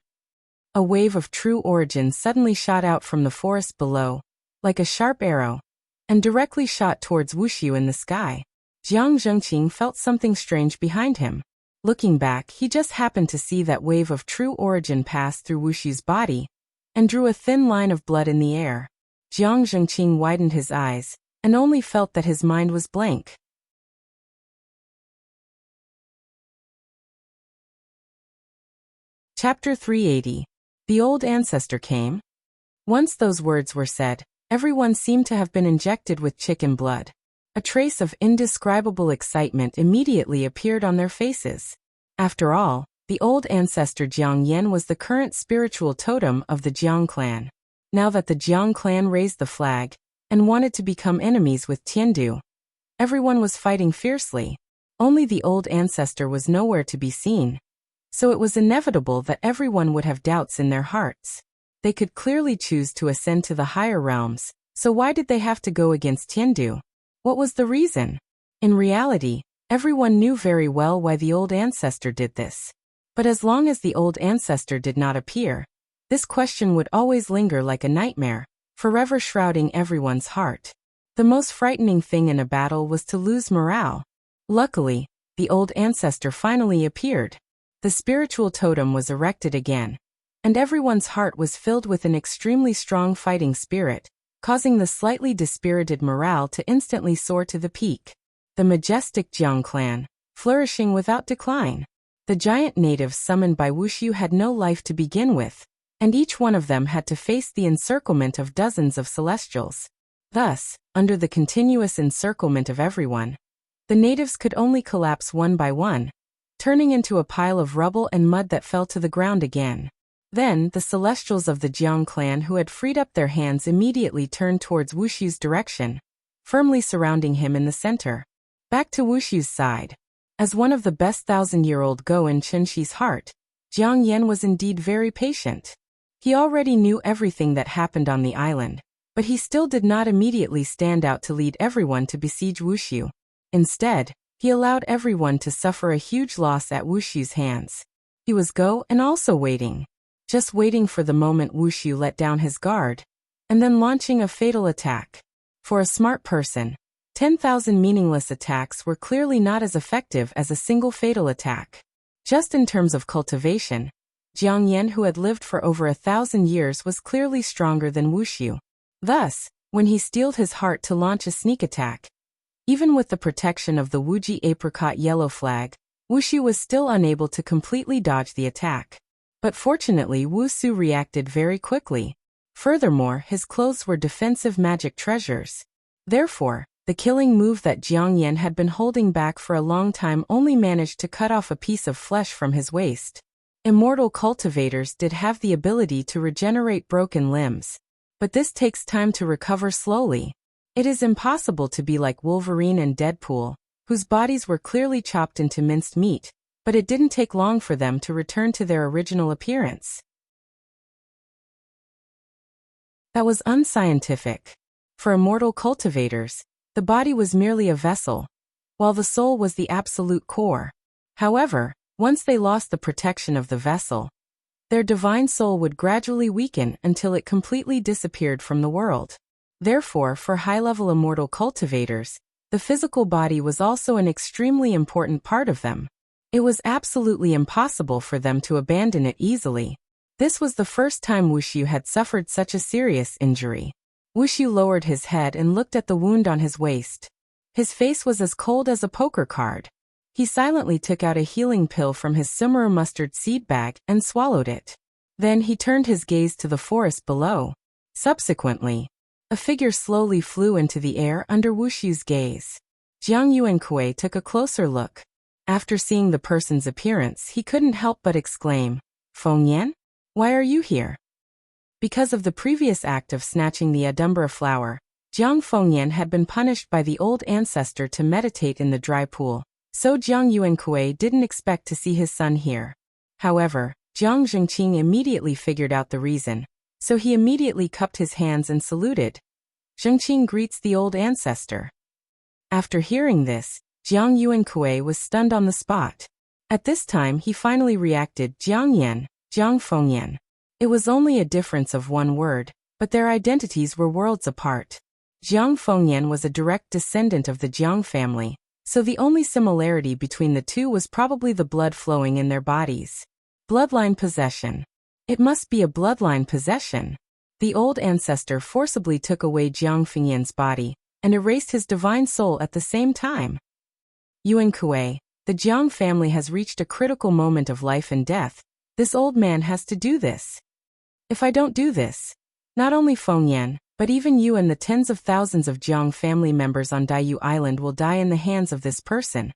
a wave of true origin suddenly shot out from the forest below, like a sharp arrow, and directly shot towards Wuxiu in the sky. Jiang Zhengqing felt something strange behind him. Looking back, he just happened to see that wave of true origin pass through Wuxiu's body, and drew a thin line of blood in the air. Jiang Zhengqing widened his eyes, and only felt that his mind was blank. Chapter 380. The Old Ancestor Came. Once those words were said, everyone seemed to have been injected with chicken blood. A trace of indescribable excitement immediately appeared on their faces. After all, the old ancestor Jiang Yan was the current spiritual totem of the Jiang clan. Now that the Jiang clan raised the flag and wanted to become enemies with Tiandu, everyone was fighting fiercely. Only the old ancestor was nowhere to be seen. So it was inevitable that everyone would have doubts in their hearts. They could clearly choose to ascend to the higher realms, so why did they have to go against Tiandu? What was the reason? In reality, everyone knew very well why the old ancestor did this. But as long as the old ancestor did not appear, this question would always linger like a nightmare, forever shrouding everyone's heart. The most frightening thing in a battle was to lose morale. Luckily, the old ancestor finally appeared. The spiritual totem was erected again, and everyone's heart was filled with an extremely strong fighting spirit, causing the slightly dispirited morale to instantly soar to the peak. The majestic Jiang clan, flourishing without decline. The giant natives summoned by Wuxiu had no life to begin with, and each one of them had to face the encirclement of dozens of celestials. Thus, under the continuous encirclement of everyone, The natives could only collapse one by one, turning into a pile of rubble and mud that fell to the ground again. Then, the celestials of the Jiang clan who had freed up their hands immediately turned towards Wushu's direction, firmly surrounding him in the center. Back to Wushu's side. As one of the best 1,000-year-old Go in Chenxi's heart, Jiang Yan was indeed very patient. He already knew everything that happened on the island, but he still did not immediately stand out to lead everyone to besiege Wushu. Instead, he allowed everyone to suffer a huge loss at Wushu's hands. He was Go and also waiting. Just waiting for the moment Wushu let down his guard, and then launching a fatal attack. For a smart person, 10,000 meaningless attacks were clearly not as effective as a single fatal attack. Just in terms of cultivation, Jiang Yan, who had lived for over 1,000 years, was clearly stronger than Wushu. Thus, when he steeled his heart to launch a sneak attack, even with the protection of the Wuji apricot yellow flag, Wushu was still unable to completely dodge the attack. But fortunately Wusu reacted very quickly. Furthermore, his clothes were defensive magic treasures. Therefore, the killing move that Jiang Yan had been holding back for a long time only managed to cut off a piece of flesh from his waist. Immortal cultivators did have the ability to regenerate broken limbs, but this takes time to recover slowly. It is impossible to be like Wolverine and Deadpool, whose bodies were clearly chopped into minced meat, but it didn't take long for them to return to their original appearance. That was unscientific. For immortal cultivators, the body was merely a vessel, while the soul was the absolute core. However, once they lost the protection of the vessel, their divine soul would gradually weaken until it completely disappeared from the world. Therefore, for high-level immortal cultivators, the physical body was also an extremely important part of them. It was absolutely impossible for them to abandon it easily. This was the first time Wushu had suffered such a serious injury. Wushu lowered his head and looked at the wound on his waist. His face was as cold as a poker card. He silently took out a healing pill from his summer mustard seed bag and swallowed it. Then he turned his gaze to the forest below. Subsequently, a figure slowly flew into the air under Wushu's gaze. Jiang Yuankui took a closer look. After seeing the person's appearance, he couldn't help but exclaim, "Fengyan? Why are you here?" Because of the previous act of snatching the Adumbra flower, Jiang Fengyan had been punished by the old ancestor to meditate in the dry pool, so Jiang Yuankui didn't expect to see his son here. However, Jiang Zhengqing immediately figured out the reason, so he immediately cupped his hands and saluted. Zhengqing greets the old ancestor. After hearing this, Jiang Yuankui was stunned on the spot. At this time he finally reacted, "Jiang Yan, Jiang Fengyan." It was only a difference of one word, but their identities were worlds apart. Jiang Fengyan was a direct descendant of the Jiang family, so the only similarity between the two was probably the blood flowing in their bodies. Bloodline possession. It must be a bloodline possession. The old ancestor forcibly took away Jiang Fengyan's body and erased his divine soul at the same time. Yuankui, the Jiang family has reached a critical moment of life and death. This old man has to do this. If I don't do this, not only Fengyan, but even you and the tens of thousands of Jiang family members on Daiyu Island will die in the hands of this person.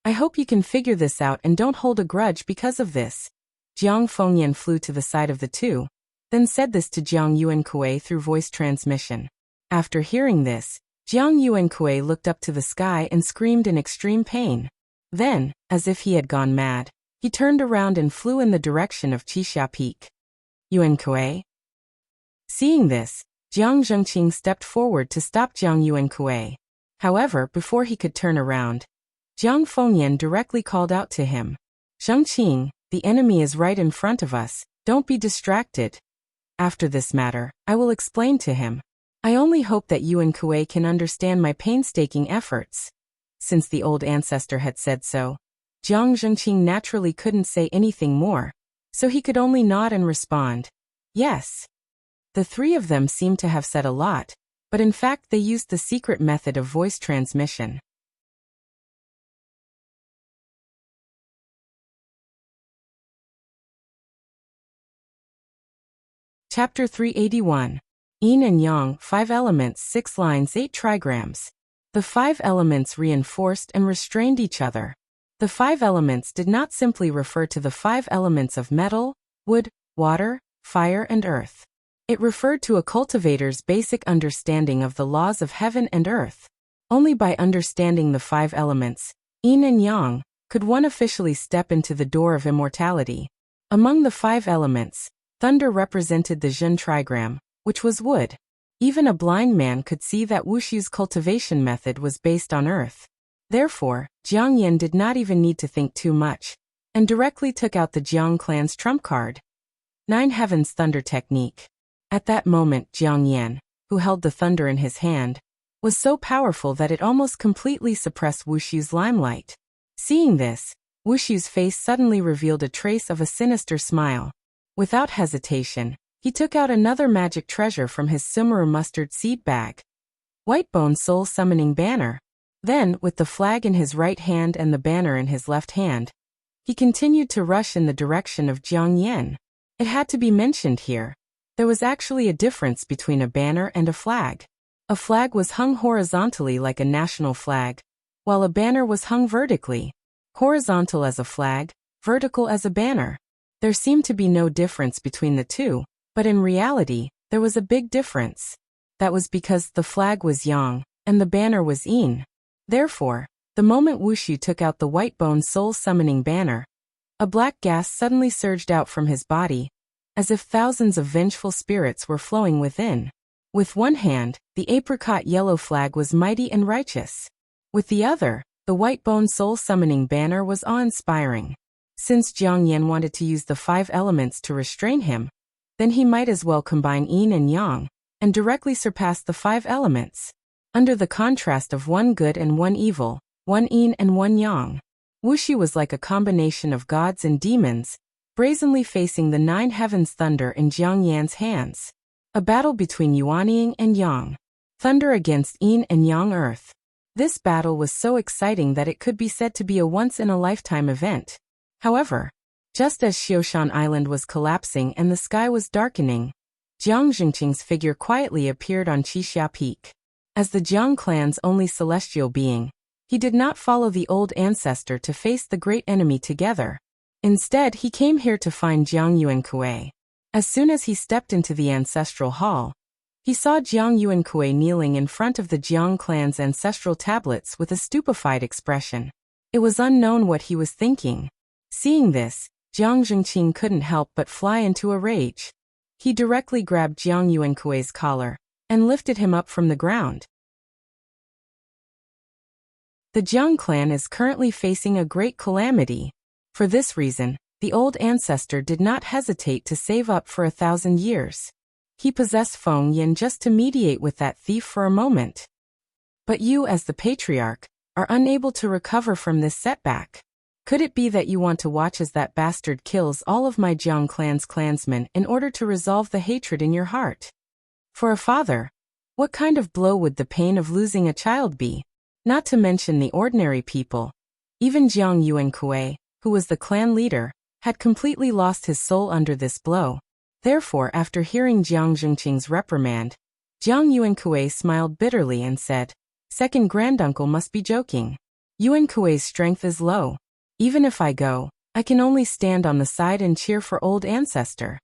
I hope you can figure this out and don't hold a grudge because of this. Jiang Fengyan flew to the side of the two, then said this to Jiang Yuankui through voice transmission. After hearing this, Jiang Yuankui looked up to the sky and screamed in extreme pain. Then, as if he had gone mad, he turned around and flew in the direction of Qixia Peak. Yuankui. Seeing this, Jiang Zhengqing stepped forward to stop Jiang Yuankui. However, before he could turn around, Jiang Fengyan directly called out to him. "Zhengqing, the enemy is right in front of us, don't be distracted. After this matter, I will explain to him. I only hope that Yuankui can understand my painstaking efforts." Since the old ancestor had said so, Jiang Zhengqing naturally couldn't say anything more, so he could only nod and respond, "Yes." The three of them seemed to have said a lot, but in fact they used the secret method of voice transmission. Chapter 381. Yin and Yang, 5 elements, 6 lines, 8 trigrams. The 5 elements reinforced and restrained each other. The 5 elements did not simply refer to the 5 elements of metal, wood, water, fire and earth. It referred to a cultivator's basic understanding of the laws of heaven and earth. Only by understanding the 5 elements, yin and yang, could one officially step into the door of immortality. Among the 5 elements, thunder represented the Zhen trigram, which was wood. Even a blind man could see that Wushu's cultivation method was based on earth. Therefore, Jiang Yan did not even need to think too much, and directly took out the Jiang clan's trump card. 9 Heavens Thunder Technique. At that moment Jiang Yan, who held the thunder in his hand, was so powerful that it almost completely suppressed Wushu's limelight. Seeing this, Wushu's face suddenly revealed a trace of a sinister smile. Without hesitation, he took out another magic treasure from his Sumeru mustard seed bag. Whitebone Soul Summoning Banner. Then, with the flag in his right hand and the banner in his left hand, he continued to rush in the direction of Jiang Yan. It had to be mentioned here. There was actually a difference between a banner and a flag. A flag was hung horizontally like a national flag, while a banner was hung vertically. Horizontal as a flag, vertical as a banner. There seemed to be no difference between the two, but in reality, there was a big difference. That was because the flag was yang, and the banner was yin. Therefore, the moment Wushu took out the Whitebone Soul Summoning Banner, a black gas suddenly surged out from his body, as if thousands of vengeful spirits were flowing within. With one hand, the apricot yellow flag was mighty and righteous. With the other, the Whitebone Soul Summoning Banner was awe-inspiring. Since Jiang Yan wanted to use the 5 elements to restrain him, then he might as well combine yin and yang, and directly surpass the 5 elements. Under the contrast of one good and one evil, one yin and one yang, Wushu was like a combination of gods and demons, brazenly facing the 9 heavens thunder in Jiang Yan's hands. A battle between Yuanying and Yang. Thunder against yin and yang earth. This battle was so exciting that it could be said to be a once-in-a-lifetime event. However, just as Xiushan Island was collapsing and the sky was darkening, Jiang Zhengqing's figure quietly appeared on Qixia Peak. As the Jiang clan's only celestial being, he did not follow the old ancestor to face the great enemy together. Instead, he came here to find Jiang Yuankui. As soon as he stepped into the ancestral hall, he saw Jiang Yuankui kneeling in front of the Jiang clan's ancestral tablets with a stupefied expression. It was unknown what he was thinking. Seeing this, Jiang Zhengqing couldn't help but fly into a rage. He directly grabbed Jiang Yuankui's collar and lifted him up from the ground. The Jiang clan is currently facing a great calamity. For this reason, the old ancestor did not hesitate to save up for 1,000 years. He possessed Feng Yin just to mediate with that thief for a moment. But you, as the patriarch, are unable to recover from this setback. Could it be that you want to watch as that bastard kills all of my Jiang clan's clansmen in order to resolve the hatred in your heart? For a father, what kind of blow would the pain of losing a child be? Not to mention the ordinary people. Even Jiang Yuankui, who was the clan leader, had completely lost his soul under this blow. Therefore, after hearing Jiang Zhengqing's reprimand, Jiang Yuankui smiled bitterly and said, "Second granduncle must be joking. Yuankui's strength is low. Even if I go, I can only stand on the side and cheer for old ancestor."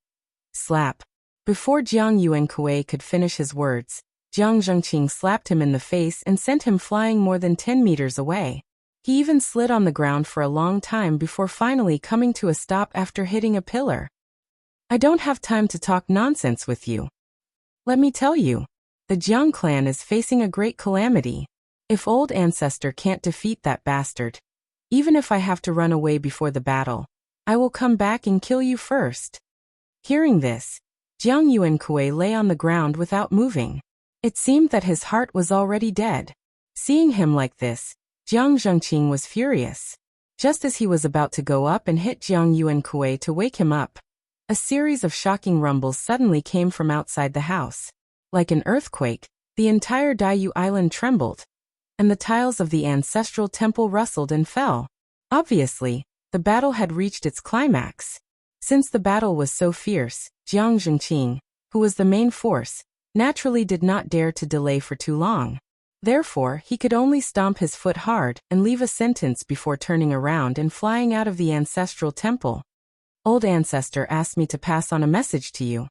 Slap. Before Jiang Yuankui could finish his words, Jiang Zhengqing slapped him in the face and sent him flying more than 10 meters away. He even slid on the ground for a long time before finally coming to a stop after hitting a pillar. "I don't have time to talk nonsense with you. Let me tell you, the Jiang clan is facing a great calamity. If old ancestor can't defeat that bastard, even if I have to run away before the battle, I will come back and kill you first." Hearing this, Jiang Yuankui lay on the ground without moving. It seemed that his heart was already dead. Seeing him like this, Jiang Zhengqing was furious. Just as he was about to go up and hit Jiang Yuankui to wake him up, a series of shocking rumbles suddenly came from outside the house. Like an earthquake, the entire Daiyu Island trembled, and the tiles of the ancestral temple rustled and fell. Obviously, the battle had reached its climax. Since the battle was so fierce, Jiang Zhengqing, who was the main force, naturally did not dare to delay for too long. Therefore, he could only stomp his foot hard and leave a sentence before turning around and flying out of the ancestral temple. Old ancestor asked me to pass on a message to you.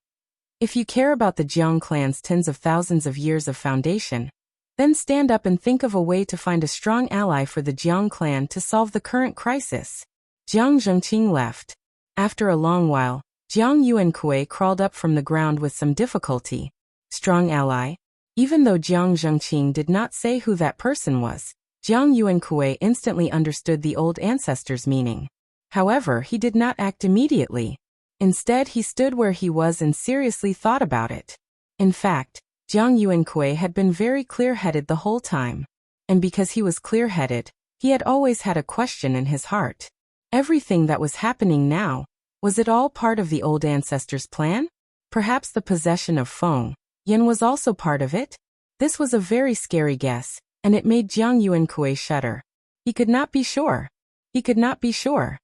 If you care about the Jiang clan's tens of thousands of years of foundation, then stand up and think of a way to find a strong ally for the Jiang clan to solve the current crisis. Jiang Zhengqing left. After a long while, Jiang Yuankui crawled up from the ground with some difficulty. Strong ally? Even though Jiang Zhengqing did not say who that person was, Jiang Yuankui instantly understood the old ancestor's meaning. However, he did not act immediately. Instead, he stood where he was and seriously thought about it. In fact, Jiang Yuankui had been very clear-headed the whole time. And because he was clear-headed, he had always had a question in his heart. Everything that was happening now, was it all part of the old ancestor's plan? Perhaps the possession of Feng Yin was also part of it? This was a very scary guess, and it made Jiang Yuankui shudder. He could not be sure. He could not be sure.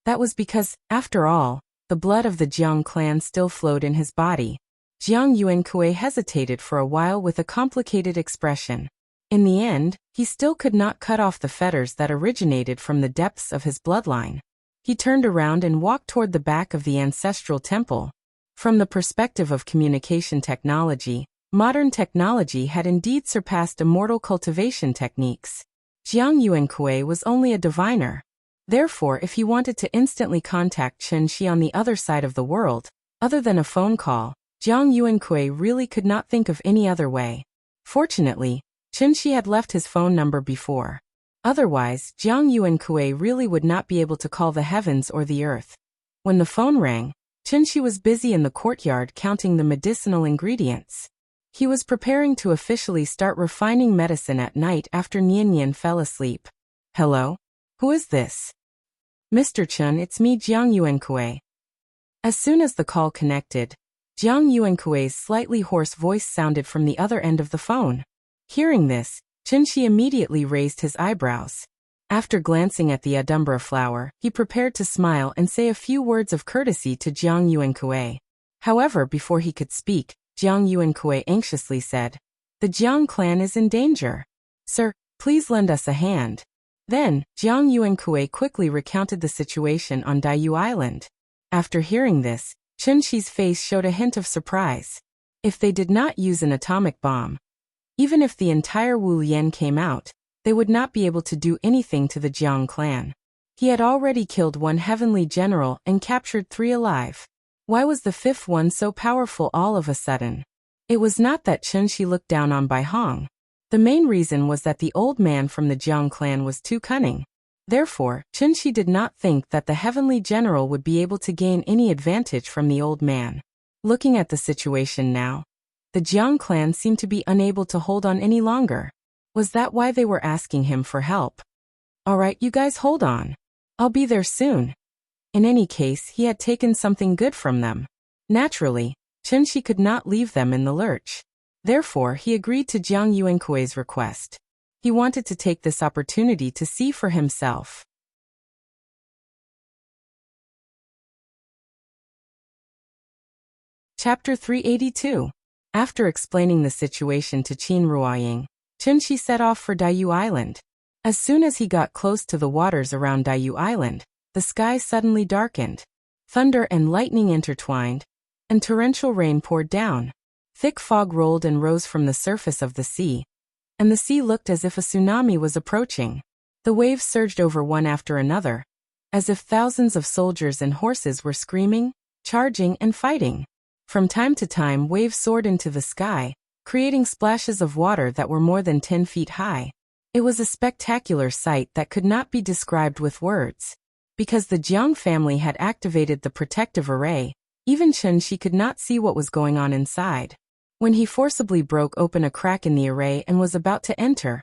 That was because, after all, the blood of the Jiang clan still flowed in his body. Jiang Yuankui hesitated for a while with a complicated expression. In the end, he still could not cut off the fetters that originated from the depths of his bloodline. He turned around and walked toward the back of the ancestral temple. From the perspective of communication technology, modern technology had indeed surpassed immortal cultivation techniques. Jiang Yuankui was only a diviner. Therefore, if he wanted to instantly contact Chen Shi on the other side of the world, other than a phone call, Jiang Yuankui really could not think of any other way. Fortunately, Chen Shi had left his phone number before. Otherwise, Jiang Yuankui really would not be able to call the heavens or the earth. When the phone rang, Chen Shi was busy in the courtyard counting the medicinal ingredients. He was preparing to officially start refining medicine at night after Nian fell asleep. Hello? Who is this? Mr. Chen, it's me, Jiang Yuankui. As soon as the call connected, Jiang Yuankui's slightly hoarse voice sounded from the other end of the phone. Hearing this, Chen Shi immediately raised his eyebrows. After glancing at the adumbra flower, he prepared to smile and say a few words of courtesy to Jiang Yuankui. However, before he could speak, Jiang Yuankui anxiously said, "The Jiang clan is in danger. Sir, please lend us a hand." Then, Jiang Yuankui quickly recounted the situation on Daiyu Island. After hearing this, Chen Shi's face showed a hint of surprise. If they did not use an atomic bomb, even if the entire Wu Lian came out, they would not be able to do anything to the Jiang clan. He had already killed one heavenly general and captured 3 alive. Why was the 5th one so powerful all of a sudden? It was not that Chen Shi looked down on Bai Hong. The main reason was that the old man from the Jiang clan was too cunning. Therefore, Chen Shi did not think that the heavenly general would be able to gain any advantage from the old man. Looking at the situation now, the Jiang clan seemed to be unable to hold on any longer. Was that why they were asking him for help? Alright, you guys hold on. I'll be there soon. In any case, he had taken something good from them. Naturally, Chen Shi could not leave them in the lurch. Therefore, he agreed to Jiang Yuankui's request. He wanted to take this opportunity to see for himself. Chapter 382. After explaining the situation to Qin Ruoying, Chen Shi set off for Daiyu Island. As soon as he got close to the waters around Daiyu Island, the sky suddenly darkened. Thunder and lightning intertwined, and torrential rain poured down. Thick fog rolled and rose from the surface of the sea, and the sea looked as if a tsunami was approaching. The waves surged over one after another, as if thousands of soldiers and horses were screaming, charging, and fighting. From time to time, waves soared into the sky, creating splashes of water that were more than 10 feet high. It was a spectacular sight that could not be described with words. Because the Jiang family had activated the protective array, even Chen Shi could not see what was going on inside. When he forcibly broke open a crack in the array and was about to enter,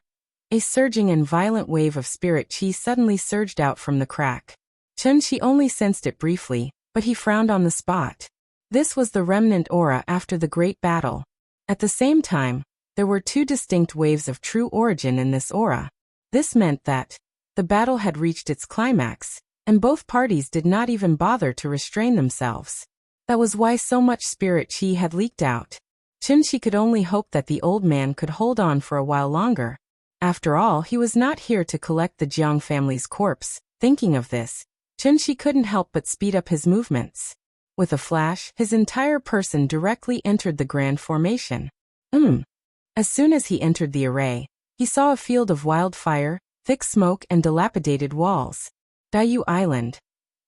a surging and violent wave of spirit qi suddenly surged out from the crack. Chen Shi only sensed it briefly, but he frowned on the spot. This was the remnant aura after the great battle. At the same time, there were 2 distinct waves of true origin in this aura. This meant that the battle had reached its climax, and both parties did not even bother to restrain themselves. That was why so much spirit qi had leaked out. Qinshi could only hope that the old man could hold on for a while longer. After all, he was not here to collect the Jiang family's corpse. Thinking of this, Qinshi couldn't help but speed up his movements. With a flash, his entire person directly entered the grand formation. As soon as he entered the array, he saw a field of wildfire, thick smoke and dilapidated walls. Daiyu Island.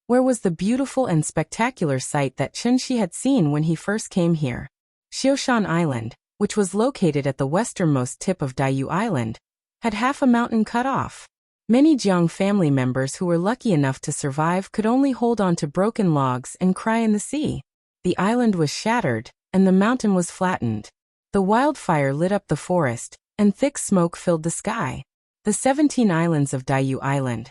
Where was the beautiful and spectacular sight that Qinshi had seen when he first came here? Xiushan Island, which was located at the westernmost tip of Daiyu Island, had half a mountain cut off. Many Jiang family members who were lucky enough to survive could only hold on to broken logs and cry in the sea. The island was shattered, and the mountain was flattened. The wildfire lit up the forest, and thick smoke filled the sky. The 17 islands of Daiyu Island.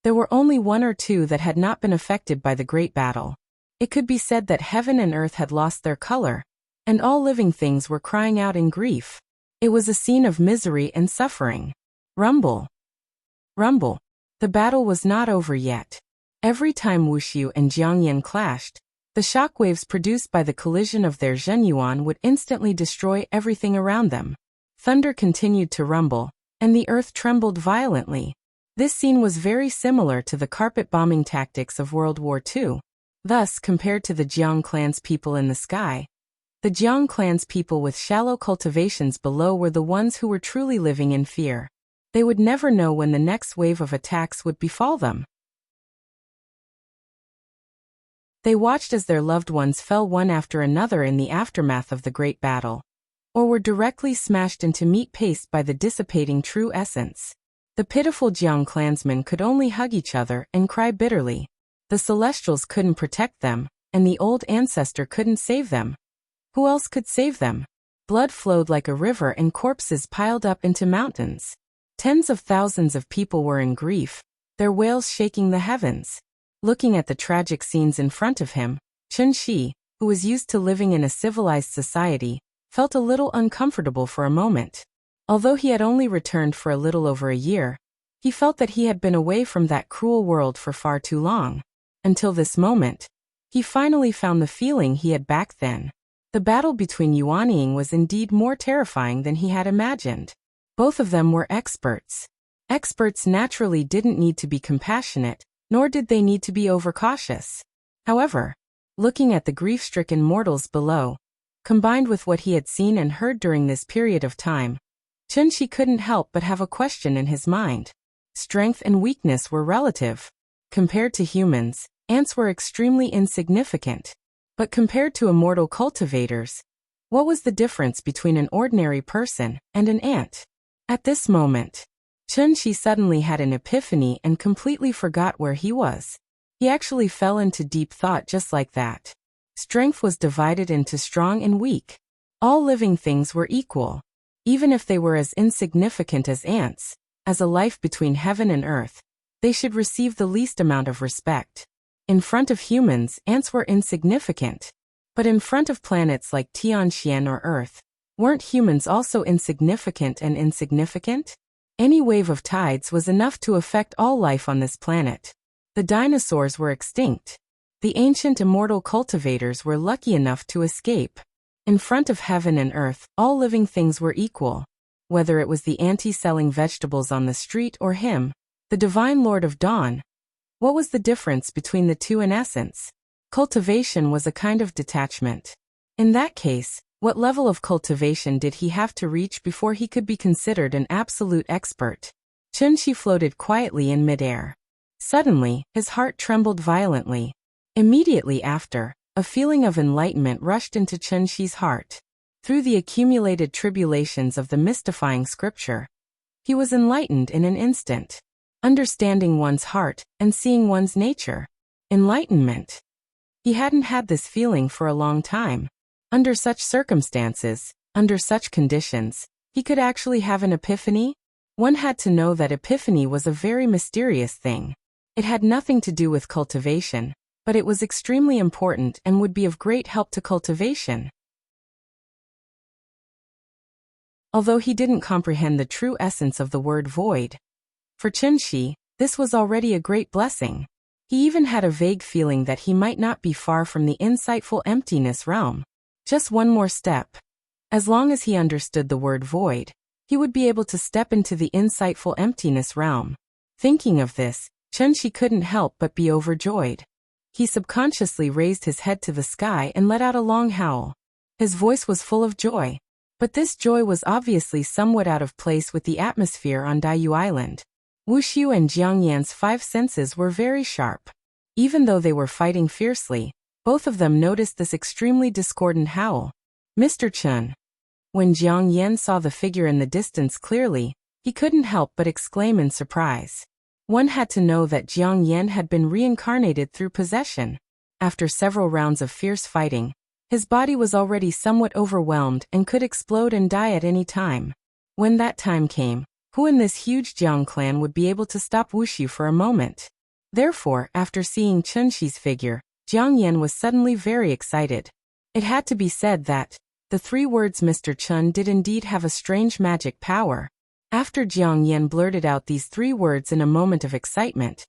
There were only 1 or 2 that had not been affected by the Great Battle. It could be said that heaven and earth had lost their color, and all living things were crying out in grief. It was a scene of misery and suffering. Rumble. Rumble. The battle was not over yet. Every time Wuxiu and Jiangyan clashed, the shockwaves produced by the collision of their zhenyuan would instantly destroy everything around them. Thunder continued to rumble, and the earth trembled violently. This scene was very similar to the carpet bombing tactics of World War II. Thus, compared to the Jiang clan's people in the sky, the Jiang clan's people with shallow cultivations below were the ones who were truly living in fear. They would never know when the next wave of attacks would befall them. They watched as their loved ones fell one after another in the aftermath of the Great Battle, or were directly smashed into meat paste by the dissipating true essence. The pitiful Jiang clansmen could only hug each other and cry bitterly. The Celestials couldn't protect them, and the old ancestor couldn't save them. Who else could save them? Blood flowed like a river and corpses piled up into mountains. Tens of thousands of people were in grief, their wails shaking the heavens. Looking at the tragic scenes in front of him, Qinshi, who was used to living in a civilized society, felt a little uncomfortable for a moment. Although he had only returned for a little over a year, he felt that he had been away from that cruel world for far too long. Until this moment, he finally found the feeling he had back then. The battle between Yuanying was indeed more terrifying than he had imagined. Both of them were experts. Experts naturally didn't need to be compassionate, nor did they need to be overcautious. However, looking at the grief-stricken mortals below, combined with what he had seen and heard during this period of time, Qinshi couldn't help but have a question in his mind. Strength and weakness were relative. Compared to humans, ants were extremely insignificant. But compared to immortal cultivators, what was the difference between an ordinary person and an ant? At this moment, Qinshi suddenly had an epiphany and completely forgot where he was. He actually fell into deep thought just like that. Strength was divided into strong and weak. All living things were equal. Even if they were as insignificant as ants, as a life between heaven and earth, they should receive the least amount of respect. In front of humans, ants were insignificant. But in front of planets like Tianxian or Earth, weren't humans also insignificant and insignificant? Any wave of tides was enough to affect all life on this planet. The dinosaurs were extinct. The ancient immortal cultivators were lucky enough to escape. In front of heaven and earth, all living things were equal. Whether it was the auntie selling vegetables on the street or him, the divine Lord of Dawn. What was the difference between the two in essence? Cultivation was a kind of detachment. In that case, what level of cultivation did he have to reach before he could be considered an absolute expert? Qinshi floated quietly in midair. Suddenly, his heart trembled violently. Immediately after, a feeling of enlightenment rushed into Qinshi's heart. Through the accumulated tribulations of the mystifying scripture, he was enlightened in an instant. Understanding one's heart and seeing one's nature. Enlightenment. He hadn't had this feeling for a long time. Under such circumstances, under such conditions, he could actually have an epiphany? One had to know that epiphany was a very mysterious thing. It had nothing to do with cultivation, but it was extremely important and would be of great help to cultivation. Although he didn't comprehend the true essence of the word void, for Qinshi, this was already a great blessing. He even had a vague feeling that he might not be far from the insightful emptiness realm. Just one more step. As long as he understood the word void, he would be able to step into the insightful emptiness realm. Thinking of this, Chunshi couldn't help but be overjoyed. He subconsciously raised his head to the sky and let out a long howl. His voice was full of joy. But this joy was obviously somewhat out of place with the atmosphere on Daiyu Island. Wuxiu and Jiang Yan's 5 senses were very sharp. Even though they were fighting fiercely, both of them noticed this extremely discordant howl. Mr. Chun. When Jiang Yan saw the figure in the distance clearly, he couldn't help but exclaim in surprise. One had to know that Jiang Yan had been reincarnated through possession. After several rounds of fierce fighting, his body was already somewhat overwhelmed and could explode and die at any time. When that time came, who in this huge Jiang clan would be able to stop Wuxiu for a moment? Therefore, after seeing Chunshi's figure, Jiang Yan was suddenly very excited. It had to be said that the 3 words Mr. Chun did indeed have a strange magic power. After Jiang Yan blurted out these 3 words in a moment of excitement,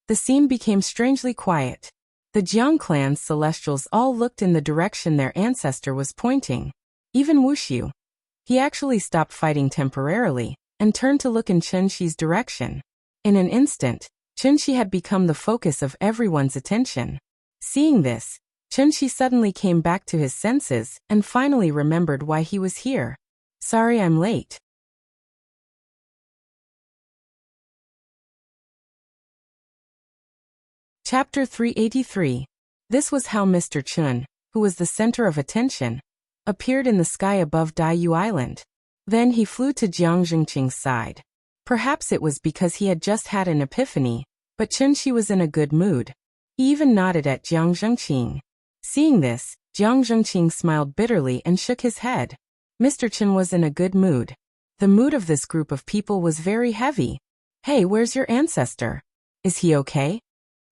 the scene became strangely quiet. The Jiang clan's celestials all looked in the direction their ancestor was pointing. Even Wuxiu. He actually stopped fighting temporarily and turned to look in Chunshi's direction. In an instant, Chunshi had become the focus of everyone's attention. Seeing this, Chunshi suddenly came back to his senses and finally remembered why he was here. Sorry I'm late. Chapter 383. This was how Mr. Chun, who was the center of attention, appeared in the sky above Daiyu Island. Then he flew to Jiang Zhengqing's side. Perhaps it was because he had just had an epiphany, but Chunshi was in a good mood. He even nodded at Jiang Zhengqing. Seeing this, Jiang Zhengqing smiled bitterly and shook his head. Mr. Chun was in a good mood. The mood of this group of people was very heavy. Hey, where's your ancestor? Is he okay?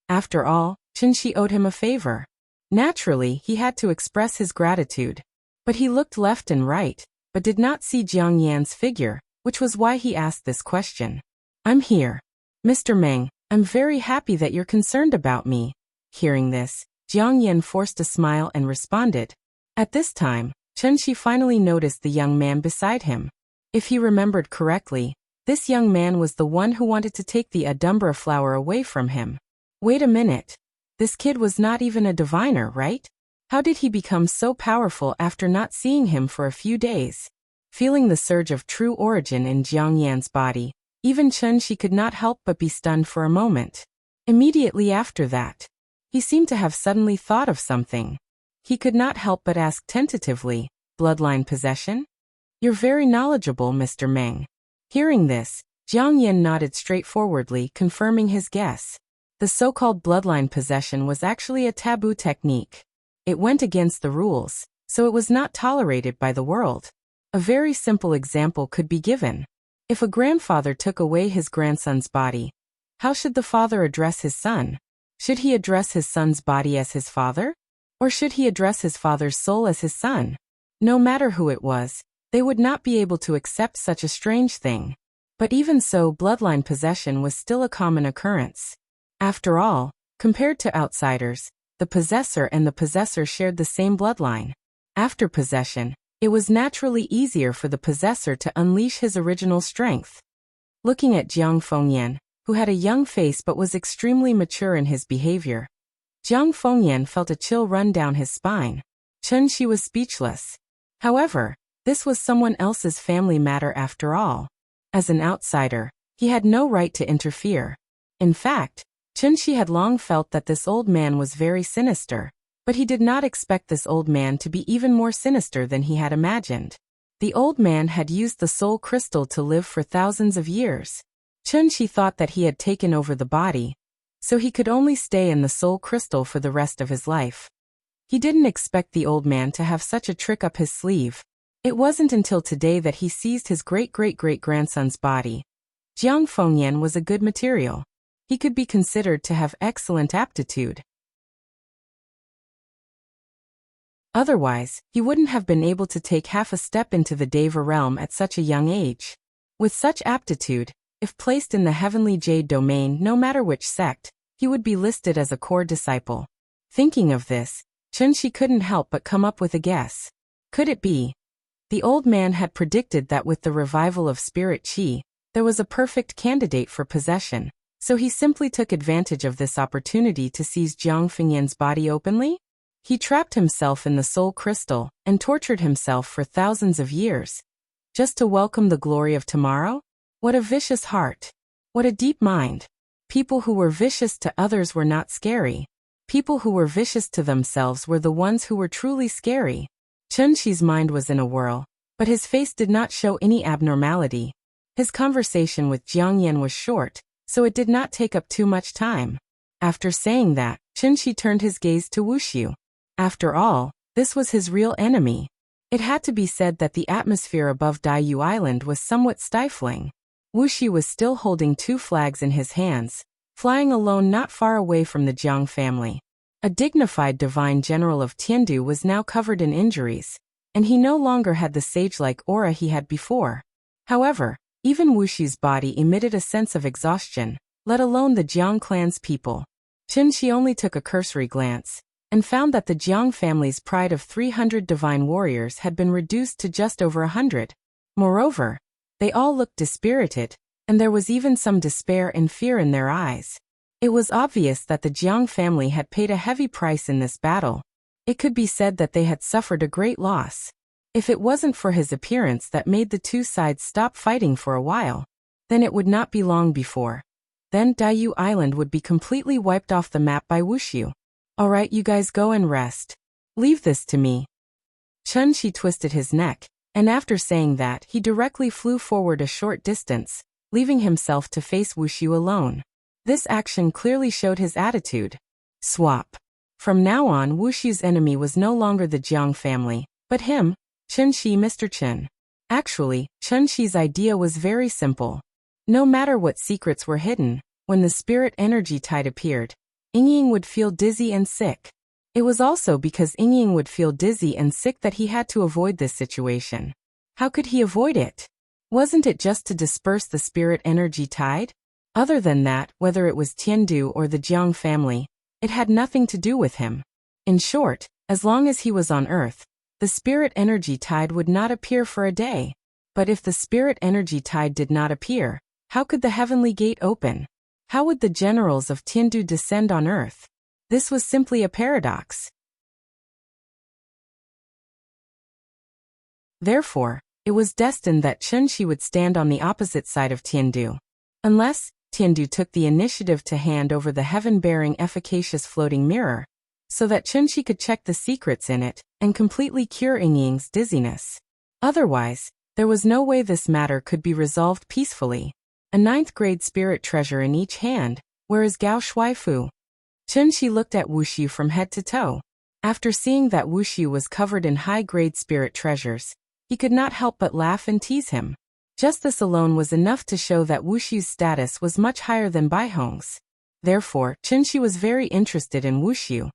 After all, Chunshi owed him a favor. Naturally, he had to express his gratitude. But he looked left and right, but did not see Jiang Yan's figure, which was why he asked this question. I'm here. Mr. Meng, I'm very happy that you're concerned about me. Hearing this, Jiang Yan forced a smile and responded. At this time, Chunshi finally noticed the young man beside him. If he remembered correctly, this young man was the one who wanted to take the Adumbra flower away from him. Wait a minute. This kid was not even a diviner, right? How did he become so powerful after not seeing him for a few days? Feeling the surge of true origin in Jiang Yan's body, even Chunshi could not help but be stunned for a moment. Immediately after that, he seemed to have suddenly thought of something. He could not help but ask tentatively, bloodline possession? You're very knowledgeable, Mr. Meng. Hearing this, Jiang Yan nodded straightforwardly, confirming his guess. The so-called bloodline possession was actually a taboo technique. It went against the rules, so it was not tolerated by the world. A very simple example could be given. If a grandfather took away his grandson's body, how should the father address his son? Should he address his son's body as his father? Or should he address his father's soul as his son? No matter who it was, they would not be able to accept such a strange thing. But even so, bloodline possession was still a common occurrence. After all, compared to outsiders, the possessor and the possessor shared the same bloodline. After possession, it was naturally easier for the possessor to unleash his original strength. Looking at Jiang Fengyan, who had a young face but was extremely mature in his behavior, Jiang Fengyan felt a chill run down his spine. Chunshi was speechless. However, this was someone else's family matter after all. As an outsider, he had no right to interfere. In fact, Chunshi had long felt that this old man was very sinister, but he did not expect this old man to be even more sinister than he had imagined. The old man had used the soul crystal to live for thousands of years. Chunshi thought that he had taken over the body, so he could only stay in the soul crystal for the rest of his life. He didn't expect the old man to have such a trick up his sleeve. It wasn't until today that he seized his great-great-great-grandson's body. Jiang Fengyan was a good material. He could be considered to have excellent aptitude. Otherwise, he wouldn't have been able to take half a step into the Deva realm at such a young age. With such aptitude, if placed in the heavenly jade domain, no matter which sect, he would be listed as a core disciple. Thinking of this, Chunshi couldn't help but come up with a guess. Could it be The old man had predicted that with the revival of spirit qi, there was a perfect candidate for possession, so he simply took advantage of this opportunity to seize Jiang Fengyan's body openly. He trapped himself in the soul crystal and tortured himself for thousands of years, just to welcome the glory of tomorrow? What a vicious heart! What a deep mind! People who were vicious to others were not scary. People who were vicious to themselves were the ones who were truly scary. Chen Qi's mind was in a whirl, but his face did not show any abnormality. His conversation with Jiang Yan was short, so it did not take up too much time. After saying that, Chen Qi turned his gaze to Wuxiu. After all, this was his real enemy. It had to be said that the atmosphere above Daiyu Island was somewhat stifling. Wuxiu was still holding 2 flags in his hands, flying alone not far away from the Jiang family. A dignified divine general of Tiandu was now covered in injuries, and he no longer had the sage-like aura he had before. However, even Wuxiu's body emitted a sense of exhaustion, let alone the Jiang clan's people. Chen Qi only took a cursory glance, and found that the Jiang family's pride of 300 divine warriors had been reduced to just over 100. Moreover, they all looked dispirited, and there was even some despair and fear in their eyes. It was obvious that the Jiang family had paid a heavy price in this battle. It could be said that they had suffered a great loss. If it wasn't for his appearance that made the 2 sides stop fighting for a while, then it would not be long before. Then Daiyu Island would be completely wiped off the map by Wuxiu. Alright, you guys go and rest. Leave this to me. Chen Qi twisted his neck, and after saying that, he directly flew forward a short distance, leaving himself to face Wuxiu alone. This action clearly showed his attitude. Swap. From now on, Wuxiu's enemy was no longer the Jiang family, but him, Chen Qi, Mr. Chen. Actually, Chen Qi's idea was very simple. No matter what secrets were hidden, when the spirit energy tide appeared, Yingying would feel dizzy and sick. It was also because Yingying would feel dizzy and sick that he had to avoid this situation. How could he avoid it? Wasn't it just to disperse the spirit energy tide? Other than that, whether it was Tiandu or the Jiang family, it had nothing to do with him. In short, as long as he was on Earth, the spirit energy tide would not appear for a day. But if the spirit energy tide did not appear, how could the heavenly gate open? How would the generals of Tiandu descend on Earth? This was simply a paradox. Therefore, it was destined that Chen Qi would stand on the opposite side of Tiandu. Unless Tiandu took the initiative to hand over the heaven-bearing efficacious floating mirror, so that Chen Qi could check the secrets in it and completely cure Yingying's dizziness. Otherwise, there was no way this matter could be resolved peacefully. A 9th-grade spirit treasure in each hand, where is Gao Shuaifu? Chen Qi looked at Wuxiu from head to toe. After seeing that Wuxiu was covered in high-grade spirit treasures, he could not help but laugh and tease him. Just this alone was enough to show that Wuxiu's status was much higher than Baihong's. Therefore, Chen Qi was very interested in Wuxiu.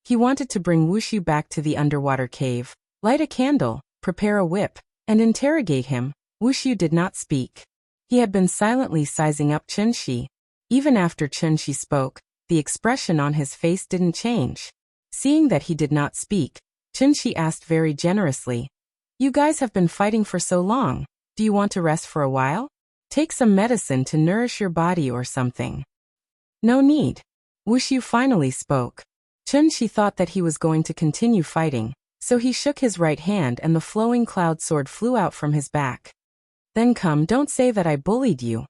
He wanted to bring Wuxiu back to the underwater cave, light a candle, prepare a whip, and interrogate him. Wuxiu did not speak. He had been silently sizing up Chen Qi. Even after Chen Qi spoke, the expression on his face didn't change. Seeing that he did not speak, Chen Qi asked very generously, "You guys have been fighting for so long. Do you want to rest for a while? Take some medicine to nourish your body or something." "No need." Wuxiu finally spoke. Chen Qi thought that he was going to continue fighting, so he shook his right hand and the flowing cloud sword flew out from his back. "Then come, don't say that I bullied you.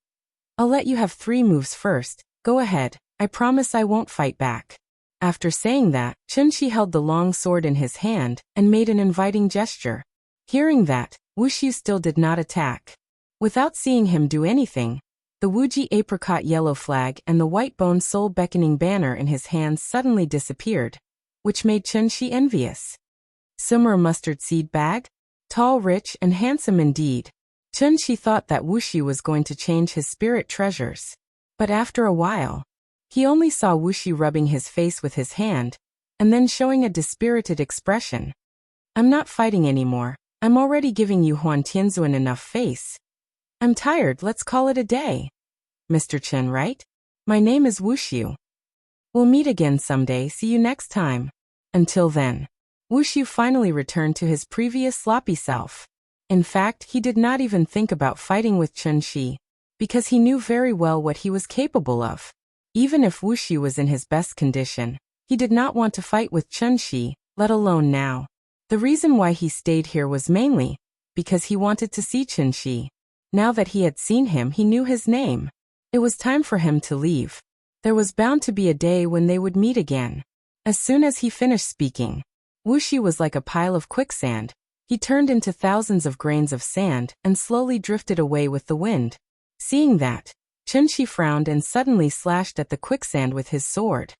I'll let you have 3 moves first. Go ahead, I promise I won't fight back." After saying that, Chen Qi held the long sword in his hand and made an inviting gesture. Hearing that, Wuxiu still did not attack. Without seeing him do anything, the Wuji apricot yellow flag and the white bone soul beckoning banner in his hands suddenly disappeared, which made Chen Qi envious. Summer mustard seed bag? Tall, rich, and handsome indeed. Chen Qi thought that Wuxiu was going to change his spirit treasures. But after a while, he only saw Wuxiu rubbing his face with his hand, and then showing a dispirited expression. "I'm not fighting anymore. I'm already giving you Huan Tianzuan enough face. I'm tired, let's call it a day. Mr. Chen, right? My name is Wuxiu. We'll meet again someday, see you next time." Until then, Wuxiu finally returned to his previous sloppy self. In fact, he did not even think about fighting with Chen-Shi, because he knew very well what he was capable of. Even if Wuxi was in his best condition, he did not want to fight with Chen-Shi, let alone now. The reason why he stayed here was mainly because he wanted to see Chen-Shi. Now that he had seen him, he knew his name. It was time for him to leave. There was bound to be a day when they would meet again. As soon as he finished speaking, Wuxi was like a pile of quicksand. He turned into thousands of grains of sand and slowly drifted away with the wind. Seeing that, Chen-Shi frowned and suddenly slashed at the quicksand with his sword.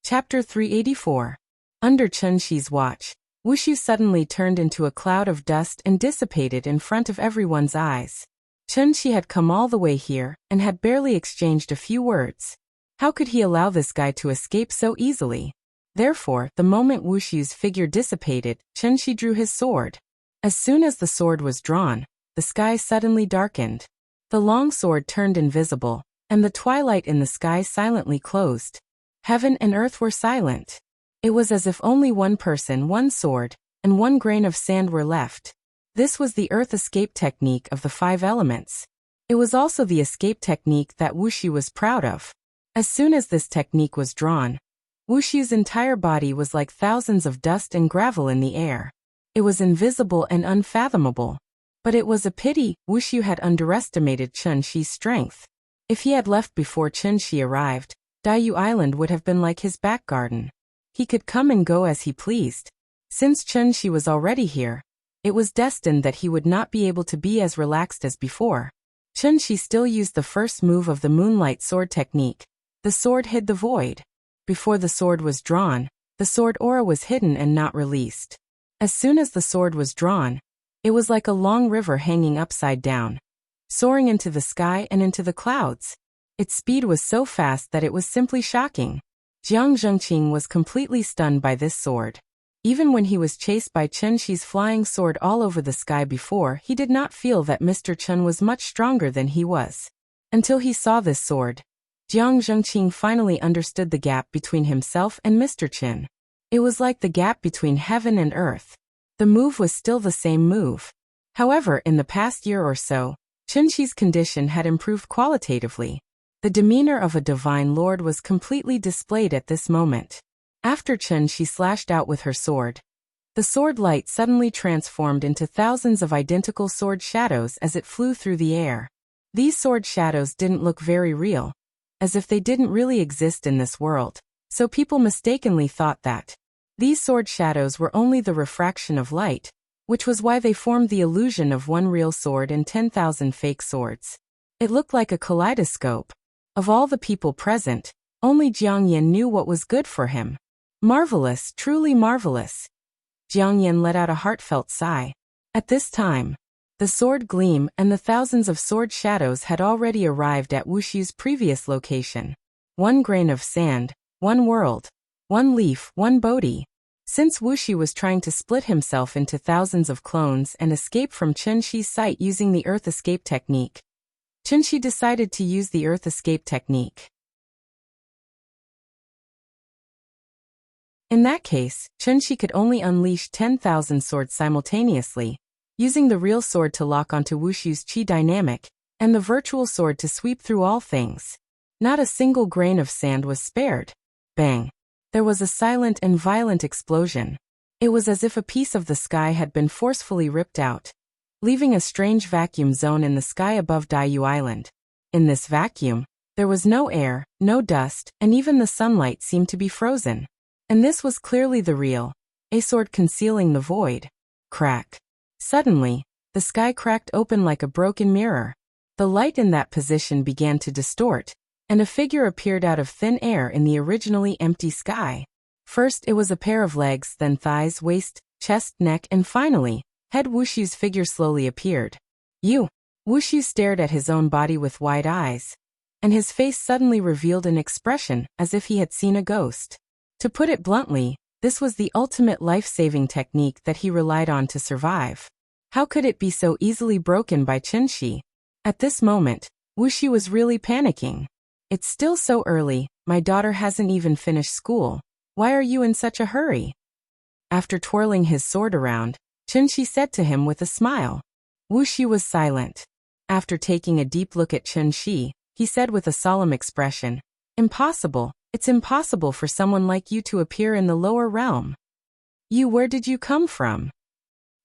Chapter 384. Under Chen-Shi's watch, Wuxi suddenly turned into a cloud of dust and dissipated in front of everyone's eyes. Chen-Shi had come all the way here and had barely exchanged a few words. How could he allow this guy to escape so easily? Therefore, the moment Wuxi's figure dissipated, Chen-Shi drew his sword. As soon as the sword was drawn, the sky suddenly darkened. The long sword turned invisible, and the twilight in the sky silently closed. Heaven and earth were silent. It was as if only one person, one sword, and one grain of sand were left. This was the earth escape technique of the 5 elements. It was also the escape technique that Wuxi was proud of. As soon as this technique was drawn, Wuxi's entire body was like thousands of dust and gravel in the air. It was invisible and unfathomable. But it was a pity Wuxi had underestimated Chen-Shi's strength. If he had left before Chen-Shi arrived, Daiyu Island would have been like his back garden. He could come and go as he pleased. Since Chen-Shi was already here, it was destined that he would not be able to be as relaxed as before. Chen-Shi still used the first move of the moonlight sword technique. The sword hid the void. Before the sword was drawn, the sword aura was hidden and not released. As soon as the sword was drawn, it was like a long river hanging upside down, soaring into the sky and into the clouds. Its speed was so fast that it was simply shocking. Jiang Zhengqing was completely stunned by this sword. Even when he was chased by Chen-Shi's flying sword all over the sky before, he did not feel that Mr. Chen was much stronger than he was. Until he saw this sword, Jiang Zhengqing finally understood the gap between himself and Mr. Chen. It was like the gap between heaven and earth. The move was still the same move. However, in the past year or so, Chen-Shi's condition had improved qualitatively. The demeanor of a divine lord was completely displayed at this moment. After Chen-Shi slashed out with her sword, the sword light suddenly transformed into thousands of identical sword shadows as it flew through the air. These sword shadows didn't look very real, as if they didn't really exist in this world, so people mistakenly thought that these sword shadows were only the refraction of light, which was why they formed the illusion of one real sword and 10,000 fake swords. It looked like a kaleidoscope. Of all the people present, only Jiang Yan knew what was good for him. Marvelous, truly marvelous. Jiang Yan let out a heartfelt sigh. At this time, the sword gleam and the thousands of sword shadows had already arrived at Wuxi's previous location. One grain of sand, one world, one leaf, one Bodhi. Since Wuxi was trying to split himself into thousands of clones and escape from Chen-Shi's sight using the Earth Escape technique, Chen-Shi decided to use the Earth Escape technique. In that case, Chen-Shi could only unleash 10,000 swords simultaneously, using the real sword to lock onto Wuxi's chi dynamic, and the virtual sword to sweep through all things. Not a single grain of sand was spared. Bang! There was a silent and violent explosion. It was as if a piece of the sky had been forcefully ripped out, leaving a strange vacuum zone in the sky above Daiyu Island. In this vacuum, there was no air, no dust, and even the sunlight seemed to be frozen. And this was clearly the real a sword concealing the void. Crack. Suddenly, the sky cracked open like a broken mirror. The light in that position began to distort, and a figure appeared out of thin air in the originally empty sky. First it was a pair of legs, then thighs, waist, chest, neck, and finally, head. Wuxi's figure slowly appeared. Wuxi stared at his own body with wide eyes, and his face suddenly revealed an expression as if he had seen a ghost. To put it bluntly, this was the ultimate life-saving technique that he relied on to survive. How could it be so easily broken by Chen-Shi? At this moment, Wuxi was really panicking. It's still so early, my daughter hasn't even finished school. Why are you in such a hurry? After twirling his sword around, Chunxi said to him with a smile. Wuxi was silent. After taking a deep look at Chunxi, he said with a solemn expression, Impossible, it's impossible for someone like you to appear in the lower realm. Where did you come from?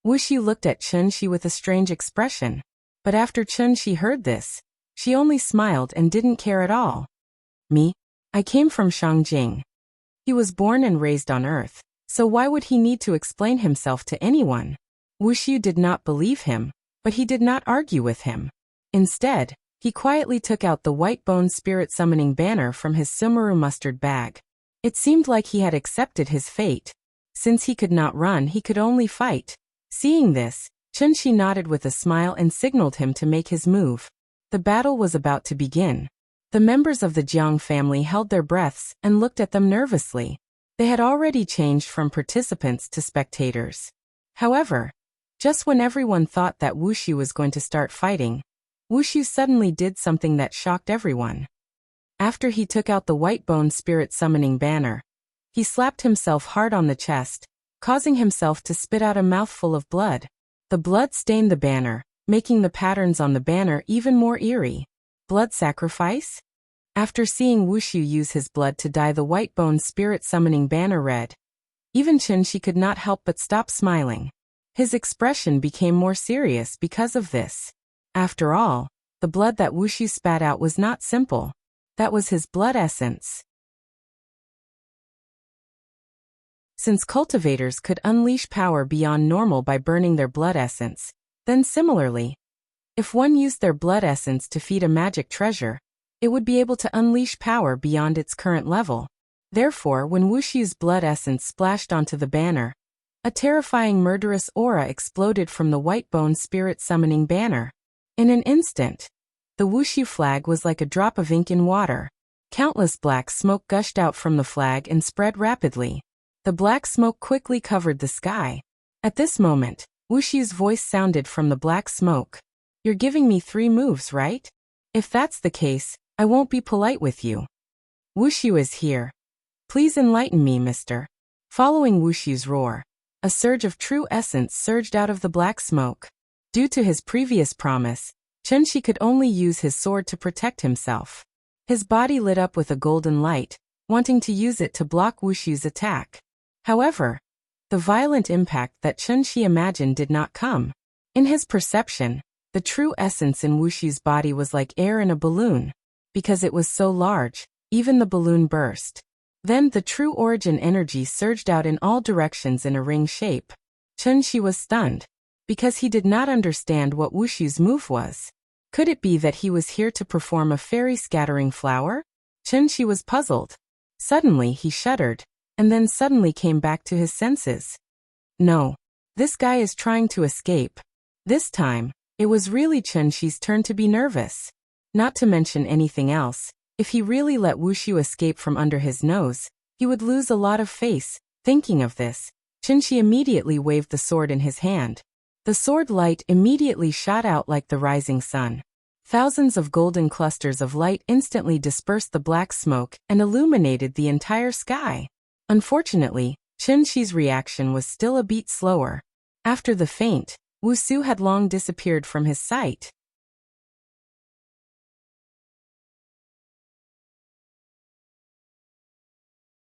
Wuxi looked at Chunxi with a strange expression, but after Chunxi heard this, she only smiled and didn't care at all. Me? I came from Shangjing. He was born and raised on Earth, so why would he need to explain himself to anyone? Wuxi did not believe him, but he did not argue with him. Instead, he quietly took out the white bone spirit summoning banner from his Sumeru mustard bag. It seemed like he had accepted his fate. Since he could not run, he could only fight. Seeing this, Chunxi nodded with a smile and signaled him to make his move. The battle was about to begin. The members of the Jiang family held their breaths and looked at them nervously. They had already changed from participants to spectators. However, just when everyone thought that Wuxi was going to start fighting, Wuxi suddenly did something that shocked everyone. After he took out the white bone spirit summoning banner, he slapped himself hard on the chest, causing himself to spit out a mouthful of blood. The blood stained the banner, making the patterns on the banner even more eerie. Blood sacrifice? After seeing Wuxi use his blood to dye the white bone spirit summoning banner red, even Chunxi could not help but stop smiling. His expression became more serious because of this. After all, the blood that Wuxi spat out was not simple. That was his blood essence. Since cultivators could unleash power beyond normal by burning their blood essence, then similarly, if one used their blood essence to feed a magic treasure, it would be able to unleash power beyond its current level. Therefore, when Wuxi's blood essence splashed onto the banner, a terrifying murderous aura exploded from the white bone spirit summoning banner. In an instant, the Wuxi flag was like a drop of ink in water. Countless black smoke gushed out from the flag and spread rapidly. The black smoke quickly covered the sky. At this moment, Wuxi's voice sounded from the black smoke. You're giving me 3 moves, right? If that's the case, I won't be polite with you. Wuxi is here. Please enlighten me, mister. Following Wuxi's roar, a surge of true essence surged out of the black smoke. Due to his previous promise, Chunxi could only use his sword to protect himself. His body lit up with a golden light, wanting to use it to block Wuxi's attack. However, the violent impact that Chunxi imagined did not come. In his perception, the true essence in Wuxi's body was like air in a balloon. Because it was so large, even the balloon burst. Then the true origin energy surged out in all directions in a ring shape. Chunxi was stunned, because he did not understand what Wuxi's move was. Could it be that he was here to perform a fairy scattering flower? Chunxi was puzzled. Suddenly he shuddered, and then suddenly came back to his senses. No. This guy is trying to escape. This time, it was really Chunxi's turn to be nervous. Not to mention anything else, if he really let Wuxi escape from under his nose, he would lose a lot of face. Thinking of this, Chunxi immediately waved the sword in his hand. The sword light immediately shot out like the rising sun. Thousands of golden clusters of light instantly dispersed the black smoke and illuminated the entire sky. Unfortunately, Chunxi's reaction was still a beat slower. After the feint, Wuxi had long disappeared from his sight.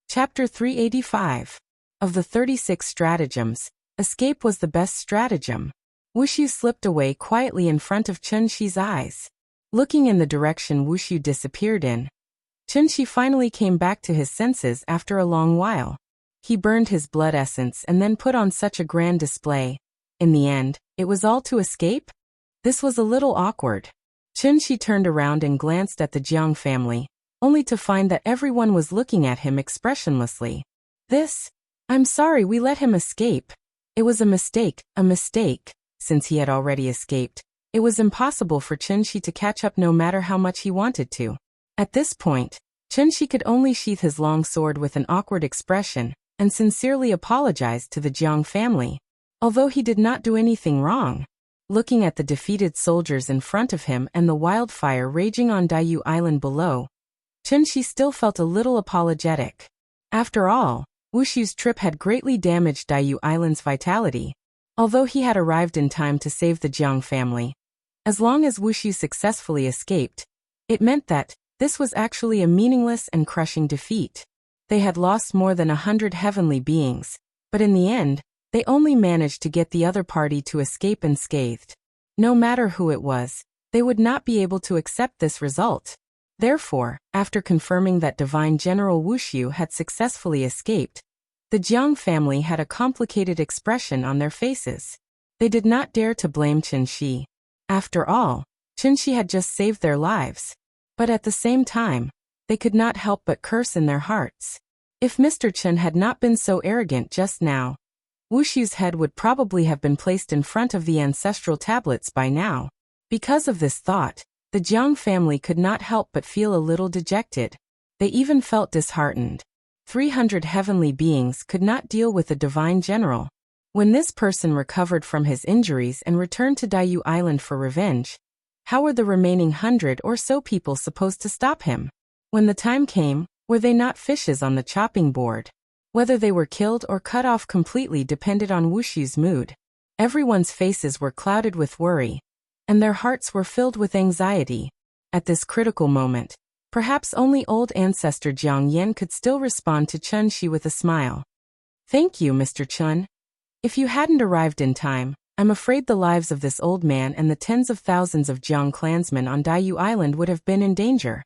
Chapter 385. Of the 36 stratagems, escape was the best stratagem. Wuxi slipped away quietly in front of Chunxi's eyes. Looking in the direction Wuxi disappeared in, Chunxi finally came back to his senses after a long while. He burned his blood essence and then put on such a grand display. In the end, it was all to escape? This was a little awkward. Chunxi turned around and glanced at the Jiang family, only to find that everyone was looking at him expressionlessly. I'm sorry we let him escape. It was a mistake. Since he had already escaped, it was impossible for Chunxi to catch up no matter how much he wanted to. At this point, Chunxi could only sheath his long sword with an awkward expression and sincerely apologized to the Jiang family. Although he did not do anything wrong. Looking at the defeated soldiers in front of him and the wildfire raging on Daiyu Island below, Chunxi still felt a little apologetic. After all, Wushu's trip had greatly damaged Diyu Island's vitality, although he had arrived in time to save the Jiang family. As long as Wushu successfully escaped, it meant that this was actually a meaningless and crushing defeat. They had lost more than 100 heavenly beings, but in the end, they only managed to get the other party to escape unscathed. No matter who it was, they would not be able to accept this result. Therefore, after confirming that Divine General Wushu had successfully escaped, the Jiang family had a complicated expression on their faces. They did not dare to blame Qinshi. After all, Qinshi had just saved their lives. But at the same time, they could not help but curse in their hearts. If Mr. Chen had not been so arrogant just now, Wushu's head would probably have been placed in front of the ancestral tablets by now. Because of this thought, the Jiang family could not help but feel a little dejected. They even felt disheartened. 300 heavenly beings could not deal with the divine general. When this person recovered from his injuries and returned to Diyu Island for revenge, how were the remaining 100 or so people supposed to stop him? When the time came, were they not fishes on the chopping board? Whether they were killed or cut off completely depended on Wushu's mood. Everyone's faces were clouded with worry, and their hearts were filled with anxiety. At this critical moment, perhaps only old ancestor Jiang Yan could still respond to Chun Shi with a smile. "Thank you, Mr. Chun. If you hadn't arrived in time, I'm afraid the lives of this old man and the tens of thousands of Jiang clansmen on Diyu Island would have been in danger.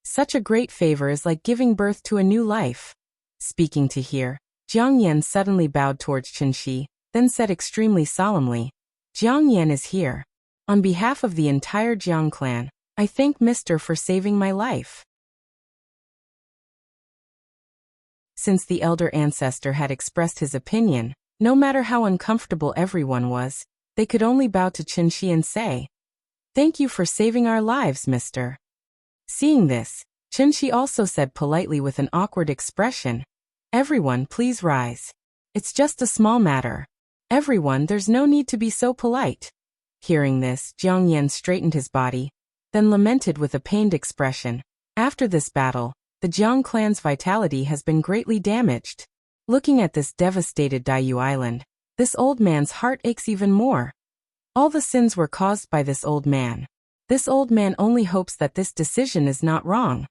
Such a great favor is like giving birth to a new life." Speaking to hear, Jiang Yan suddenly bowed towards Qinshi, then said extremely solemnly, "Jiang Yan is here. On behalf of the entire Jiang clan, I thank Mr. for saving my life." Since the elder ancestor had expressed his opinion, no matter how uncomfortable everyone was, they could only bow to Qinshi and say, "Thank you for saving our lives, Mr." Seeing this, Qinshi also said politely with an awkward expression, "Everyone, please rise. It's just a small matter. Everyone, there's no need to be so polite." Hearing this, Jiang Yan straightened his body, then lamented with a pained expression, "After this battle, the Jiang clan's vitality has been greatly damaged. Looking at this devastated Diyu Island, this old man's heart aches even more. All the sins were caused by this old man. This old man only hopes that this decision is not wrong.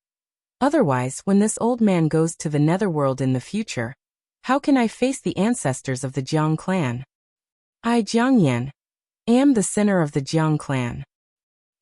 Otherwise, when this old man goes to the netherworld in the future, how can I face the ancestors of the Jiang clan? I, Jiang Yan, am the sinner of the Jiang clan."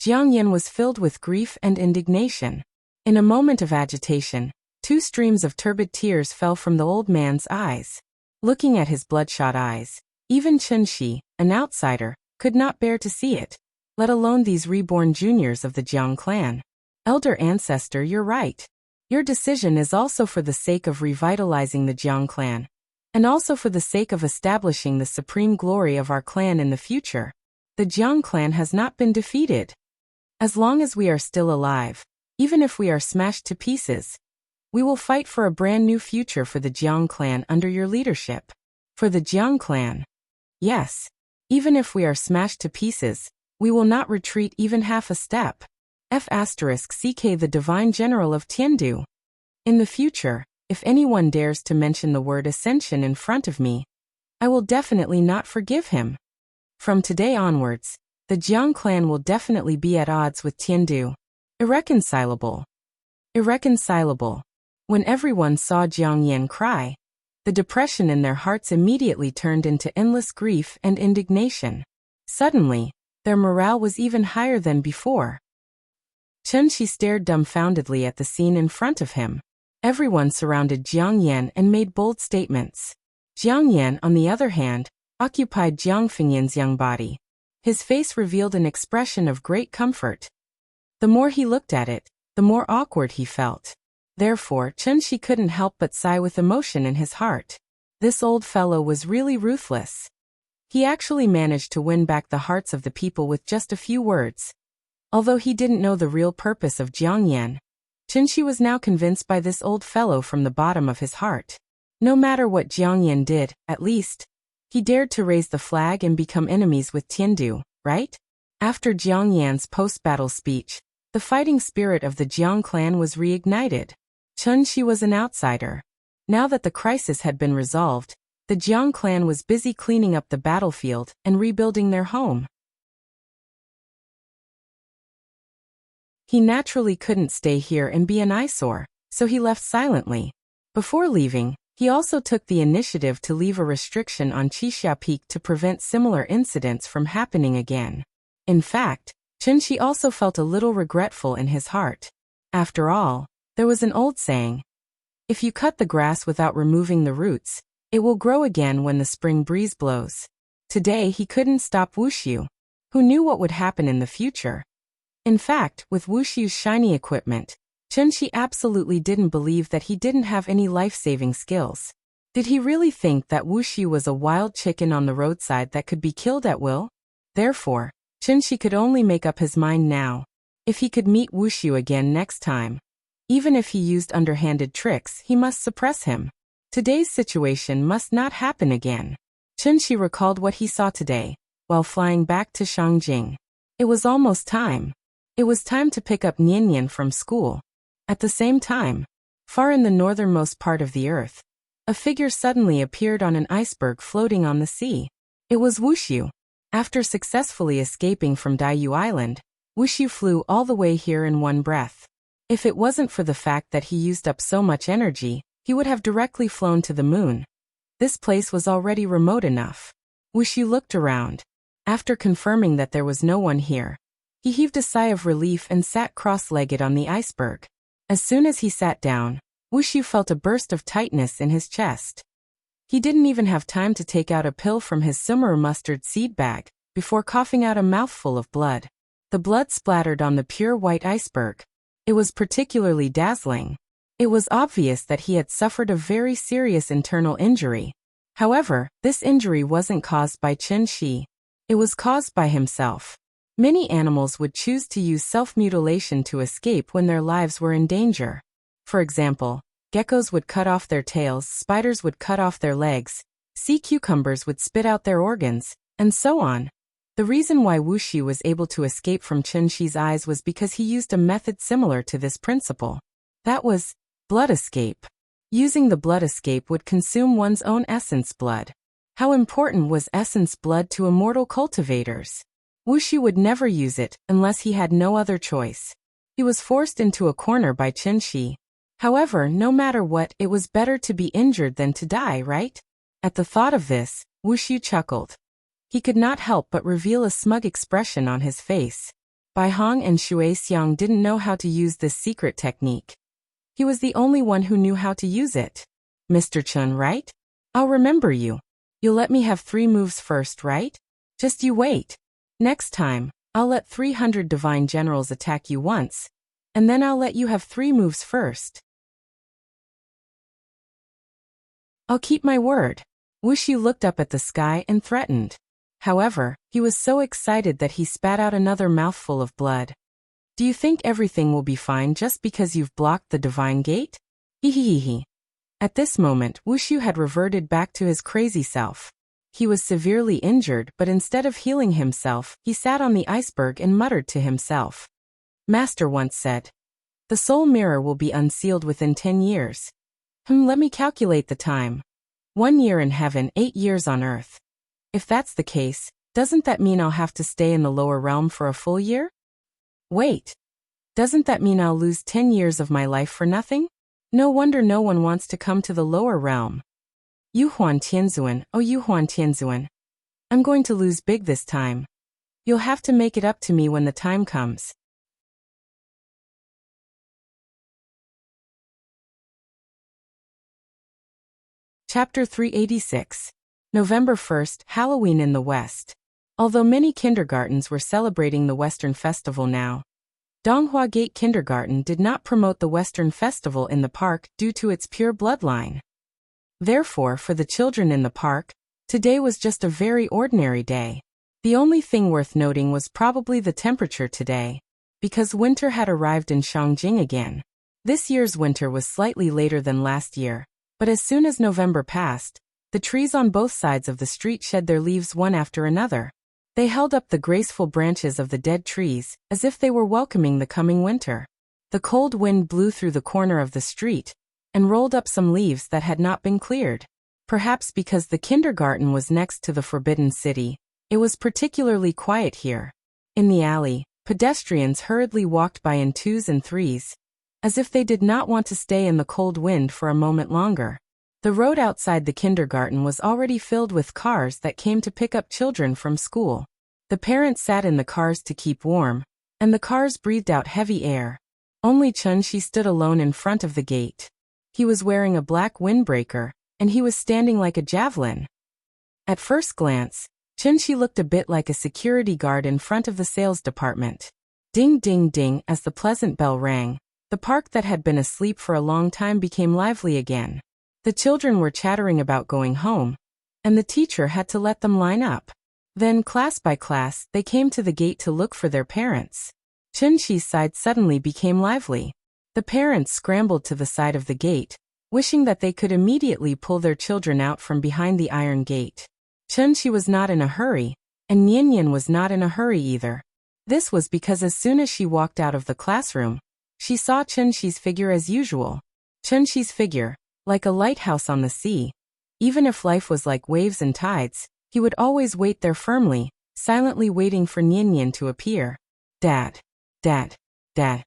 Jiang Yan was filled with grief and indignation. In a moment of agitation, 2 streams of turbid tears fell from the old man's eyes. Looking at his bloodshot eyes, even Qinshi, an outsider, could not bear to see it, let alone these reborn juniors of the Jiang clan. "Elder ancestor, you're right. Your decision is also for the sake of revitalizing the Jiang clan, and also for the sake of establishing the supreme glory of our clan in the future. The Jiang clan has not been defeated. As long as we are still alive, even if we are smashed to pieces, we will fight for a brand new future for the Jiang clan under your leadership. For the Jiang clan. Yes. Even if we are smashed to pieces, we will not retreat even half a step. F***CK the Divine General of Tiandu. In the future, if anyone dares to mention the word ascension in front of me, I will definitely not forgive him. From today onwards, the Jiang clan will definitely be at odds with Tiandu. Irreconcilable. Irreconcilable." When everyone saw Jiang Yan cry, the depression in their hearts immediately turned into endless grief and indignation. Suddenly, their morale was even higher than before. Qinshi stared dumbfoundedly at the scene in front of him. Everyone surrounded Jiang Yan and made bold statements. Jiang Yan, on the other hand, occupied Jiang Fengyan's young body. His face revealed an expression of great comfort. The more he looked at it, the more awkward he felt. Therefore, Qinshi couldn't help but sigh with emotion in his heart. This old fellow was really ruthless. He actually managed to win back the hearts of the people with just a few words. Although he didn't know the real purpose of Jiang Yan, Qinshi was now convinced by this old fellow from the bottom of his heart. No matter what Jiang Yan did, at least, he dared to raise the flag and become enemies with Tiandu, right? After Jiang Yan's post-battle speech, the fighting spirit of the Jiang clan was reignited. Qinshi was an outsider. Now that the crisis had been resolved, the Jiang clan was busy cleaning up the battlefield and rebuilding their home. He naturally couldn't stay here and be an eyesore, so he left silently. Before leaving, he also took the initiative to leave a restriction on Qixia Peak to prevent similar incidents from happening again. In fact, Qinshi also felt a little regretful in his heart. After all, there was an old saying, if you cut the grass without removing the roots, it will grow again when the spring breeze blows. Today he couldn't stop Wuxiu. Who knew what would happen in the future? In fact, with Wuxiu's shiny equipment, Qinshi absolutely didn't believe that he didn't have any life-saving skills. Did he really think that Wuxiu was a wild chicken on the roadside that could be killed at will? Therefore, Qinshi could only make up his mind now. If he could meet Wuxiu again next time, even if he used underhanded tricks, he must suppress him. Today's situation must not happen again. Qinshi recalled what he saw today, while flying back to Shangjing. It was almost time. It was time to pick up Nian from school. At the same time, far in the northernmost part of the earth, a figure suddenly appeared on an iceberg floating on the sea. It was Wuxiu. After successfully escaping from Daiyu Island, Wuxiu flew all the way here in one breath. If it wasn't for the fact that he used up so much energy, he would have directly flown to the moon. This place was already remote enough. Wuxiu looked around. After confirming that there was no one here, he heaved a sigh of relief and sat cross-legged on the iceberg. As soon as he sat down, Wuxiu felt a burst of tightness in his chest. He didn't even have time to take out a pill from his summer mustard seed bag, before coughing out a mouthful of blood. The blood splattered on the pure white iceberg. It was particularly dazzling. It was obvious that he had suffered a very serious internal injury. However, this injury wasn't caused by Qinshi. It was caused by himself. Many animals would choose to use self-mutilation to escape when their lives were in danger. For example, geckos would cut off their tails, spiders would cut off their legs, sea cucumbers would spit out their organs, and so on. The reason why Wuxiu was able to escape from Qinshi's eyes was because he used a method similar to this principle. That was blood escape. Using the blood escape would consume one's own essence blood. How important was essence blood to immortal cultivators? Wuxiu would never use it unless he had no other choice. He was forced into a corner by Qinshi. However, no matter what, it was better to be injured than to die, right? At the thought of this, Wuxiu chuckled. He could not help but reveal a smug expression on his face. Bai Hong and Shui Xiang didn't know how to use this secret technique. He was the only one who knew how to use it. Mr. Chun, right? I'll remember you. You'll let me have 3 moves first, right? Just you wait. Next time, I'll let 300 divine generals attack you once, and then I'll let you have 3 moves first. I'll keep my word. Wuxiu looked up at the sky and threatened. However, he was so excited that he spat out another mouthful of blood. Do you think everything will be fine just because you've blocked the divine gate? Hehehe. At this moment, Wuxiu had reverted back to his crazy self. He was severely injured, but instead of healing himself, he sat on the iceberg and muttered to himself. Master once said, the soul mirror will be unsealed within 10 years. Let me calculate the time. 1 year in heaven, 8 years on earth. If that's the case, doesn't that mean I'll have to stay in the lower realm for a full year? Wait. Doesn't that mean I'll lose 10 years of my life for nothing? No wonder no one wants to come to the lower realm. Yuhuan Tianzuan, oh Yuhuan Tianzuan. I'm going to lose big this time. You'll have to make it up to me when the time comes. Chapter 386. November 1st, Halloween in the West. Although many kindergartens were celebrating the Western Festival now, Donghua Gate Kindergarten did not promote the Western Festival in the park due to its pure bloodline. Therefore, for the children in the park, today was just a very ordinary day. The only thing worth noting was probably the temperature today, because winter had arrived in Shangjing again. This year's winter was slightly later than last year, but as soon as November passed, the trees on both sides of the street shed their leaves one after another. They held up the graceful branches of the dead trees, as if they were welcoming the coming winter. The cold wind blew through the corner of the street, and rolled up some leaves that had not been cleared. Perhaps because the kindergarten was next to the Forbidden City, it was particularly quiet here. In the alley, pedestrians hurriedly walked by in twos and threes, as if they did not want to stay in the cold wind for a moment longer. The road outside the kindergarten was already filled with cars that came to pick up children from school. The parents sat in the cars to keep warm, and the cars breathed out heavy air. Only Chun-Shi stood alone in front of the gate. He was wearing a black windbreaker, and he was standing like a javelin. At first glance, Chun-Shi looked a bit like a security guard in front of the sales department. Ding ding ding as the pleasant bell rang. The park that had been asleep for a long time became lively again. The children were chattering about going home, and the teacher had to let them line up. Then, class by class, they came to the gate to look for their parents. Chun-Shi's side suddenly became lively. The parents scrambled to the side of the gate, wishing that they could immediately pull their children out from behind the iron gate. Chun-Shi was not in a hurry, and Nian was not in a hurry either. This was because as soon as she walked out of the classroom, she saw Chun-Shi's figure as usual. Chun-Shi's figure, like a lighthouse on the sea. Even if life was like waves and tides, he would always wait there firmly, silently waiting for Nian to appear. Dad. Dad. Dad.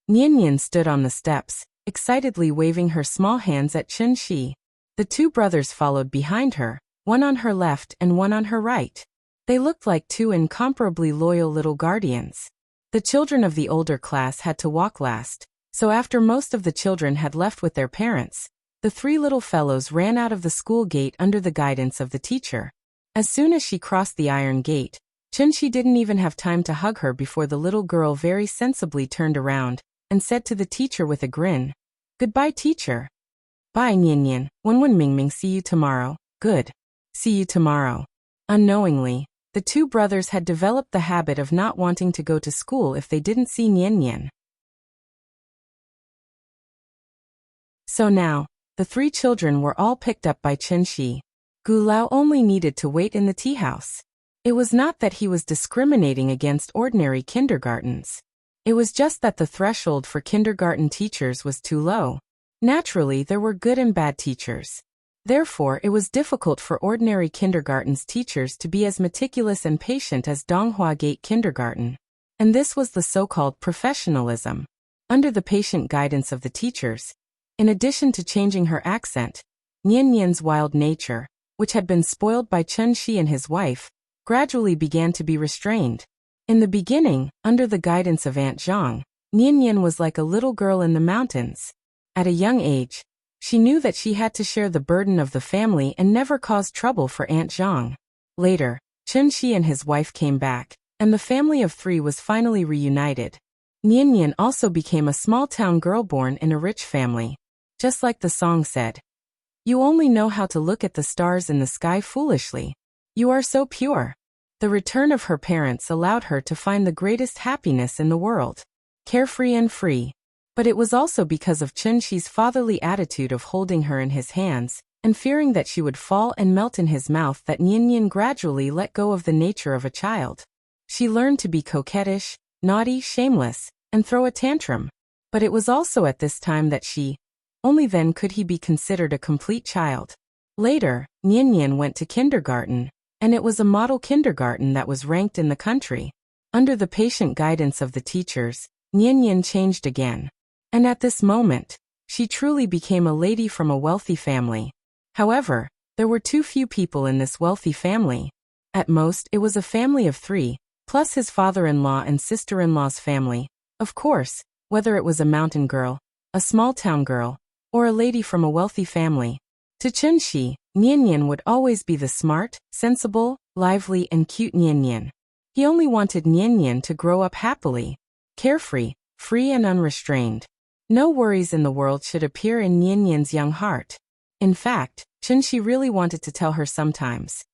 Nian stood on the steps, excitedly waving her small hands at Chun-Shi. The two brothers followed behind her, one on her left and one on her right. They looked like two incomparably loyal little guardians. The children of the older class had to walk last, so after most of the children had left with their parents, the three little fellows ran out of the school gate under the guidance of the teacher. As soon as she crossed the iron gate, Chun-Shi didn't even have time to hug her before the little girl very sensibly turned around and said to the teacher with a grin, "Goodbye, teacher." "Bye, Nian. Wenwen Mingming, see you tomorrow." "Good. See you tomorrow." Unknowingly, the two brothers had developed the habit of not wanting to go to school if they didn't see Nian. So now, the three children were all picked up by Chun-Shi. Gu Lao only needed to wait in the tea house. It was not that he was discriminating against ordinary kindergartens. It was just that the threshold for kindergarten teachers was too low. Naturally, there were good and bad teachers. Therefore, it was difficult for ordinary kindergarten's teachers to be as meticulous and patient as Donghua Gate Kindergarten. And this was the so-called professionalism. Under the patient guidance of the teachers, in addition to changing her accent, Nian's wild nature, which had been spoiled by Chun-Shi and his wife, gradually began to be restrained. In the beginning, under the guidance of Aunt Zhang, Nian was like a little girl in the mountains. At a young age, she knew that she had to share the burden of the family and never cause trouble for Aunt Zhang. Later, Chun-Shi and his wife came back, and the family of three was finally reunited. Nian also became a small-town girl born in a rich family. Just like the song said, "You only know how to look at the stars in the sky foolishly. You are so pure." The return of her parents allowed her to find the greatest happiness in the world. Carefree and free. But it was also because of Chun-Shi's fatherly attitude of holding her in his hands, and fearing that she would fall and melt in his mouth that Nian gradually let go of the nature of a child. She learned to be coquettish, naughty, shameless, and throw a tantrum. But it was also at this time that only then could he be considered a complete child. Later, Nian went to kindergarten, and it was a model kindergarten that was ranked in the country. Under the patient guidance of the teachers, Nian changed again. And at this moment, she truly became a lady from a wealthy family. However, there were too few people in this wealthy family. At most, it was a family of three, plus his father-in-law and sister-in-law's family. Of course, whether it was a mountain girl, a small-town girl, or a lady from a wealthy family. To Chun-Shi, Nian would always be the smart, sensible, lively, and cute Nian. He only wanted Nian to grow up happily, carefree, free and unrestrained. No worries in the world should appear in Nian's young heart. In fact, Chun-Shi really wanted to tell her sometimes,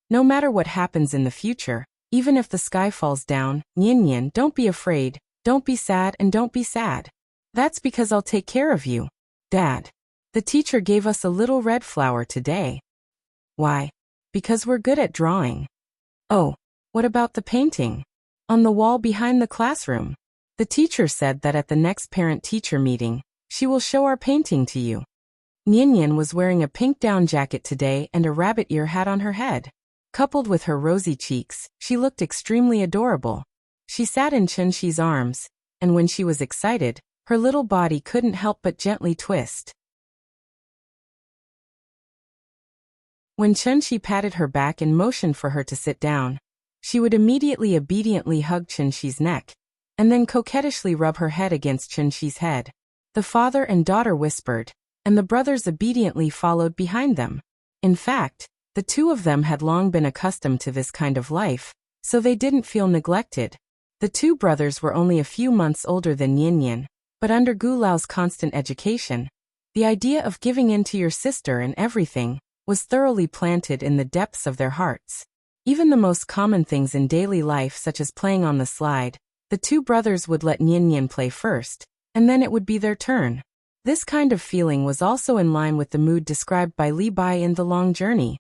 "No matter what happens in the future, even if the sky falls down, Nian, don't be afraid, don't be sad, and don't be sad. That's because I'll take care of you. Dad, the teacher gave us a little red flower today." "Why?" "Because we're good at drawing." "Oh, what about the painting?" "On the wall behind the classroom. The teacher said that at the next parent-teacher meeting, she will show our painting to you." Nian was wearing a pink down jacket today and a rabbit ear hat on her head. Coupled with her rosy cheeks, she looked extremely adorable. She sat in Chunxi's arms, and when she was excited, her little body couldn't help but gently twist. When Chunxi patted her back and motioned for her to sit down, she would immediately obediently hug Chunxi's neck, and then coquettishly rub her head against Chunxi's head. The father and daughter whispered, and the brothers obediently followed behind them. In fact, the two of them had long been accustomed to this kind of life, so they didn't feel neglected. The two brothers were only a few months older than Nian, but under Gu Lao's constant education, the idea of giving in to your sister and everything was thoroughly planted in the depths of their hearts. Even the most common things in daily life, such as playing on the slide, the two brothers would let Nian play first, and then it would be their turn. This kind of feeling was also in line with the mood described by Li Bai in The Long Journey.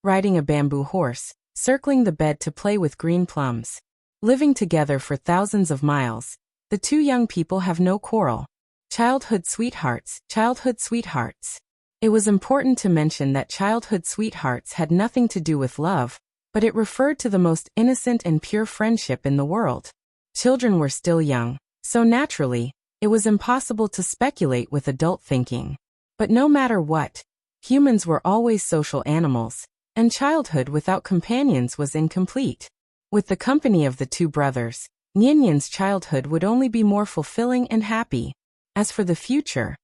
Riding a bamboo horse, circling the bed to play with green plums. Living together for thousands of miles, the two young people have no quarrel. Childhood sweethearts, childhood sweethearts. It was important to mention that childhood sweethearts had nothing to do with love, but it referred to the most innocent and pure friendship in the world. Children were still young, so naturally, it was impossible to speculate with adult thinking. But no matter what, humans were always social animals, and childhood without companions was incomplete. With the company of the two brothers, Nian's childhood would only be more fulfilling and happy. As for the future,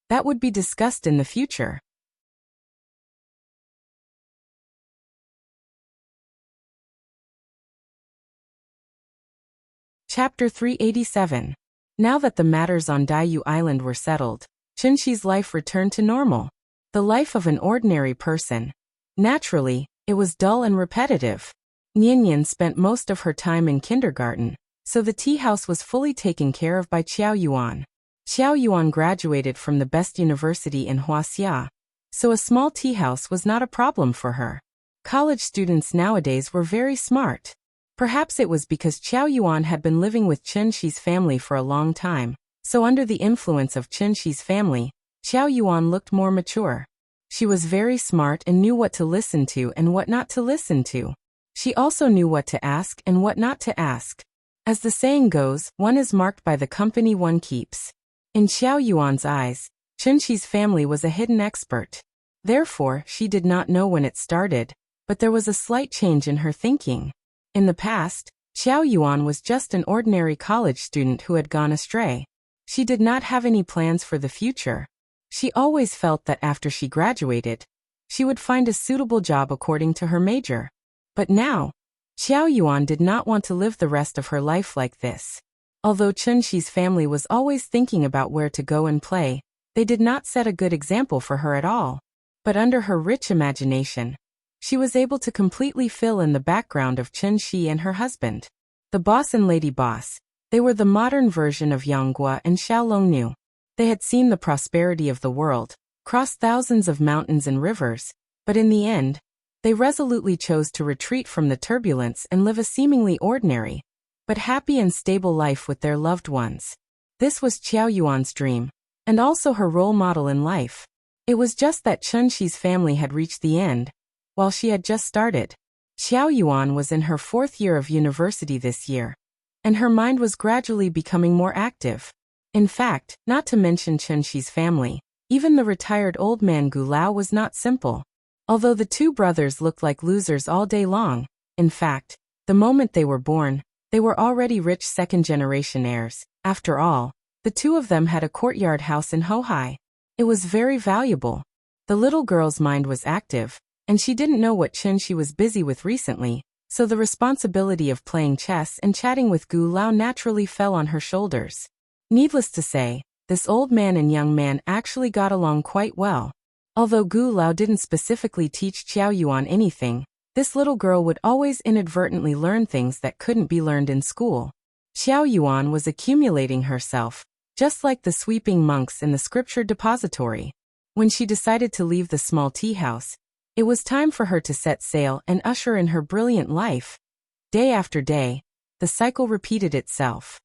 that would be discussed in the future. Chapter 387. Now that the matters on Daiyu Island were settled, Chunxi's life returned to normal. The life of an ordinary person. Naturally, it was dull and repetitive. Nian spent most of her time in kindergarten, so the tea house was fully taken care of by Qiao Yuan. Qiao Yuan graduated from the best university in Huaxia, so a small tea house was not a problem for her. College students nowadays were very smart. Perhaps it was because Qiao Yuan had been living with Chunxi's family for a long time, so under the influence of Chunxi's family, Qiao Yuan looked more mature. She was very smart and knew what to listen to and what not to listen to. She also knew what to ask and what not to ask. As the saying goes, one is marked by the company one keeps. In Qiao Yuan's eyes, Chunxi's family was a hidden expert. Therefore, she did not know when it started, but there was a slight change in her thinking. In the past, Qiao Yuan was just an ordinary college student who had gone astray. She did not have any plans for the future. She always felt that after she graduated, she would find a suitable job according to her major. But now, Qiao Yuan did not want to live the rest of her life like this. Although Chunxi's family was always thinking about where to go and play, they did not set a good example for her at all. But under her rich imagination, she was able to completely fill in the background of Chunxi and her husband. The boss and lady boss, they were the modern version of Yanggua and Xiaolongnu. They had seen the prosperity of the world, crossed thousands of mountains and rivers, but in the end, they resolutely chose to retreat from the turbulence and live a seemingly ordinary, but happy and stable life with their loved ones. This was Qiao Yuan's dream, and also her role model in life. It was just that Chunxi's family had reached the end, while she had just started. Qiao Yuan was in her 4th year of university this year, and her mind was gradually becoming more active. In fact, not to mention Chunxi's family, even the retired old man Gu Lao was not simple. Although the two brothers looked like losers all day long, in fact, the moment they were born, they were already rich second-generation heirs. After all, the two of them had a courtyard house in Hohai. It was very valuable. The little girl's mind was active, and she didn't know what Chunxi was busy with recently, so the responsibility of playing chess and chatting with Gu Lao naturally fell on her shoulders. Needless to say, this old man and young man actually got along quite well. Although Gu Lao didn't specifically teach Qiao Yuan anything, this little girl would always inadvertently learn things that couldn't be learned in school. Qiao Yuan was accumulating herself, just like the sweeping monks in the scripture depository. When she decided to leave the small tea house, it was time for her to set sail and usher in her brilliant life. Day after day, the cycle repeated itself.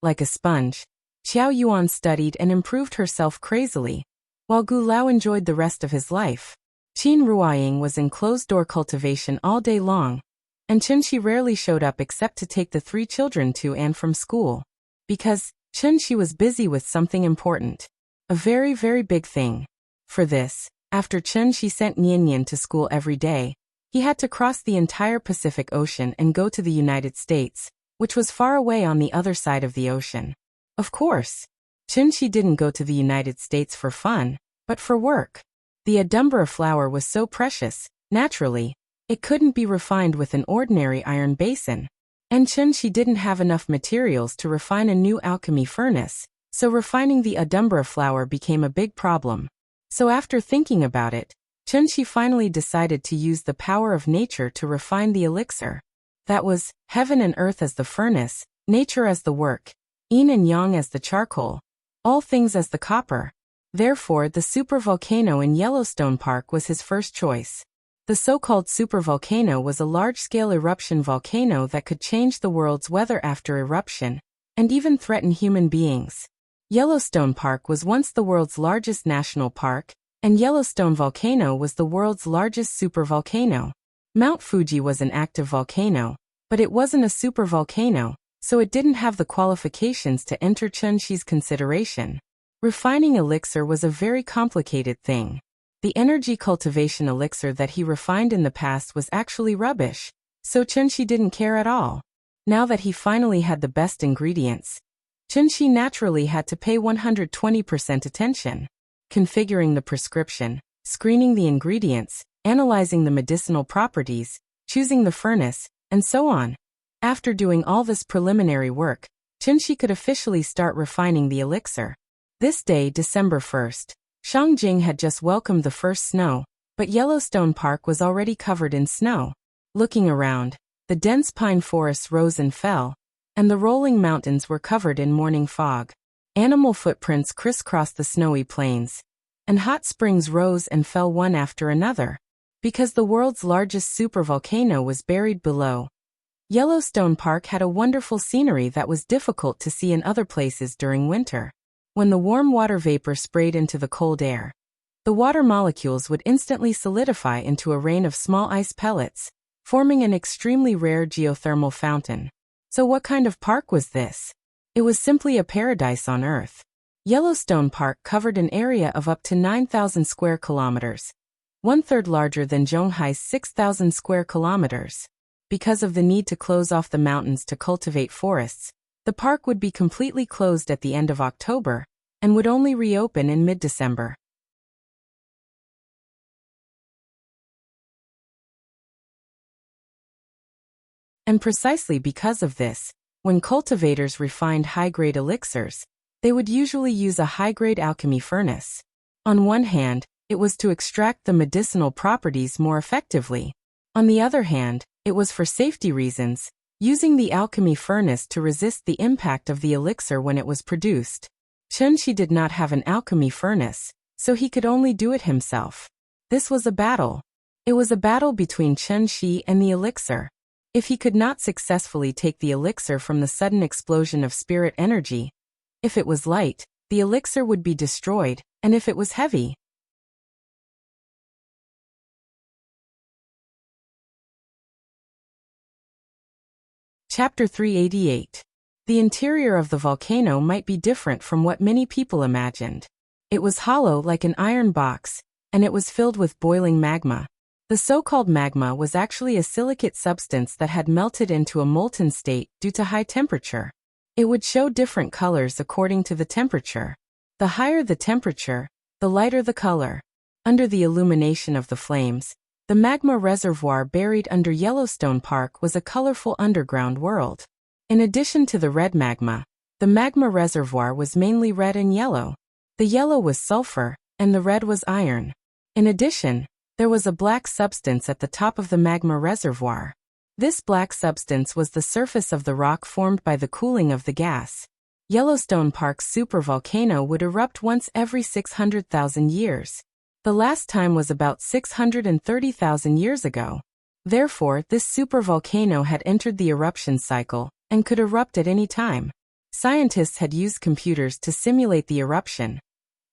Like a sponge, Xiao Yuan studied and improved herself crazily, while Gu Lao enjoyed the rest of his life. Qin Ruoying was in closed-door cultivation all day long, and Qinshi rarely showed up except to take the 3 children to and from school. Because Qinshi was busy with something important. A very, very big thing. For this, after Qinshi sent Nianyan to school every day, he had to cross the entire Pacific Ocean and go to the United States, which was far away on the other side of the ocean. Of course, Qinshi didn't go to the United States for fun, but for work. The Adumbra flower was so precious, naturally, it couldn't be refined with an ordinary iron basin. And Qinshi didn't have enough materials to refine a new alchemy furnace, so refining the Adumbra flower became a big problem. So after thinking about it, Qinshi finally decided to use the power of nature to refine the elixir. That was, heaven and earth as the furnace, nature as the work, yin and yang as the charcoal, all things as the copper. Therefore, the supervolcano in Yellowstone Park was his first choice. The so-called supervolcano was a large-scale eruption volcano that could change the world's weather after eruption, and even threaten human beings. Yellowstone Park was once the world's largest national park, and Yellowstone Volcano was the world's largest supervolcano. Mount Fuji was an active volcano, but it wasn't a supervolcano, so it didn't have the qualifications to enter Qinshi's consideration. Refining elixir was a very complicated thing. The energy cultivation elixir that he refined in the past was actually rubbish, so Qinshi didn't care at all. Now that he finally had the best ingredients, Qinshi naturally had to pay 120% attention. Configuring the prescription, screening the ingredients, analyzing the medicinal properties, choosing the furnace, and so on. After doing all this preliminary work, Qinshi could officially start refining the elixir. This day, December 1st, Shangjing had just welcomed the first snow, but Yellowstone Park was already covered in snow. Looking around, the dense pine forests rose and fell, and the rolling mountains were covered in morning fog. Animal footprints crisscrossed the snowy plains, and hot springs rose and fell one after another, because the world's largest supervolcano was buried below. Yellowstone Park had a wonderful scenery that was difficult to see in other places during winter. When the warm water vapor sprayed into the cold air, the water molecules would instantly solidify into a rain of small ice pellets, forming an extremely rare geothermal fountain. So what kind of park was this? It was simply a paradise on Earth. Yellowstone Park covered an area of up to 9,000 square kilometers, 1/3 larger than Zhonghai's 6,000 square kilometers. Because of the need to close off the mountains to cultivate forests, the park would be completely closed at the end of October, and would only reopen in mid-December. And precisely because of this, when cultivators refined high-grade elixirs, they would usually use a high-grade alchemy furnace. On one hand, it was to extract the medicinal properties more effectively. On the other hand, it was for safety reasons, using the alchemy furnace to resist the impact of the elixir when it was produced. Qinshi did not have an alchemy furnace, so he could only do it himself. This was a battle. It was a battle between Qinshi and the elixir. If he could not successfully take the elixir from the sudden explosion of spirit energy, if it was light, the elixir would be destroyed, and if it was heavy, Chapter 388. The interior of the volcano might be different from what many people imagined. It was hollow like an iron box, and it was filled with boiling magma. The so-called magma was actually a silicate substance that had melted into a molten state due to high temperature. It would show different colors according to the temperature. The higher the temperature, the lighter the color. Under the illumination of the flames, the magma reservoir buried under Yellowstone Park was a colorful underground world. In addition to the red magma, the magma reservoir was mainly red and yellow. The yellow was sulfur, and the red was iron. In addition, there was a black substance at the top of the magma reservoir. This black substance was the surface of the rock formed by the cooling of the gas. Yellowstone Park's supervolcano would erupt once every 600,000 years. The last time was about 630,000 years ago. Therefore, this supervolcano had entered the eruption cycle, and could erupt at any time. Scientists had used computers to simulate the eruption.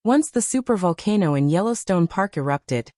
Once the supervolcano in Yellowstone Park erupted,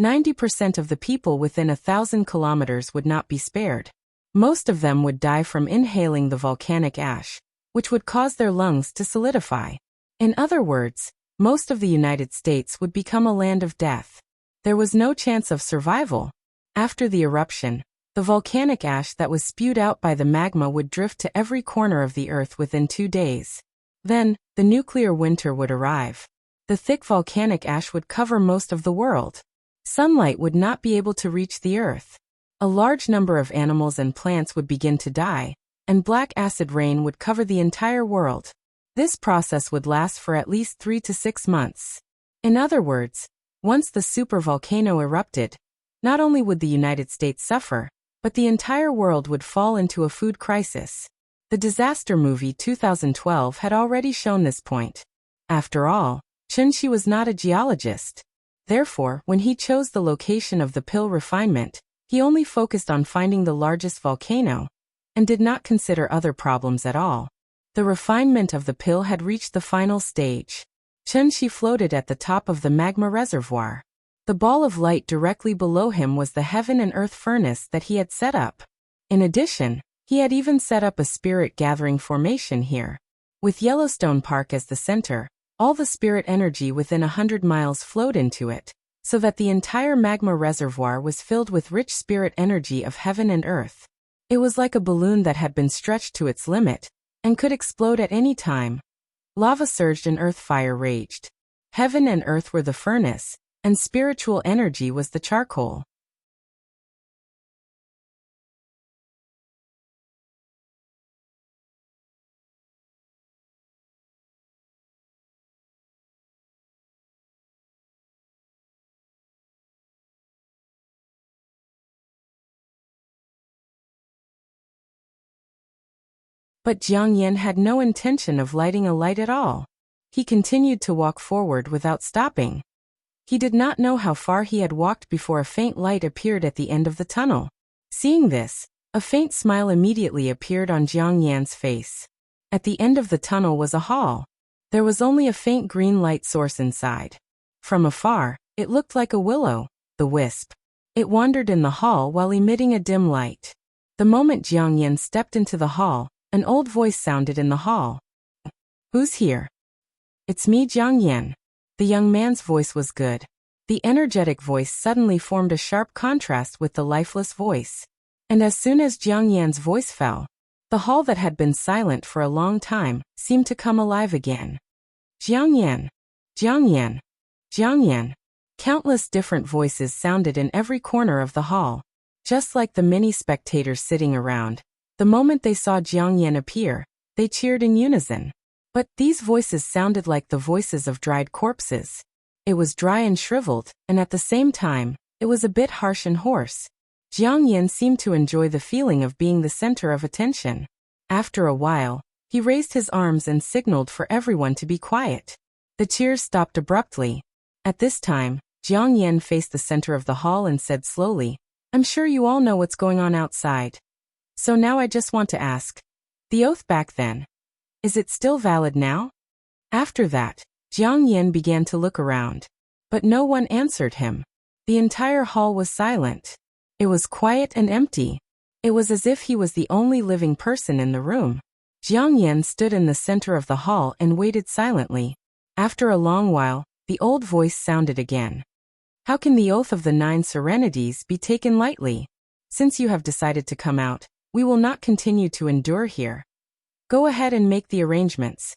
90% of the people within 1,000 kilometers would not be spared. Most of them would die from inhaling the volcanic ash, which would cause their lungs to solidify. In other words, most of the United States would become a land of death. There was no chance of survival. After the eruption, the volcanic ash that was spewed out by the magma would drift to every corner of the Earth within 2 days. Then, the nuclear winter would arrive. The thick volcanic ash would cover most of the world. Sunlight would not be able to reach the Earth. A large number of animals and plants would begin to die, and black acid rain would cover the entire world. This process would last for at least 3 to 6 months. In other words, once the supervolcano erupted, not only would the United States suffer, but the entire world would fall into a food crisis. The disaster movie 2012 had already shown this point. After all, Chun-Shi was not a geologist. Therefore, when he chose the location of the pill refinement, he only focused on finding the largest volcano, and did not consider other problems at all. The refinement of the pill had reached the final stage. Chun-Shi floated at the top of the magma reservoir. The ball of light directly below him was the heaven and earth furnace that he had set up. In addition, he had even set up a spirit gathering formation here. With Yellowstone Park as the center, all the spirit energy within 100 miles flowed into it, so that the entire magma reservoir was filled with rich spirit energy of heaven and earth. It was like a balloon that had been stretched to its limit, and could explode at any time. Lava surged and earth fire raged. Heaven and earth were the furnace, and spiritual energy was the charcoal. But Jiang Yan had no intention of lighting a light at all. He continued to walk forward without stopping. He did not know how far he had walked before a faint light appeared at the end of the tunnel. Seeing this, a faint smile immediately appeared on Jiang Yan's face. At the end of the tunnel was a hall. There was only a faint green light source inside. From afar, it looked like a will-o'-the-wisp. It wandered in the hall while emitting a dim light. The moment Jiang Yan stepped into the hall, an old voice sounded in the hall. "Who's here?" "It's me, Jiang Yan." The young man's voice was good. The energetic voice suddenly formed a sharp contrast with the lifeless voice. And as soon as Jiang Yan's voice fell, the hall that had been silent for a long time seemed to come alive again. "Jiang Yan! Jiang Yan! Jiang Yan!" Countless different voices sounded in every corner of the hall, just like the many spectators sitting around. The moment they saw Jiang Yan appear, they cheered in unison. But these voices sounded like the voices of dried corpses. It was dry and shriveled, and at the same time, it was a bit harsh and hoarse. Jiang Yan seemed to enjoy the feeling of being the center of attention. After a while, he raised his arms and signaled for everyone to be quiet. The cheers stopped abruptly. At this time, Jiang Yan faced the center of the hall and said slowly, "I'm sure you all know what's going on outside. So now I just want to ask, the oath back then, is it still valid now?" After that, Jiang Yan began to look around. But no one answered him. The entire hall was silent. It was quiet and empty. It was as if he was the only living person in the room. Jiang Yan stood in the center of the hall and waited silently. After a long while, the old voice sounded again. "How can the oath of the 9 serenities be taken lightly? Since you have decided to come out, we will not continue to endure here. Go ahead and make the arrangements.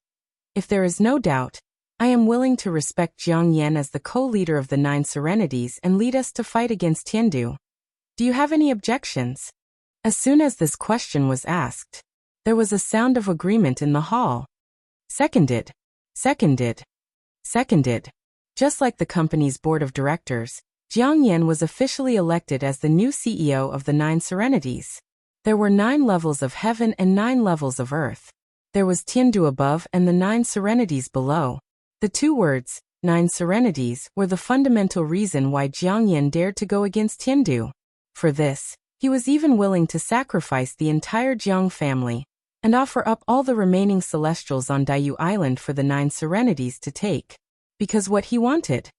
If there is no doubt, I am willing to respect Jiang Yan as the co-leader of the 9 serenities and lead us to fight against Tiandu. Do you have any objections?" As soon as this question was asked, there was a sound of agreement in the hall. Seconded. Seconded. Seconded. Just like the company's board of directors, Jiang Yan was officially elected as the new CEO of the 9 serenities. There were 9 levels of heaven and 9 levels of earth. There was Tiandu above and the 9 serenities below. The 2 words, 9 serenities, were the fundamental reason why Jiang Yan dared to go against Tiandu. For this, he was even willing to sacrifice the entire Jiang family. and offer up all the remaining celestials on Daiyu Island for the 9 serenities to take. Because what he wanted.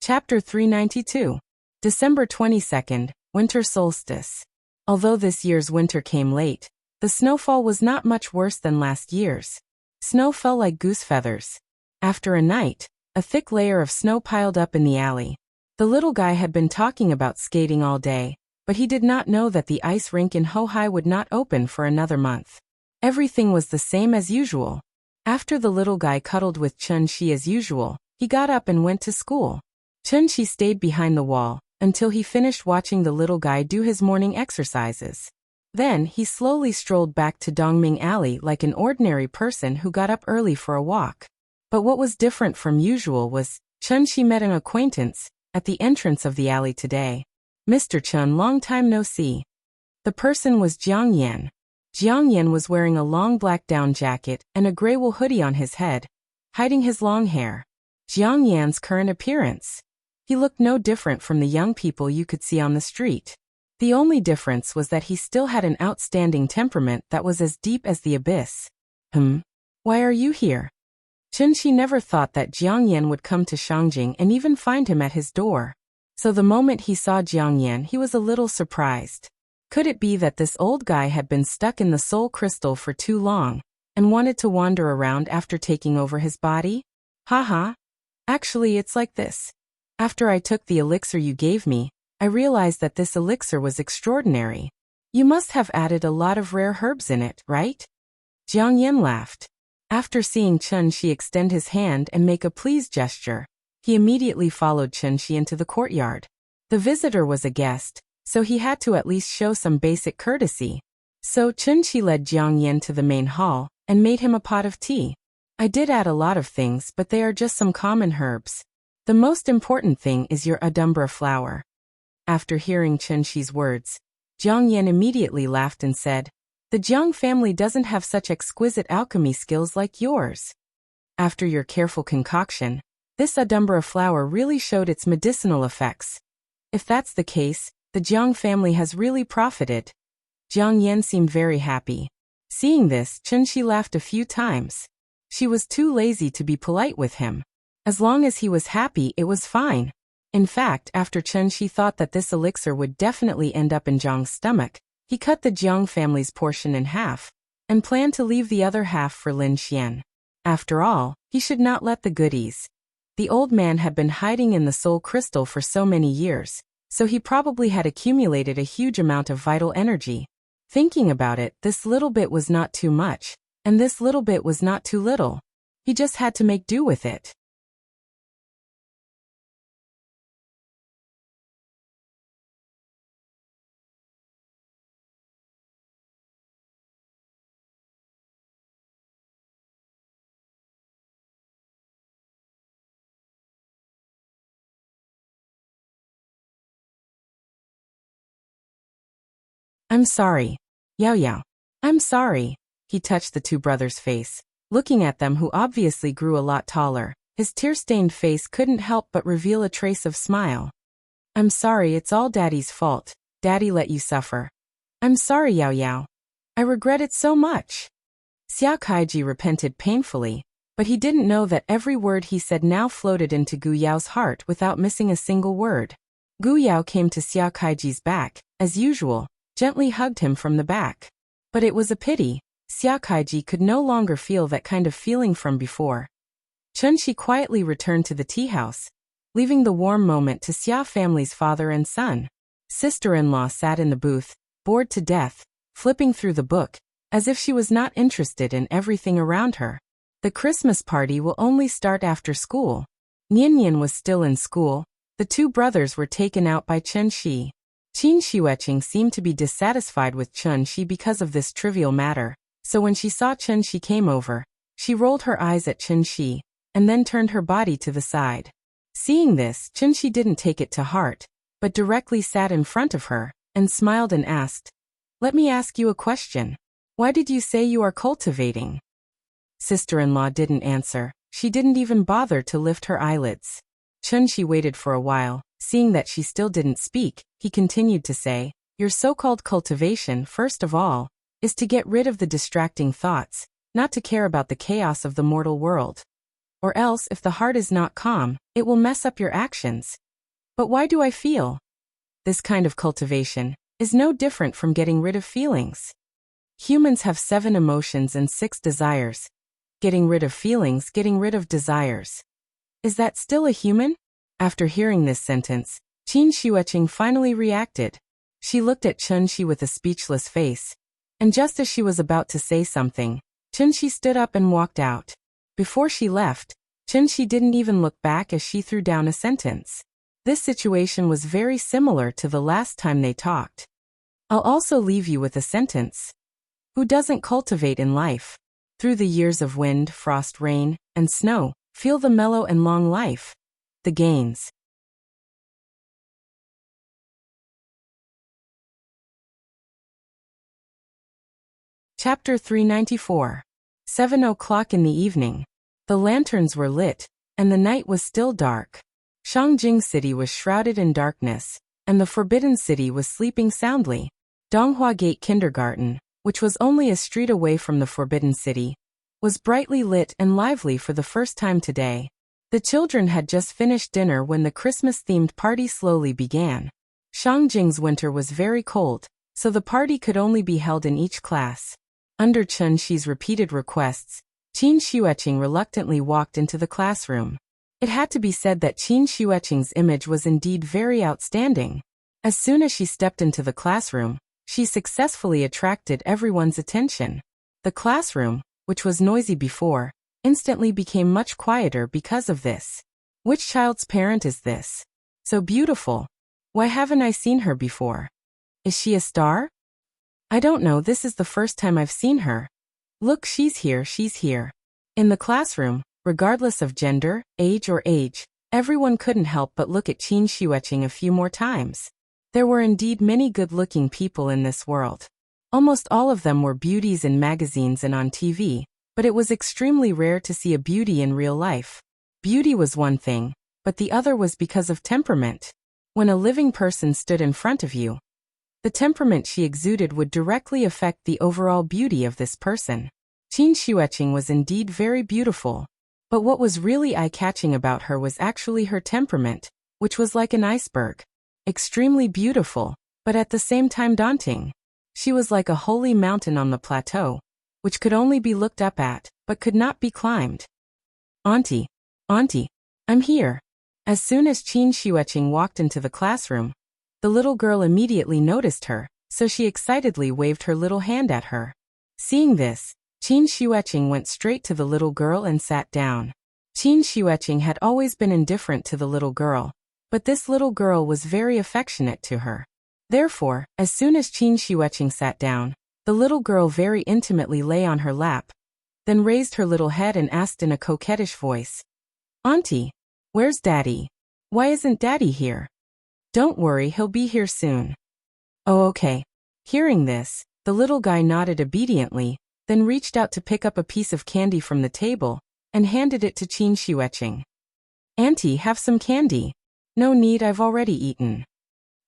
Chapter 392. December 22nd, Winter Solstice. Although this year's winter came late, the snowfall was not much worse than last year's. Snow fell like goose feathers. After a night, a thick layer of snow piled up in the alley. The little guy had been talking about skating all day, but he did not know that the ice rink in Hohai would not open for another month. Everything was the same as usual. After the little guy cuddled with Chun-Shi as usual, he got up and went to school. Chun-Shi stayed behind the wall until he finished watching the little guy do his morning exercises. Then he slowly strolled back to Dongming Alley like an ordinary person who got up early for a walk. But what was different from usual was, Chun-Shi met an acquaintance at the entrance of the alley today. "Mr. Chun, long time no see." The person was Jiang Yan. Jiang Yan was wearing a long black down jacket and a gray wool hoodie on his head, hiding his long hair. Jiang Yan's current appearance. He looked no different from the young people you could see on the street. The only difference was that he still had an outstanding temperament that was as deep as the abyss. Why are you here?" Chun-Shi never thought that Jiang Yan would come to Shangjing and even find him at his door. So the moment he saw Jiang Yan, he was a little surprised. Could it be that this old guy had been stuck in the soul crystal for too long and wanted to wander around after taking over his body? Haha. Actually, it's like this. After I took the elixir you gave me, I realized that this elixir was extraordinary. You must have added a lot of rare herbs in it, right? Jiang Yan laughed. After seeing Chun-Shi extend his hand and make a please gesture, he immediately followed Chun-Shi into the courtyard. The visitor was a guest, so he had to at least show some basic courtesy. So Chun-Shi led Jiang Yan to the main hall and made him a pot of tea. I did add a lot of things, but they are just some common herbs. The most important thing is your adumbra flower. After hearing Chun-Shi's words, Jiang Yan immediately laughed and said, "The Jiang family doesn't have such exquisite alchemy skills like yours." After your careful concoction, this adumbra flower really showed its medicinal effects. If that's the case, the Jiang family has really profited. Jiang Yan seemed very happy. Seeing this, Chun-Shi laughed a few times. She was too lazy to be polite with him. As long as he was happy, it was fine. In fact, after Chun-Shi thought that this elixir would definitely end up in Jiang's stomach, he cut the Jiang family's portion in half and planned to leave the other half for Lin Xian. After all, he should not let the goodies. The old man had been hiding in the soul crystal for so many years, so he probably had accumulated a huge amount of vital energy. Thinking about it, this little bit was not too much, and this little bit was not too little. He just had to make do with it. "I'm sorry. Yao Yao. I'm sorry." He touched the two brothers' face, looking at them who obviously grew a lot taller. His tear-stained face couldn't help but reveal a trace of smile. "I'm sorry, it's all Daddy's fault. Daddy let you suffer. I'm sorry, Yao Yao. I regret it so much." Xiao Kaiji repented painfully, but he didn't know that every word he said now floated into Gu Yao's heart without missing a single word. Gu Yao came to Xiao Kaiji's back, as usual, gently hugged him from the back. But it was a pity. Xiao Kaiji could no longer feel that kind of feeling from before. Chun-Shi quietly returned to the tea house, leaving the warm moment to Xia family's father and son. Sister-in-law sat in the booth, bored to death, flipping through the book, as if she was not interested in everything around her. The Christmas party will only start after school. Nian Nian was still in school. The two brothers were taken out by Chun-Shi. Qin Xueqing seemed to be dissatisfied with Chun Shi because of this trivial matter, so when she saw Chun Shi came over, she rolled her eyes at Chun Shi, and then turned her body to the side. Seeing this, Chun Shi didn't take it to heart, but directly sat in front of her, and smiled and asked, "Let me ask you a question. Why did you say you are cultivating?" Sister-in-law didn't answer. She didn't even bother to lift her eyelids. Chun Shi waited for a while. Seeing that she still didn't speak, he continued to say, "Your so-called cultivation, first of all, is to get rid of the distracting thoughts, not to care about the chaos of the mortal world. Or else, if the heart is not calm, it will mess up your actions. But why do I feel? This kind of cultivation is no different from getting rid of feelings. Humans have 7 emotions and 6 desires. Getting rid of feelings, getting rid of desires. Is that still a human?" After hearing this sentence, Qin Xueqing finally reacted. She looked at Chun Shi with a speechless face, and just as she was about to say something, Chun Shi stood up and walked out. Before she left, Chun Shi didn't even look back as she threw down a sentence. This situation was very similar to the last time they talked. I'll also leave you with a sentence. Who doesn't cultivate in life? Through the years of wind, frost, rain, and snow, feel the mellow and long life. The gains. Chapter 394. 7 o'clock in the evening. The lanterns were lit, and the night was still dark. Shangjing City was shrouded in darkness, and the Forbidden City was sleeping soundly. Donghua Gate Kindergarten, which was only a street away from the Forbidden City, was brightly lit and lively for the first time today. The children had just finished dinner when the Christmas-themed party slowly began. Shangjing's winter was very cold, so the party could only be held in each class. Under Chun Shi's repeated requests, Qin Xueqing reluctantly walked into the classroom. It had to be said that Qin Xueqing's image was indeed very outstanding. As soon as she stepped into the classroom, she successfully attracted everyone's attention. The classroom, which was noisy before, instantly became much quieter because of this. Which child's parent is this? So beautiful. Why haven't I seen her before? Is she a star? I don't know, this is the first time I've seen her. Look, she's here, she's here. In the classroom, regardless of gender, or age, everyone couldn't help but look at Qin Xueqing a few more times. There were indeed many good-looking people in this world. Almost all of them were beauties in magazines and on TV, but it was extremely rare to see a beauty in real life. Beauty was one thing, but the other was because of temperament. When a living person stood in front of you, the temperament she exuded would directly affect the overall beauty of this person. Qin Xueqing was indeed very beautiful, but what was really eye-catching about her was actually her temperament, which was like an iceberg. Extremely beautiful, but at the same time daunting. She was like a holy mountain on the plateau, which could only be looked up at, but could not be climbed. Auntie, I'm here. As soon as Qin Xueqing walked into the classroom, the little girl immediately noticed her, so she excitedly waved her little hand at her. Seeing this, Qin Xueqing went straight to the little girl and sat down. Qin Xueqing had always been indifferent to the little girl, but this little girl was very affectionate to her. Therefore, as soon as Qin Xueqing sat down, the little girl very intimately lay on her lap, then raised her little head and asked in a coquettish voice, "Auntie, where's Daddy? Why isn't Daddy here?" "Don't worry, he'll be here soon." "Oh, okay." Hearing this, the little guy nodded obediently, then reached out to pick up a piece of candy from the table, and handed it to Qin Xueqing. "Auntie, have some candy." "No need, I've already eaten."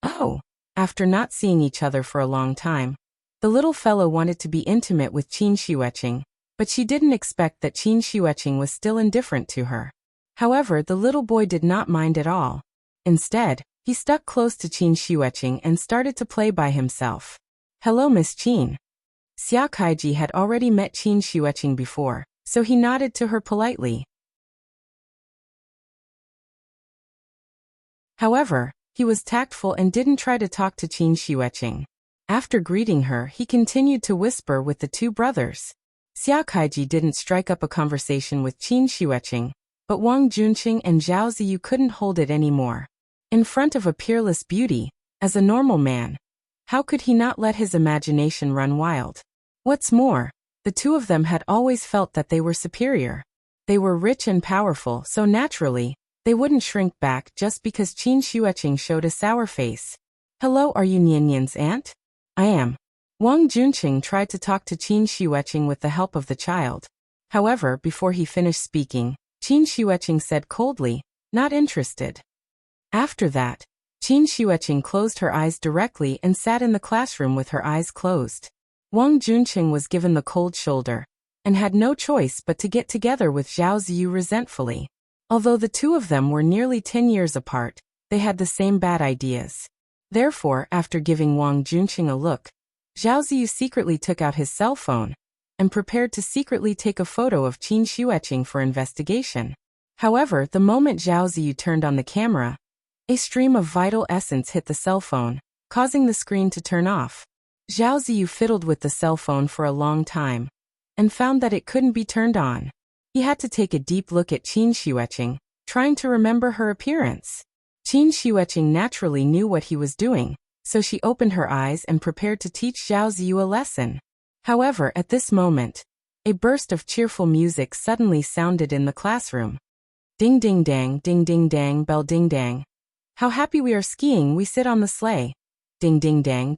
Oh. After not seeing each other for a long time, the little fellow wanted to be intimate with Qin Xueqing, but she didn't expect that Qin Xueqing was still indifferent to her. However, the little boy did not mind at all. Instead, he stuck close to Qin Xueqing and started to play by himself. "Hello, Miss Qin." Xia Kaiji had already met Qin Xueqing before, so he nodded to her politely. However, he was tactful and didn't try to talk to Qin Xueqing. After greeting her, he continued to whisper with the two brothers. Xia Kaiji didn't strike up a conversation with Qin Xueqing, but Wang Junqing and Zhao Ziyu couldn't hold it anymore. In front of a peerless beauty, As a normal man, how could he not let his imagination run wild? What's more, the two of them had always felt that they were superior. They were rich and powerful, so naturally, they wouldn't shrink back just because Qin Xueqing showed a sour face. Hello, are you Nian Nian's aunt? I am. Wang Junqing tried to talk to Qin Xueqing with the help of the child. However, before he finished speaking, Qin Xueqing said coldly, not interested. After that, Qin Xueqing closed her eyes directly and sat in the classroom with her eyes closed. Wang Junqing was given the cold shoulder, and had no choice but to get together with Zhao Ziyu resentfully. Although the two of them were nearly 10 years apart, they had the same bad ideas. Therefore, after giving Wang Junqing a look, Zhao Ziyu secretly took out his cell phone, and prepared to secretly take a photo of Qin Xueqing for investigation. However, the moment Zhao Ziyu turned on the camera, a stream of vital essence hit the cell phone, causing the screen to turn off. Zhao Ziyu fiddled with the cell phone for a long time, and found that it couldn't be turned on. He had to take a deep look at Qin Xueqing, trying to remember her appearance. Qin Xueqing naturally knew what he was doing, so she opened her eyes and prepared to teach Zhao Ziyu a lesson. However, at this moment, a burst of cheerful music suddenly sounded in the classroom. Ding ding dang, bell ding dang. How happy we are skiing, we sit on the sleigh. Ding ding dang,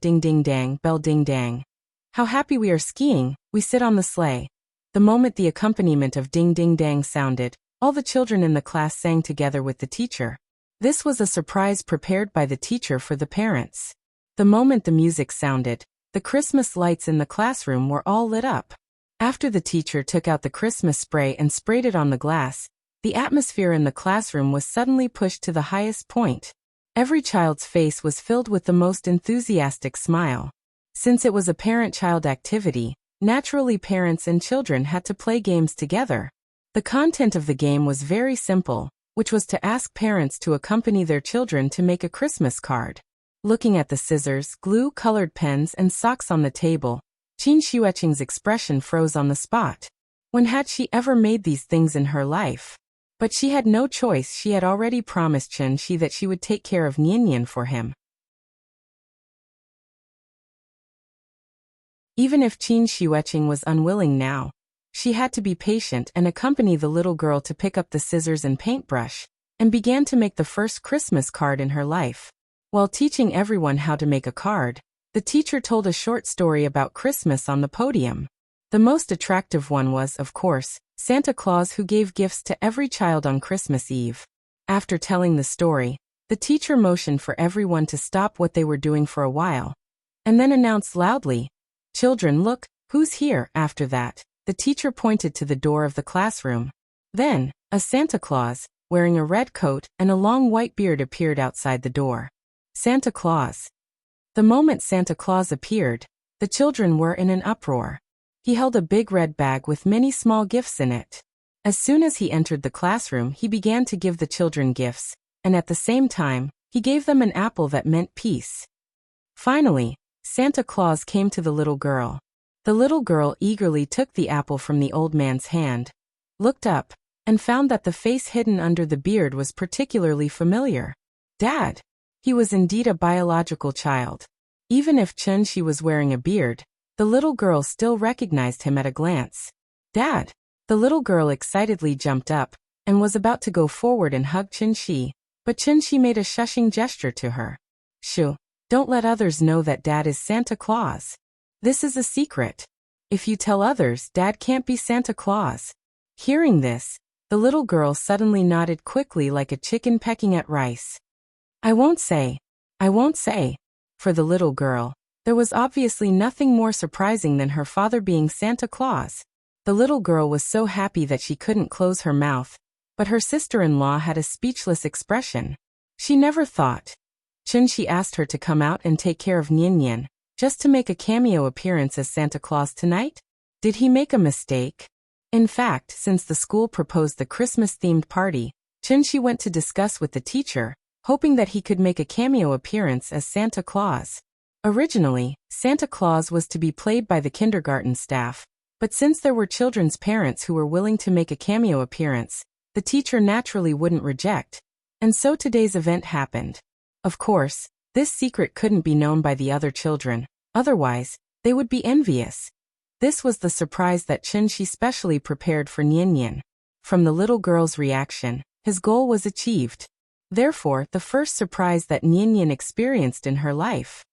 bell ding dang. How happy we are skiing, we sit on the sleigh. The moment the accompaniment of ding ding dang sounded, all the children in the class sang together with the teacher. This was a surprise prepared by the teacher for the parents. The moment the music sounded, the Christmas lights in the classroom were all lit up. After the teacher took out the Christmas spray and sprayed it on the glass, the atmosphere in the classroom was suddenly pushed to the highest point. Every child's face was filled with the most enthusiastic smile. Since it was a parent-child activity, naturally parents and children had to play games together. The content of the game was very simple, which was to ask parents to accompany their children to make a Christmas card. Looking at the scissors, glue, colored pens, and socks on the table, Qin Xueqing's expression froze on the spot. When had she ever made these things in her life? But she had no choice. She had already promised Chen Shi that she would take care of Nian Nian for him. Even if Qin Xueqing was unwilling now, she had to be patient and accompany the little girl to pick up the scissors and paintbrush, and began to make the first Christmas card in her life. While teaching everyone how to make a card, the teacher told a short story about Christmas on the podium. The most attractive one was, of course, Santa Claus, who gave gifts to every child on Christmas Eve. After telling the story, the teacher motioned for everyone to stop what they were doing for a while, and then announced loudly, "Children, look, who's here?" After that, the teacher pointed to the door of the classroom. Then, a Santa Claus, wearing a red coat and a long white beard, appeared outside the door. Santa Claus. The moment Santa Claus appeared, the children were in an uproar. He held a big red bag with many small gifts in it. As soon as he entered the classroom, he began to give the children gifts, and at the same time, he gave them an apple that meant peace. Finally, Santa Claus came to the little girl. The little girl eagerly took the apple from the old man's hand, looked up, and found that the face hidden under the beard was particularly familiar. Dad! He was indeed a biological child. Even if Chen Shi was wearing a beard, the little girl still recognized him at a glance. Dad! The little girl excitedly jumped up, and was about to go forward and hug Chen Shi, but Chen Shi made a shushing gesture to her. Shoo! Don't let others know that Dad is Santa Claus. This is a secret. If you tell others, Dad can't be Santa Claus. Hearing this, the little girl suddenly nodded quickly like a chicken pecking at rice. I won't say. For the little girl, there was obviously nothing more surprising than her father being Santa Claus. The little girl was so happy that she couldn't close her mouth, but her sister-in-law had a speechless expression. She never thought. Chen Shi asked her to come out and take care of Nian Nian, just to make a cameo appearance as Santa Claus tonight? Did he make a mistake? In fact, since the school proposed the Christmas-themed party, Chen Shi went to discuss with the teacher, hoping that he could make a cameo appearance as Santa Claus. Originally, Santa Claus was to be played by the kindergarten staff, but since there were children's parents who were willing to make a cameo appearance, the teacher naturally wouldn't reject, and so today's event happened. Of course, This secret couldn't be known by the other children, otherwise, they would be envious. This was the surprise that Chunxi specially prepared for Nian. From the little girl's reaction, his goal was achieved. Therefore, the first surprise that Nian experienced in her life.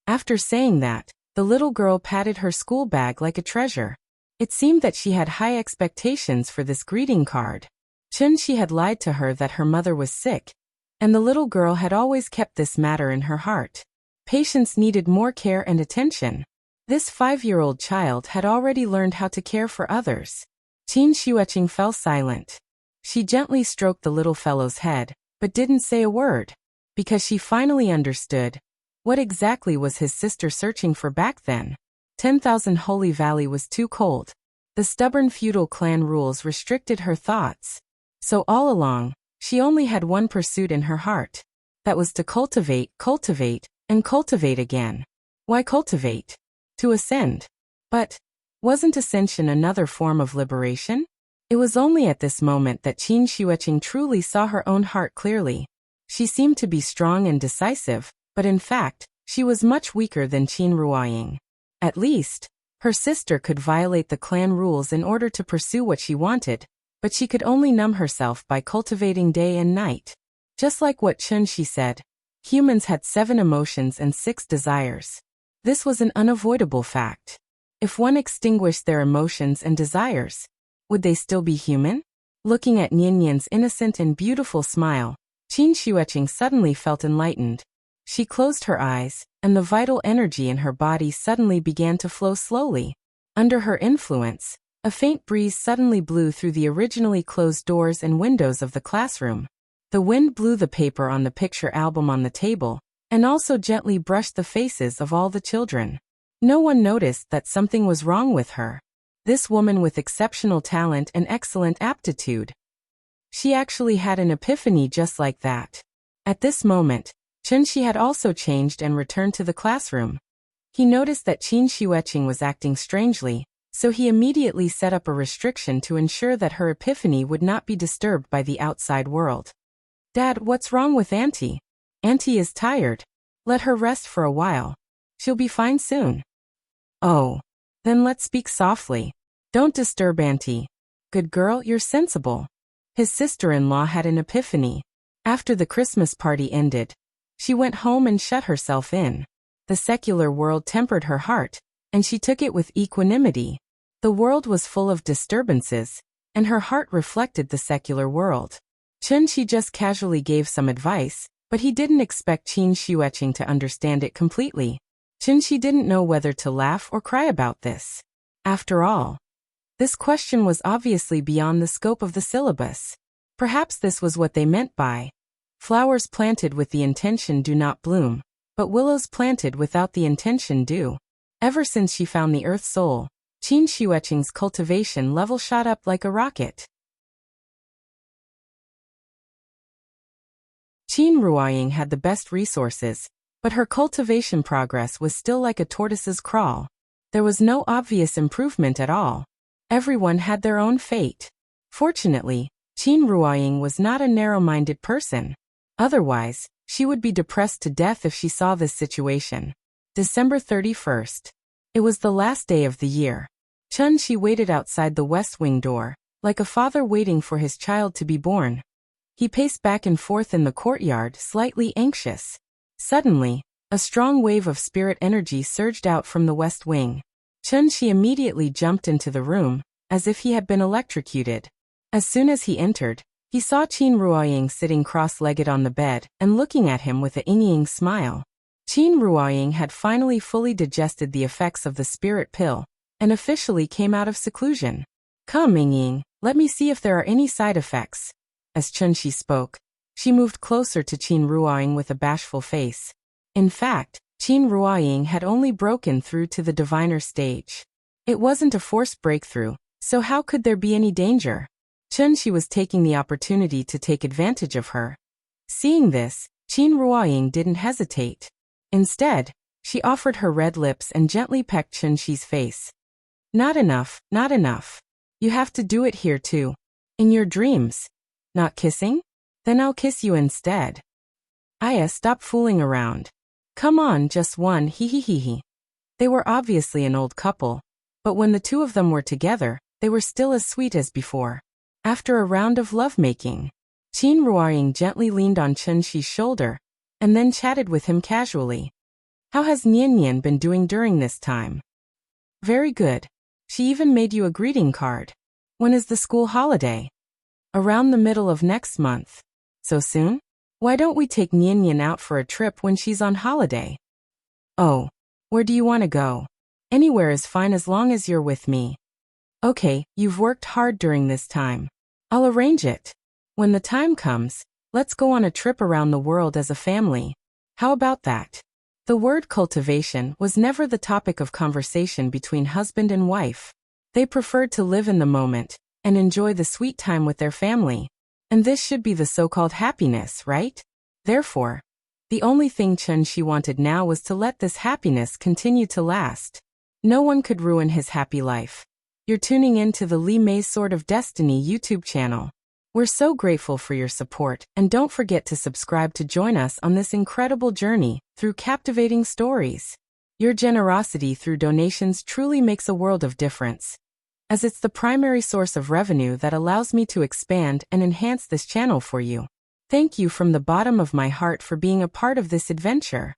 After saying that, the little girl patted her school bag like a treasure. It seemed that she had high expectations for this greeting card. Chunxi had lied to her that her mother was sick, and the little girl had always kept this matter in her heart. Patience needed more care and attention. This 5-year-old child had already learned how to care for others. Qin Xueqing fell silent. She gently stroked the little fellow's head, but didn't say a word, because she finally understood. What exactly was his sister searching for back then? 10,000 Holy Valley was too cold. The stubborn feudal clan rules restricted her thoughts. So all along, she only had one pursuit in her heart. That was to cultivate, and cultivate again. Why cultivate? To ascend. But, wasn't ascension another form of liberation? It was only at this moment that Qin Xueqing truly saw her own heart clearly. She seemed to be strong and decisive, but in fact, she was much weaker than Qin Ruoying. At least, her sister could violate the clan rules in order to pursue what she wanted, but she could only numb herself by cultivating day and night. Just like what Chunxi said, humans had 7 emotions and 6 desires. This was an unavoidable fact. If one extinguished their emotions and desires, would they still be human? Looking at Nian's innocent and beautiful smile, Qin Xueqing suddenly felt enlightened. She closed her eyes, and the vital energy in her body suddenly began to flow slowly. Under her influence, a faint breeze suddenly blew through the originally closed doors and windows of the classroom. The wind blew the paper on the picture album on the table, and also gently brushed the faces of all the children. No one noticed that something was wrong with her. This woman with exceptional talent and excellent aptitude. She actually had an epiphany just like that. At this moment, Chunxi had also changed and returned to the classroom. He noticed that Qin Xueqing was acting strangely, so he immediately set up a restriction to ensure that her epiphany would not be disturbed by the outside world. "Dad, what's wrong with Auntie? Auntie is tired. Let her rest for a while. She'll be fine soon." "Oh. Then let's speak softly. Don't disturb Auntie. Good girl, you're sensible." His sister-in-law had an epiphany. After the Christmas party ended, she went home and shut herself in. The secular world tempered her heart, and she took it with equanimity. The world was full of disturbances, and her heart reflected the secular world. Chunxi just casually gave some advice, but he didn't expect Qin Xueqing to understand it completely. Chunxi didn't know whether to laugh or cry about this. After all, this question was obviously beyond the scope of the syllabus. Perhaps this was what they meant by, "Flowers planted with the intention do not bloom, but willows planted without the intention do." Ever since she found the Earth Soul, Qin Xueqing's cultivation level shot up like a rocket. Qin Ruoying had the best resources, but her cultivation progress was still like a tortoise's crawl. There was no obvious improvement at all. Everyone had their own fate. Fortunately, Qin Ruoying was not a narrow-minded person. Otherwise, she would be depressed to death if she saw this situation. December 31st. It was the last day of the year. Chunxi waited outside the west wing door, like a father waiting for his child to be born. He paced back and forth in the courtyard, slightly anxious. Suddenly, a strong wave of spirit energy surged out from the west wing. Chunxi immediately jumped into the room, as if he had been electrocuted. As soon as he entered, he saw Qin Ruoying sitting cross-legged on the bed and looking at him with a ying smile. Qin Ruoying had finally fully digested the effects of the spirit pill, and officially came out of seclusion. "Come, Ying, let me see if there are any side effects." As Chunxi spoke, she moved closer to Qin Ruoying with a bashful face. In fact, Qin Ruoying had only broken through to the diviner stage. It wasn't a forced breakthrough, so how could there be any danger? Chunxi was taking the opportunity to take advantage of her. Seeing this, Qin Ruoying didn't hesitate. Instead, She offered her red lips and gently pecked Chun-Chi's face. Not enough, not enough. You have to do it here too. In your dreams. Not kissing? Then I'll kiss you instead. Aya, stop fooling around. Come on, just one, hee hee hee hee. They were obviously an old couple, but when the two of them were together, they were still as sweet as before. After a round of lovemaking, Qin Ruoying gently leaned on Chun-Chi's shoulder, and then chatted with him casually. How has Nian Nian been doing during this time? Very good. She even made you a greeting card. When is the school holiday? Around the middle of next month. So soon? Why don't we take Nian Nian out for a trip when she's on holiday? Oh, where do you want to go? Anywhere is fine as long as you're with me. Okay, you've worked hard during this time. I'll arrange it. When the time comes, let's go on a trip around the world as a family. How about that? The word cultivation was never the topic of conversation between husband and wife. They preferred to live in the moment and enjoy the sweet time with their family. And this should be the so-called happiness, right? Therefore, the only thing Chun-Chi wanted now was to let this happiness continue to last. No one could ruin his happy life. You're tuning in to the Li Mei's Sword of Destiny YouTube channel. We're so grateful for your support, and don't forget to subscribe to join us on this incredible journey through captivating stories. Your generosity through donations truly makes a world of difference, as it's the primary source of revenue that allows me to expand and enhance this channel for you. Thank you from the bottom of my heart for being a part of this adventure.